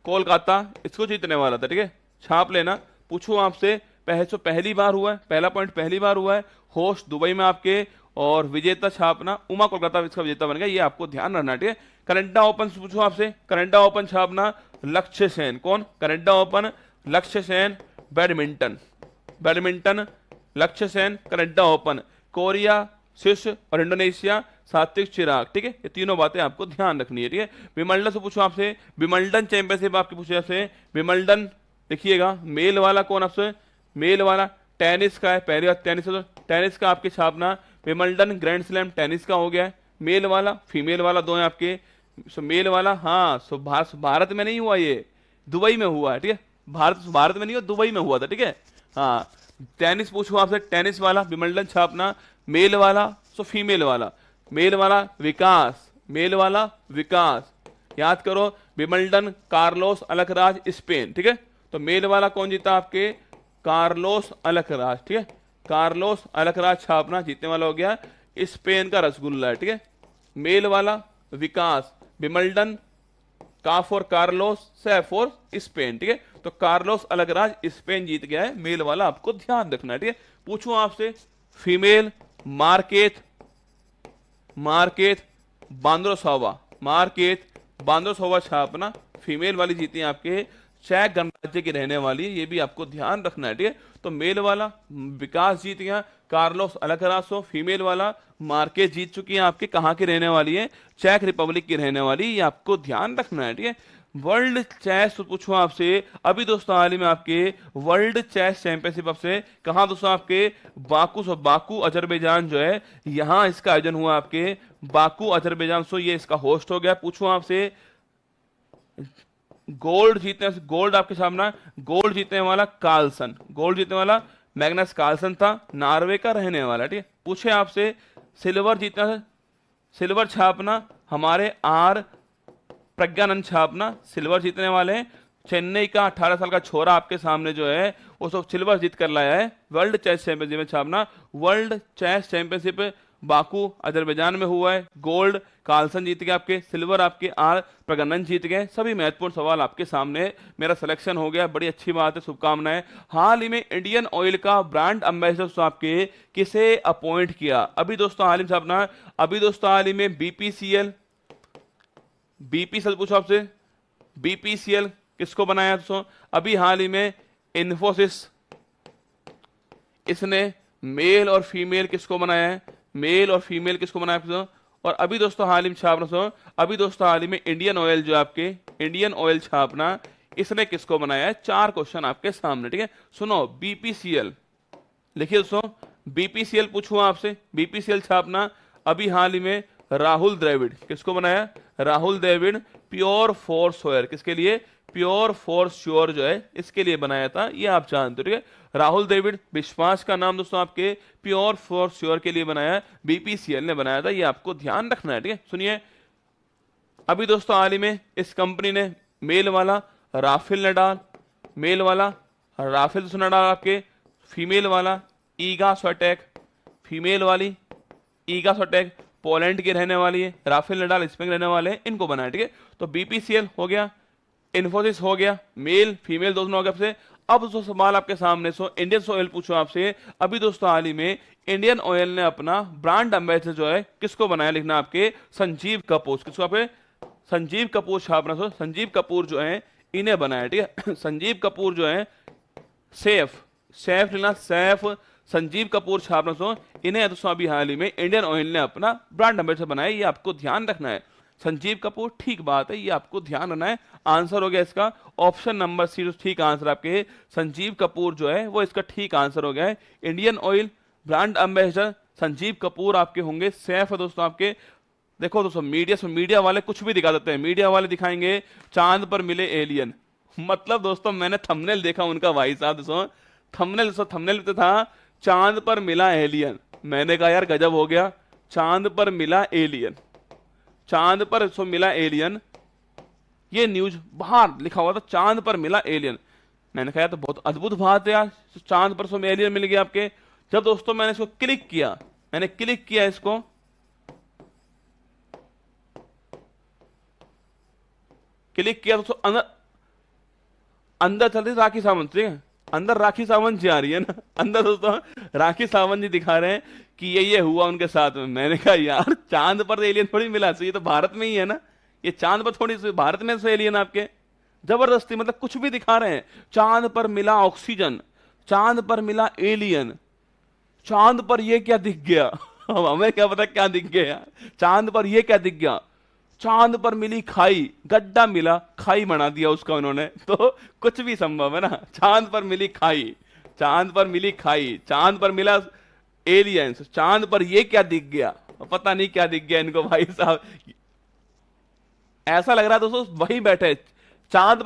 कोलकाता, इसको जीतने वाला था, ठीक है, छाप लेना। पूछूं आपसे पहली बार हुआ है, पहला पॉइंट पहली बार हुआ है, होस्ट दुबई में आपके, और विजेता छापना उमा कोलकाता इसका विजेता बन गया, ये आपको ध्यान रखना, ठीक है। कनाडा ओपन पूछूं आपसे, कनाडा ओपन छापना लक्ष्य सेन, कौन, कनाडा ओपन लक्ष्य सेन, बैडमिंटन लक्ष्य Sen Canada open. Korea Swiss और इंडोनेशिया सात्विक चिराग, ठीक है, ये तीनों बातें आपको ध्यान रखनी है, ठीक है। विमल्डन से पूछो आपसे, विमल्डन चैंपियनशिप आपकी पूछे आपसे, विमल्डन देखिएगा, मेल वाला कौन आपसे, मेल वाला टेनिस का है, पहली बात टेनिस का आपके छापना, विमल्डन ग्रैंड स्लैम टेनिस का हो गया है। मेल वाला फीमेल वाला दो है आपके, मेल वाला, हाँ भारत में नहीं हुआ, ये दुबई में हुआ है, ठीक है, भारत में नहीं हुआ, दुबई में हुआ था, ठीक है। हाँ टेनिस पूछो आपसे, टेनिस वाला विमल्डन छापना, मेल वाला फीमेल वाला, मेल वाला विकास, याद करो, विमल्डन कार्लोस अलकराज स्पेन, ठीक है। तो मेल वाला कौन जीता आपके, कार्लोस अलकराज, ठीक है, कार्लोस अलकराज छापना, जीतने वाला हो गया स्पेन का रसगुल्ला है, ठीक है। मेल वाला विकास, विमल्डन का फॉर कार्लोस, से फॉर स्पेन, ठीक है। तो कार्लोस अलकराज स्पेन जीत गया है, मेल वाला आपको ध्यान रखना है, ठीक है। पूछूं आपसे फीमेल, मार्केट बांद्रोसोवा छापना, फीमेल वाली जीती है आपके चेक गणराज्य की रहने वाली है, ये भी आपको ध्यान रखना है, ठीक है। तो मेल वाला विकास जीत गया, कार्लोस अल्कारासो। फीमेल वाला मार्केज जीत चुकी है, आपके कहाँ की रहने वाली है, चेक रिपब्लिक की रहने वाली, ये आपको ध्यान रखना है, ठीक है। वर्ल्ड चेस पूछूं आपसे, अभी दोस्तों हाल ही में आपके वर्ल्ड चेस चैंपियनशिप आपसे कहाँ दोस्तों, आपके बाकू अजरबैजान जो है, यहाँ इसका आयोजन हुआ आपके बाकू अजरबैजान। सो ये इसका होस्ट हो गया। पूछूं आपसे गोल्ड आपके सामने, गोल्ड जीतने वाला कार्लसन, गोल्ड जीतने वाला मैग्नस कार्लसन था, नॉर्वे का रहने वाला, ठीक है। पूछे आपसे सिल्वर छापना हमारे आर प्रज्ञानंद छापना सिल्वर जीतने वाले हैं। चेन्नई का 18 साल का छोरा आपके सामने जो है वो सब सिल्वर जीत कर लाया है वर्ल्ड चेस चैंपियनशिप में छापना। World chess championship Baku Azerbaijan में हुआ है, गोल्ड कार्लसन जीत गए आपके, सिल्वर आपके आर प्रज्ञानंद जीत गए। सभी महत्वपूर्ण सवाल आपके सामने, मेरा सिलेक्शन हो गया, बड़ी अच्छी बात है, शुभकामनाएं। हाल ही में इंडियन ऑयल का ब्रांड एम्बेसडर आपके किसे अपॉइंट किया, अभी दोस्तों हाल ही में छापना, अभी दोस्तों हाल ही में बीपीसीएल पूछो आपसे, बीपीसीएल किसको बनाया दोस्तों, अभी हाल ही में इन्फोसिस, इसने मेल और फीमेल किसको बनाया है, मेल और फीमेल किसको बनाया दोस्तों। और अभी दोस्तों हाल ही में छापना, अभी दोस्तों हाल ही में इंडियन ऑयल जो आपके इंडियन ऑयल छापना, इसने किसको बनाया है। 4 क्वेश्चन आपके सामने, ठीक है। सुनो बीपीसीएल लिखिए दोस्तों, बीपीसीएल पूछूं आपसे, बीपीसीएल छापना अभी हाल ही में राहुल द्रविड़ किसको बनाया, Rahul Dravid pure for sure, किसके लिए, प्योर फॉर श्योर जो है इसके लिए बनाया था, ये आप जानते हो, ठीक है। राहुल द्रविड़ विश्वास का नाम दोस्तों आपके प्योर फॉर श्योर के लिए बनाया, बीपीसीएल ने बनाया था, ये आपको ध्यान रखना है, ठीक है। सुनिए अभी दोस्तों हाल ही में इस कंपनी ने मेल वाला राफेल नडाल, मेल वाला राफेल नडाल आपके, फीमेल वाला ईगा स्विटेक, फीमेल वाली ईगा स्विटेक पोलैंड की रहने वाली है, राफेल नडाल स्पेन के रहने वाले हैं, इनको बनाया, ठीक है। तो बीपीसीएल हो गया, इन्फोसिस हो गया, मेल फीमेल दोनों हो गए आपसे। अब जो सवाल आपके सामने इंडियन ऑयल पूछो आपसे, अभी दोस्तों हाल ही में इंडियन ऑयल ने अपना ब्रांड एम्बेसडर जो है किसको बनाया, लिखना आपके संजीव कपूर, किसको आपके संजीव कपूर छापना, संजीव कपूर जो है इन्हें बनाया, ठीक है। संजीव कपूर जो है सैफ लिखना, सैफ संजीव कपूर छापना, इन्हें दोस्तों अभी हाल ही में इंडियन ऑयल ने अपना ब्रांड एम्बेसडर बनाया, ये आपको ध्यान रखना है। संजीव कपूर ठीक बात है, ये आपको ध्यान रखना है। आंसर हो गया इसका ऑप्शन नंबर सी, ठीक आंसर आपके संजीव कपूर जो है वो इसका ठीक आंसर हो गया है। Indian oil brand ambassador Sanjeev Kapoor आपके होंगे, सैफ है दोस्तों आपके। देखो दोस्तों मीडिया वाले कुछ भी दिखा देते हैं, मीडिया वाले दिखाएंगे चांद पर मिले एलियन, मतलब दोस्तों मैंने थंबनेल देखा उनका, भाई साहब दोस्तों थंबनेल पे था चांद पर मिला एलियन, मैंने कहा यार गजब हो गया, चांद पर मिला एलियन, चांद पर मिला एलियन, ये न्यूज बाहर लिखा हुआ था चांद पर मिला एलियन, मैंने कहा तो बहुत अद्भुत बात है यार, चांद पर एलियन मिल गया आपके। जब दोस्तों मैंने इसको क्लिक किया इसको, दोस्तों अंदर चलती राखी सावंत, ठीक है, अंदर राखी सावंत जी आ रही है ना, अंदर दोस्तों राखी सावंत जी दिखा रहे हैं कि ये हुआ उनके साथ में। मैंने कहा यार चांद पर एलियन थोड़ी मिला, ये तो भारत में ही है ना, ये चांद पर थोड़ी, भारत में से एलियन आपके जबरदस्ती, मतलब कुछ भी दिखा रहे हैं। चांद पर मिला ऑक्सीजन, चांद पर मिला एलियन, चांद पर ये क्या दिख गया, अब हमें क्या पता क्या दिख गया यार, चांद पर ये क्या दिख गया, चांद पर मिली खाई, गड्ढा मिला खाई बना दिया उसका उन्होंने, तो कुछ भी संभव है ना। चांद पर मिली खाई, चांद पर मिली खाई, चांद पर मिला एलियंस, चांद पर ये क्या दिख गया, पता नहीं क्या दिख गया इनको भाई साहब। ऐसा लग रहा है दोस्तों वहीं बैठे चांद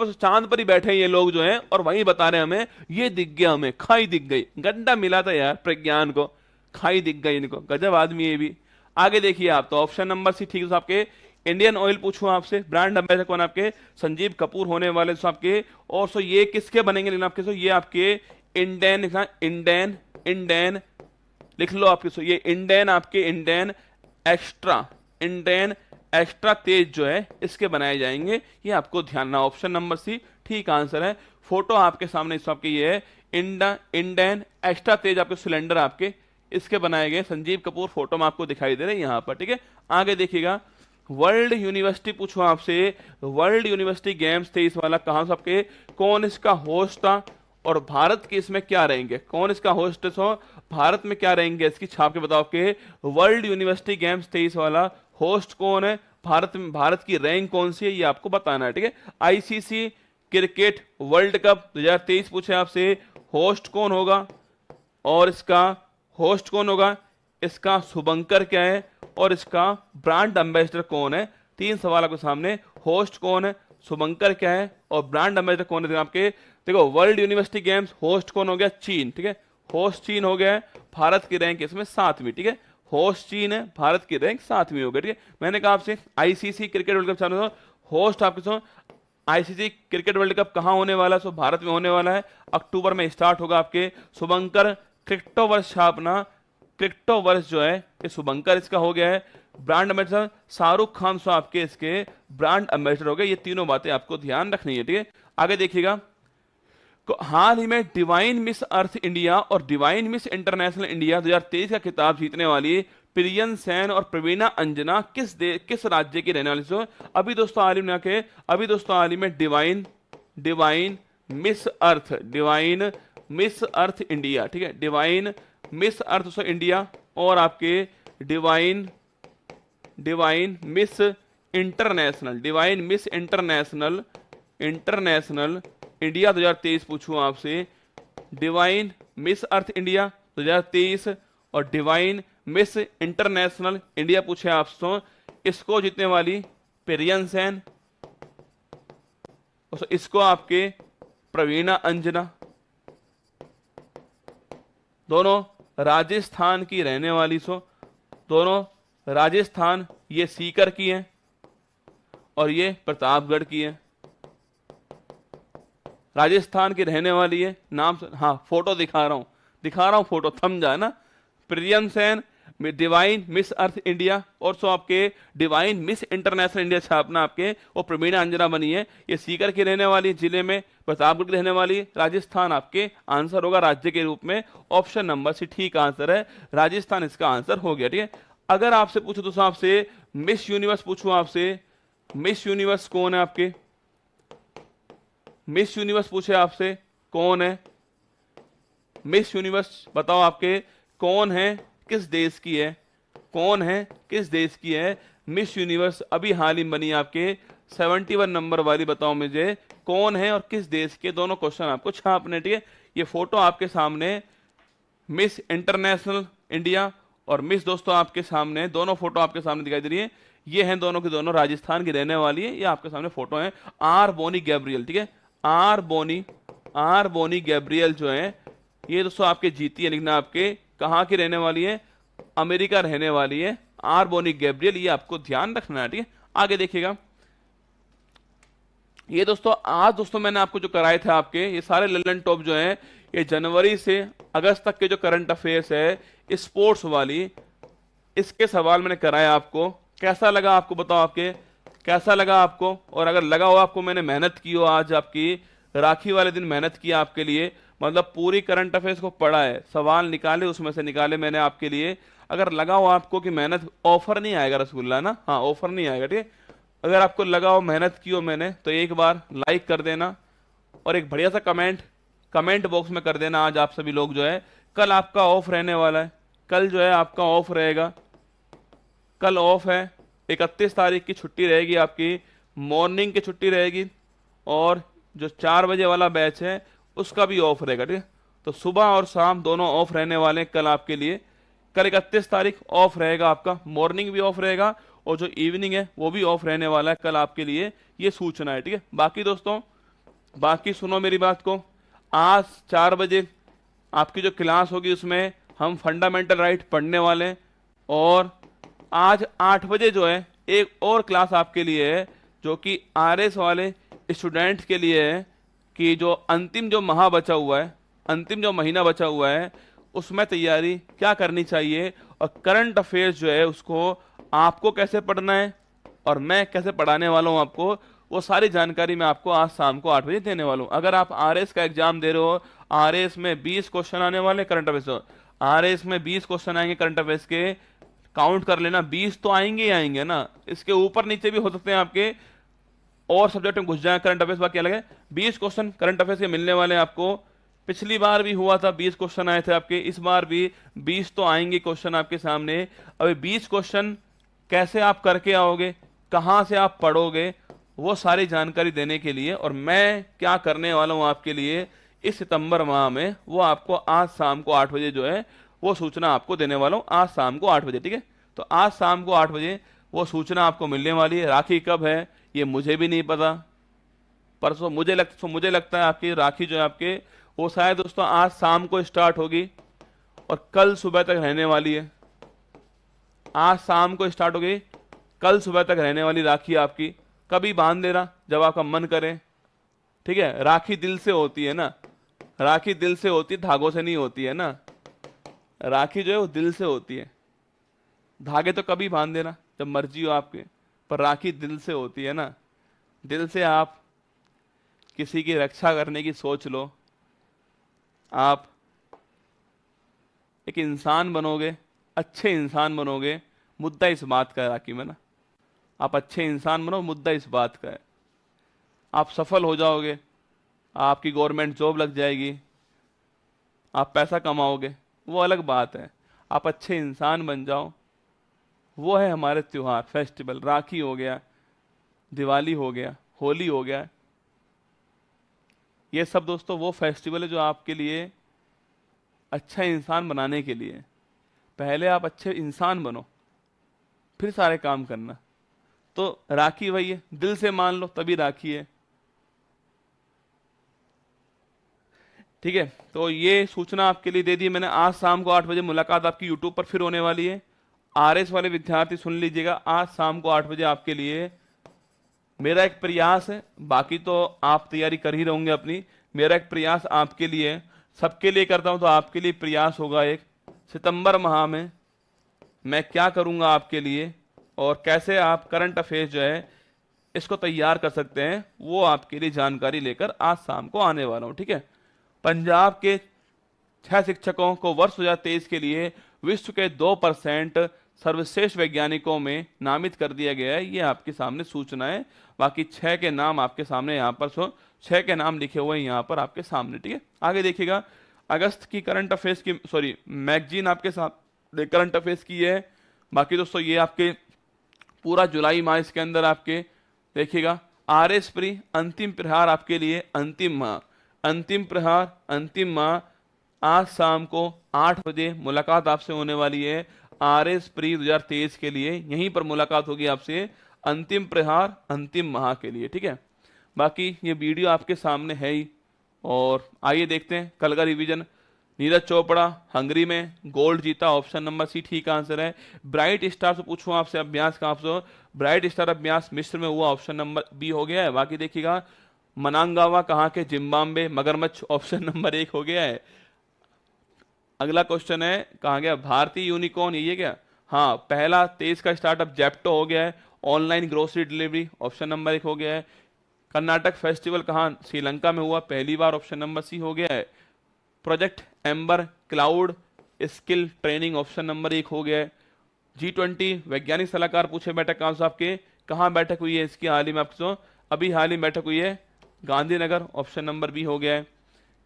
पर ही बैठे ये लोग जो हैं और वहीं बता रहे हैं हमें ये दिख गया, हमें खाई दिख गई, गड्ढा मिला था यार प्रज्ञान को, खाई दिख गई इनको, गजब आदमी ये भी। आगे देखिए आप, तो ऑप्शन नंबर सी ठीक है आपके। इंडियन ऑयल पूछूं आपसे, ब्रांड एम्बेसडर कौन आपके, संजीव कपूर होने वाले आपके। और ये किसके बनेंगे लेकिन आपके, ये आपके इंडेन लिख लो आपके, ये इंडेन आपके इंडेन एक्स्ट्रा तेज जो है इसके बनाए जाएंगे, ये आपको ध्यान रखना। ऑप्शन नंबर सी ठीक आंसर है। फोटो आपके सामने इस आपके ये है इंडेन एक्स्ट्रा तेज आपके सिलेंडर आपके इसके बनाए गए, संजीव कपूर फोटो में आपको दिखाई दे रहे हैं यहां पर, ठीक है। आगे देखिएगा वर्ल्ड यूनिवर्सिटी पूछो आपसे, वर्ल्ड यूनिवर्सिटी गेम्स 23 वाला कहाँ से आपके, कौन इसका होस्ट था और भारत के इसमें क्या रहेंगे, कौन इसका होस्ट हो, भारत में क्या रहेंगे इसकी छाप के बताओ आपके। वर्ल्ड यूनिवर्सिटी गेम्स 23 वाला होस्ट कौन है, भारत में, भारत की रैंक कौन सी है ये आपको बताना है, ठीक है। आईसीसी क्रिकेट वर्ल्ड कप 2023 पूछे आपसे, होस्ट कौन होगा और इसका होस्ट कौन होगा, इसका शुभंकर क्या है और इसका ब्रांड एम्बेसडर कौन है। 3 सवाल आपके सामने, होस्ट कौन है, शुभंकर क्या है और ब्रांड एम्बेसडर कौन है आपके। देखो वर्ल्ड यूनिवर्सिटी गेम्स होस्ट कौन हो गया, चीन, ठीक है, होस्ट चीन हो गया है, भारत की रैंक इसमें 7वीं, ठीक है, होस्ट चीन है, भारत की रैंक 7वीं हो गई, ठीक है। मैंने कहा आपसे आईसीसी क्रिकेट वर्ल्ड कप चालू, होस्ट आपके सो आईसीसी क्रिकेट वर्ल्ड कप कहाँ होने वाला है, सो भारत में होने वाला है, अक्टूबर में स्टार्ट होगा आपके। शुभंकर क्रिप्टोवर्स छापना, क्रिप्टोवर्स जो है ये शुभंकर इसका हो गया है। ब्रांड एम्बेसडर शाहरुख खान सो आपके इसके ब्रांड एम्बेसडर हो गए। ये तीनों बातें आपको ध्यान रखनी है, ठीक है। आगे देखिएगा, हाल ही में डिवाइन मिस अर्थ इंडिया और डिवाइन मिस इंटरनेशनल इंडिया 2023 का खिताब जीतने वाली प्रियन सेन और प्रवीणा अंजना किस राज्य की रहने वाली सो। अभी दोस्तों हाल ही में डिवाइन मिस अर्थ इंडिया, ठीक है, divine Miss Earth so India और आपके डिवाइन मिस इंटरनेशनल इंडिया 2023 पूछूं आपसे। डिवाइन मिस अर्थ इंडिया 2023 और डिवाइन मिस इंटरनेशनल इंडिया पूछे आपसे, इसको जीतने वाली पेरियन सेन, इसको आपके प्रवीणा अंजना, दोनों राजस्थान की रहने वाली, दोनों राजस्थान, ये सीकर की है और ये प्रतापगढ़ की है, राजस्थान की रहने वाली है। नाम हाँ फोटो दिखा रहा हूं फोटो, थम जाए ना। प्रियम Sen divine Miss Earth India और सो आपके डिवाइन मिस इंटरनेशनल इंडिया छापना आपके, और प्रवीणा अंजना बनी है, ये सीकर की रहने वाली, जिले में प्रतापगढ़ की रहने वाली, राजस्थान आपके आंसर होगा राज्य के रूप में। ऑप्शन नंबर सी ठीक आंसर है, राजस्थान इसका आंसर हो गया, ठीक है। अगर आपसे पूछो दोस्तों, आपसे मिस यूनिवर्स पूछूं आपसे, मिस यूनिवर्स कौन है आपके, मिस यूनिवर्स पूछे आपसे कौन है, मिस यूनिवर्स बताओ आपके कौन है, किस देश की है, कौन है किस देश की है मिस यूनिवर्स, अभी हाल ही बनी आपके 71 नंबर वाली, बताओ मुझे कौन है और किस देश के, दोनों क्वेश्चन आपको छापने, ठीक है। ये फोटो आपके सामने मिस इंटरनेशनल इंडिया और मिस दोस्तों आपके सामने, दोनों फोटो आपके सामने दिखाई दे रही है, ये हैं दोनों की दोनों राजस्थान की रहने वाली है, ये आपके सामने फोटो है। आर बोनी गैब्रियल, ठीक है, आर बोनी गैब्रियल जो है ये दोस्तों आपके जीती है, लिखना आपके कहां की रहने वाली है, अमेरिका रहने वाली है, आर बोनी गैब्रियल, ये आपको ध्यान रखना है, ठीक है। आगे देखिएगा, ये दोस्तों आज दोस्तों मैंने आपको जो कराए थे आपके ये सारे ललन टॉप जो है, ये जनवरी से अगस्त तक के जो करंट अफेयर्स है स्पोर्ट्स वाली, इसके सवाल मैंने कराए आपको। कैसा लगा आपको बताओ, आपके कैसा लगा आपको, और अगर लगा हो आपको मैंने मेहनत की हो, आज आपकी राखी वाले दिन मेहनत किया आपके लिए, मतलब पूरी करंट अफेयर्स को पढ़ा है, सवाल निकाले, उसमें से निकाले मैंने आपके लिए। अगर लगा हो आपको कि मेहनत, ऑफर नहीं आएगा रसगुल्ला ना, हाँ ऑफर नहीं आएगा, ठीक है। अगर आपको लगा हो मेहनत की हो मैंने, तो एक बार लाइक कर देना और एक बढ़िया सा कमेंट बॉक्स में कर देना। आज आप सभी लोग जो है, कल आपका ऑफ रहने वाला है, कल जो है आपका ऑफ रहेगा, कल ऑफ है, 31 तारीख की छुट्टी रहेगी आपकी, मॉर्निंग की छुट्टी रहेगी, और जो 4 बजे वाला बैच है उसका भी ऑफ रहेगा, ठीक है। तो सुबह और शाम दोनों ऑफ रहने वाले हैं कल आपके लिए। कल 31 तारीख ऑफ रहेगा आपका, मॉर्निंग भी ऑफ रहेगा और जो इवनिंग है वो भी ऑफ रहने वाला है कल आपके लिए, ये सूचना है, ठीक है। बाकी दोस्तों, बाकी सुनो मेरी बात को, आज 4 बजे आपकी जो क्लास होगी उसमें हम फंडामेंटल राइट पढ़ने वाले हैं, और आज 8 बजे जो है एक और क्लास आपके लिए है जो कि आरएस वाले स्टूडेंट्स के लिए है, कि जो अंतिम जो माह बचा हुआ है, अंतिम जो महीना बचा हुआ है उसमें तैयारी क्या करनी चाहिए, और करंट अफेयर्स जो है उसको आपको कैसे पढ़ना है और मैं कैसे पढ़ाने वाला हूं आपको, वो सारी जानकारी मैं आपको आज शाम को 8 बजे देने वाला हूं। अगर आप आरएस का एग्जाम दे रहे हो, आरएस में 20 क्वेश्चन आने वाले करंट अफेयर्स, आरएस में 20 क्वेश्चन आएंगे करंट अफेयर्स के, काउंट कर लेना, 20 तो आएंगे ही आएंगे ना, इसके ऊपर नीचे भी हो सकते हैं आपके और सब्जेक्ट में घुस जाए करंट अफेयर्स, बाकी अलग है। 20 क्वेश्चन करंट अफेयर्स के मिलने वाले हैं आपको। पिछली बार भी हुआ था 20 क्वेश्चन आए थे आपके, इस बार भी 20 तो आएंगे क्वेश्चन आपके सामने। अब 20 क्वेश्चन कैसे आप करके आओगे, कहां से आप पढ़ोगे, वो सारी जानकारी देने के लिए और मैं क्या करने वाला हूं आपके लिए इस सितंबर माह में, वो आपको आज शाम को 8 बजे जो है वो सूचना आपको देने वाला हूं, आज शाम को 8 बजे, ठीक है। तो आज शाम को 8 बजे वो सूचना आपको मिलने वाली है। राखी कब है ये मुझे भी नहीं पता, परसों मुझे लगता है आपकी राखी जो है आपके वो शायद दोस्तों आज शाम को स्टार्ट होगी और कल सुबह तक रहने वाली है। आज शाम को स्टार्ट होगी, कल सुबह तक रहने वाली राखी आपकी। कभी बांध देना जब आपका मन करे, ठीक है। राखी दिल से होती है ना, राखी दिल से होती है, धागों से नहीं होती है ना। राखी जो है वो दिल से होती है, धागे तो कभी बांध देना जब मर्जी हो आपके, पर राखी दिल से होती है ना। दिल से आप किसी की रक्षा करने की सोच लो, आप एक इंसान बनोगे, अच्छे इंसान बनोगे। मुद्दा इस बात का है राखी में ना, आप अच्छे इंसान बनो, मुद्दा इस बात का है। आप सफल हो जाओगे, आपकी गवर्नमेंट जॉब लग जाएगी, आप पैसा कमाओगे, वो अलग बात है। आप अच्छे इंसान बन जाओ, वो है हमारे त्योहार, फेस्टिवल। राखी हो गया, दिवाली हो गया, होली हो गया, ये सब दोस्तों वो फेस्टिवल है जो आपके लिए अच्छा इंसान बनाने के लिए। पहले आप अच्छे इंसान बनो, फिर सारे काम करना। तो राखी वही है, दिल से मान लो तभी राखी है, ठीक है। तो ये सूचना आपके लिए दे दी मैंने। आज शाम को 8 बजे मुलाकात आपकी यूट्यूब पर फिर होने वाली है। आरएस वाले विद्यार्थी सुन लीजिएगा, आज शाम को 8 बजे आपके लिए मेरा एक प्रयास है, बाकी तो आप तैयारी कर ही रहोगे अपनी। मेरा एक प्रयास आपके लिए, सबके लिए करता हूं तो आपके लिए प्रयास होगा एक, सितंबर माह में मैं क्या करूंगा आपके लिए और कैसे आप करंट अफेयर्स जो है इसको तैयार कर सकते हैं, वो आपके लिए जानकारी लेकर आज शाम को आने वाला हूं, ठीक है। पंजाब के 6 शिक्षकों को वर्ष 2023 के लिए विश्व के 2% सर्वश्रेष्ठ वैज्ञानिकों में नामित कर दिया गया है। ये आपके सामने सूचना है, बाकी 6 के नाम आपके सामने यहाँ पर 6 के नाम लिखे हुए हैं यहाँ पर आपके सामने, ठीक है। आगे देखिएगा, अगस्त की करंट अफेयर्स की मैगजीन आपके सामने करंट अफेयर्स की है। बाकी दोस्तों ये आपके पूरा जुलाई माह इसके अंदर आपके देखिएगा। आरएस प्री अंतिम प्रहार आपके लिए, अंतिम माह, अंतिम प्रहार, अंतिम माह। आज शाम को 8 बजे मुलाकात आपसे होने वाली है आरएस प्री 2023 के लिए। यहीं पर मुलाकात होगी आपसे, अंतिम प्रहार अंतिम माह के लिए, ठीक है। बाकी ये वीडियो आपके सामने है ही, और आइए देखते हैं कल का रिवीजन। नीरज चोपड़ा हंगरी में गोल्ड जीता, ऑप्शन नंबर सी ठीक आंसर है। ब्राइट स्टार से पूछूं आपसे अभ्यास का, आपसे ब्राइट स्टार अभ्यास मिस्र में हुआ, ऑप्शन नंबर बी हो गया है। बाकी देखिएगा, मनांगावा कहाँ के, जिम्बाब्वे, मगरमच्छ, ऑप्शन नंबर 1 हो गया है। अगला क्वेश्चन है कहाँ गया, भारतीय यूनिकॉर्न, ये क्या, हाँ पहला 23 का स्टार्टअप जेप्टो हो गया है। Online grocery delivery, option number 1 हो गया है। कर्नाटक फेस्टिवल कहाँ, श्रीलंका में हुआ पहली बार, ऑप्शन नंबर सी हो गया है। Project amber cloud skill training, option number 1 हो गया है। G20 वैज्ञानिक सलाहकार पूछे बैठक आपके कहाँ बैठक हुई है, इसकी हाल ही में आपको अभी हाल ही बैठक हुई है गांधीनगर, ऑप्शन नंबर बी हो गया है।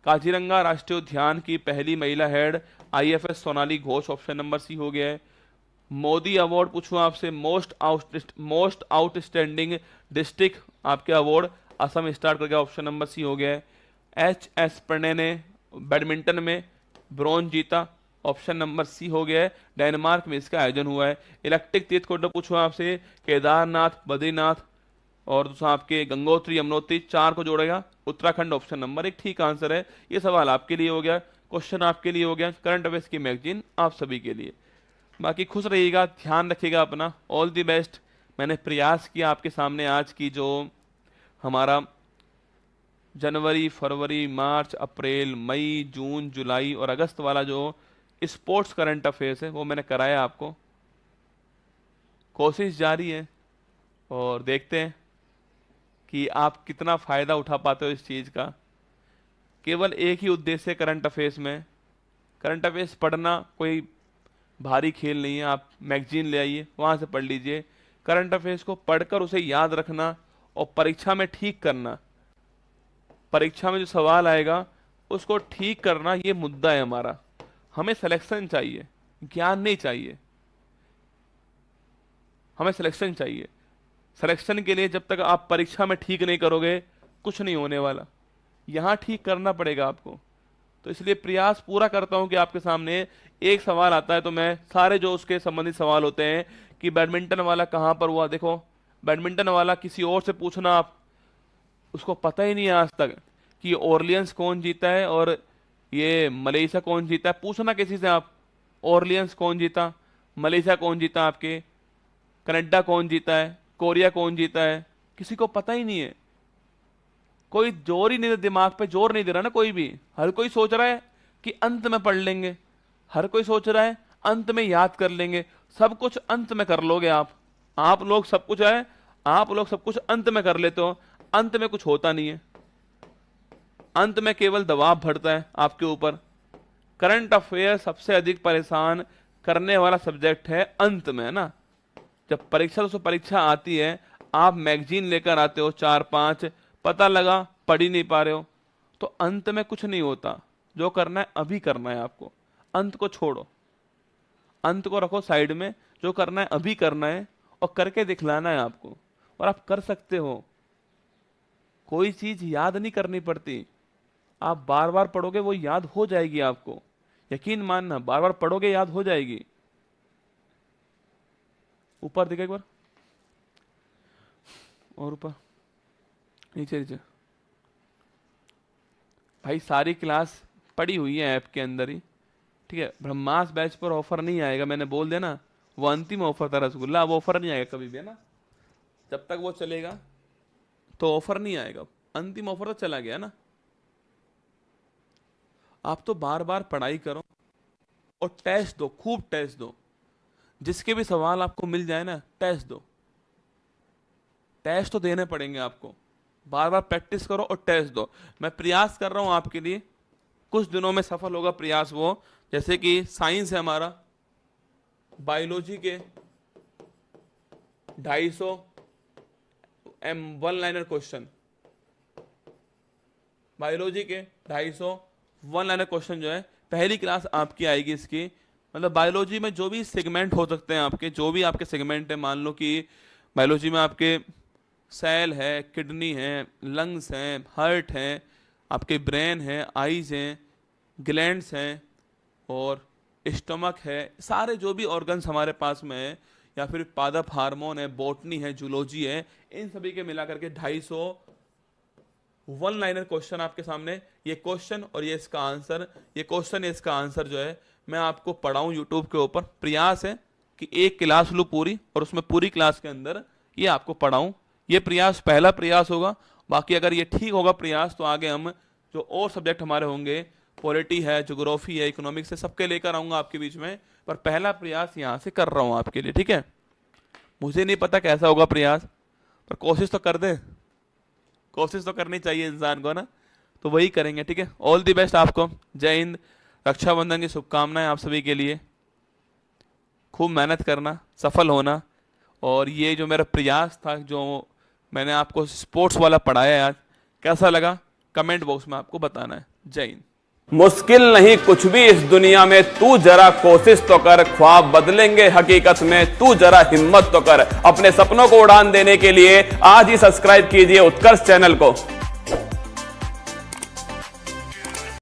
काजीरंगा राष्ट्रीय उद्यान की पहली महिला head IFS Sonali Ghosh, option number C हो गया है। मोदी अवार्ड पूछूं आपसे, मोस्ट आउटस्टैंडिंग डिस्ट्रिक्ट आपके अवार्ड असम स्टार्ट कर गया, ऑप्शन नंबर सी हो गया है। HS प्रणय ने बैडमिंटन में ब्रॉन्ज जीता, ऑप्शन नंबर सी हो गया है। डेनमार्क में इसका आयोजन हुआ है। इलेक्ट्रिक तीर्थ को पूछूं आपसे, केदारनाथ, बद्रीनाथ और दूसरा आपके गंगोत्री, यमुनोत्री, 4 को जोड़ेगा उत्तराखंड, ऑप्शन नंबर 1 ठीक आंसर है। ये सवाल आपके लिए हो गया, क्वेश्चन आपके लिए हो गया, करंट अफेयर्स की मैगजीन आप सभी के लिए। बाकी खुश रहिएगा, ध्यान रखिएगा अपना, ऑल द बेस्ट। मैंने प्रयास किया आपके सामने आज की जो हमारा जनवरी, फरवरी, मार्च, अप्रैल, मई, जून, जुलाई और अगस्त वाला जो स्पोर्ट्स करंट अफेयर्स है वो मैंने कराया आपको। कोशिश जारी है और देखते हैं कि आप कितना फायदा उठा पाते हो इस चीज का। केवल एक ही उद्देश्य है करंट अफेयर्स में, करंट अफेयर्स पढ़ना कोई भारी खेल नहीं है, आप मैगजीन ले आइए, वहां से पढ़ लीजिए। करंट अफेयर्स को पढ़कर उसे याद रखना और परीक्षा में ठीक करना, परीक्षा में जो सवाल आएगा उसको ठीक करना, ये मुद्दा है हमारा। हमें सिलेक्शन चाहिए, ज्ञान नहीं चाहिए, हमें सिलेक्शन चाहिए। सिलेक्शन के लिए जब तक आप परीक्षा में ठीक नहीं करोगे कुछ नहीं होने वाला, यहां ठीक करना पड़ेगा आपको। तो इसलिए प्रयास पूरा करता हूं कि आपके सामने एक सवाल आता है तो मैं सारे जो उसके संबंधित सवाल होते हैं कि बैडमिंटन वाला कहां पर हुआ, देखो बैडमिंटन वाला किसी और से पूछना, आप उसको पता ही नहीं है आज तक कि ऑर्लियंस कौन जीता है और ये मलेशिया कौन जीता है, पूछना किसी से आप ऑर्लियंस कौन जीता, मलेशिया कौन जीता, आपके कनाडा कौन जीता है, कोरिया कौन जीता है, किसी को पता ही नहीं है। कोई जोर ही नहीं, दिमाग पे जोर नहीं दे रहा ना कोई भी। हर कोई सोच रहा है कि अंत में पढ़ लेंगे, हर कोई सोच रहा है अंत में याद कर लेंगे। सब कुछ अंत में कर लोगे आप लोग सब कुछ है, आप लोग सब कुछ अंत में कर लेते हो, अंत में कुछ होता नहीं है। अंत में केवल दबाव बढ़ता है आपके ऊपर। करंट अफेयर सबसे अधिक परेशान करने वाला सब्जेक्ट है अंत में, है ना। जब परीक्षा आती है, आप मैगजीन लेकर आते हो 4-5, पता लगा पढ़ ही नहीं पा रहे हो, तो अंत में कुछ नहीं होता। जो करना है अभी करना है आपको, अंत को छोड़ो, अंत को रखो साइड में। जो करना है अभी करना है और करके दिखलाना है आपको, और आप कर सकते हो। कोई चीज याद नहीं करनी पड़ती, आप बार बार पढ़ोगे वो याद हो जाएगी आपको, यकीन मानना, बार बार पढ़ोगे याद हो जाएगी। ऊपर देखो एक बार, और ऊपर, नीचे नीचे। भाई सारी क्लास पड़ी हुई है ऐप के अंदर ही, ठीक है। ब्रह्मास बैच पर ऑफर नहीं आएगा, मैंने बोल दिया ना, वो अंतिम ऑफर था रसगुल्ला, अब ऑफर नहीं आएगा कभी भी, है ना। जब तक वो चलेगा तो ऑफर नहीं आएगा, अंतिम ऑफर तो चला गया ना। आप तो बार बार पढ़ाई करो और टेस्ट दो, खूब टेस्ट दो। जिसके भी सवाल आपको मिल जाए ना, टेस्ट दो। टेस्ट तो देने पड़ेंगे आपको, बार बार प्रैक्टिस करो और टेस्ट दो। मैं प्रयास कर रहा हूं आपके लिए, कुछ दिनों में सफल होगा प्रयास वो। जैसे कि साइंस है हमारा, बायोलॉजी के 250 वन लाइनर क्वेश्चन, बायोलॉजी के 250 वन लाइनर क्वेश्चन जो है पहली क्लास आपकी आएगी इसकी। मतलब बायोलॉजी में जो भी सेगमेंट हो सकते हैं आपके, जो भी आपके सेगमेंट है, मान लो कि बायोलॉजी में आपके सेल है, किडनी है, लंग्स हैं, हार्ट है, आपके ब्रेन है, आईज हैं, ग्लैंड्स हैं और स्टमक है, सारे जो भी ऑर्गन्स हमारे पास में है, या फिर पादप हार्मोन है, बॉटनी है, जूलॉजी है, इन सभी के मिलाकर के 250 वन लाइनर क्वेश्चन आपके सामने। ये क्वेश्चन और ये इसका आंसर, ये क्वेश्चन या इसका आंसर जो है मैं आपको पढ़ाऊं यूट्यूब के ऊपर। प्रयास है कि एक क्लास लूं पूरी और उसमें पूरी क्लास के अंदर ये आपको पढ़ाऊं। ये प्रयास पहला प्रयास होगा। बाकी अगर ये ठीक होगा प्रयास तो आगे हम जो और सब्जेक्ट हमारे होंगे, पॉलिटी है, ज्योग्राफी है, इकोनॉमिक्स है, सबके लेकर आऊंगा आपके बीच में। पर पहला प्रयास यहाँ से कर रहा हूँ आपके लिए, ठीक है। मुझे नहीं पता कैसा होगा प्रयास, पर कोशिश तो कर दे, कोशिश तो करनी चाहिए इंसान को ना, तो वही करेंगे, ठीक है। ऑल द बेस्ट आपको, जय हिंद। रक्षाबंधन की शुभकामनाएं आप सभी के लिए। खूब मेहनत करना, सफल होना। और ये जो मेरा प्रयास था, जो मैंने आपको स्पोर्ट्स वाला पढ़ाया आज, कैसा लगा कमेंट बॉक्स में आपको बताना है। जय हिंद। मुश्किल नहीं कुछ भी इस दुनिया में, तू जरा कोशिश तो कर, ख्वाब बदलेंगे हकीकत में, तू जरा हिम्मत तो कर। अपने सपनों को उड़ान देने के लिए आज ही सब्सक्राइब कीजिए उत्कर्ष चैनल को।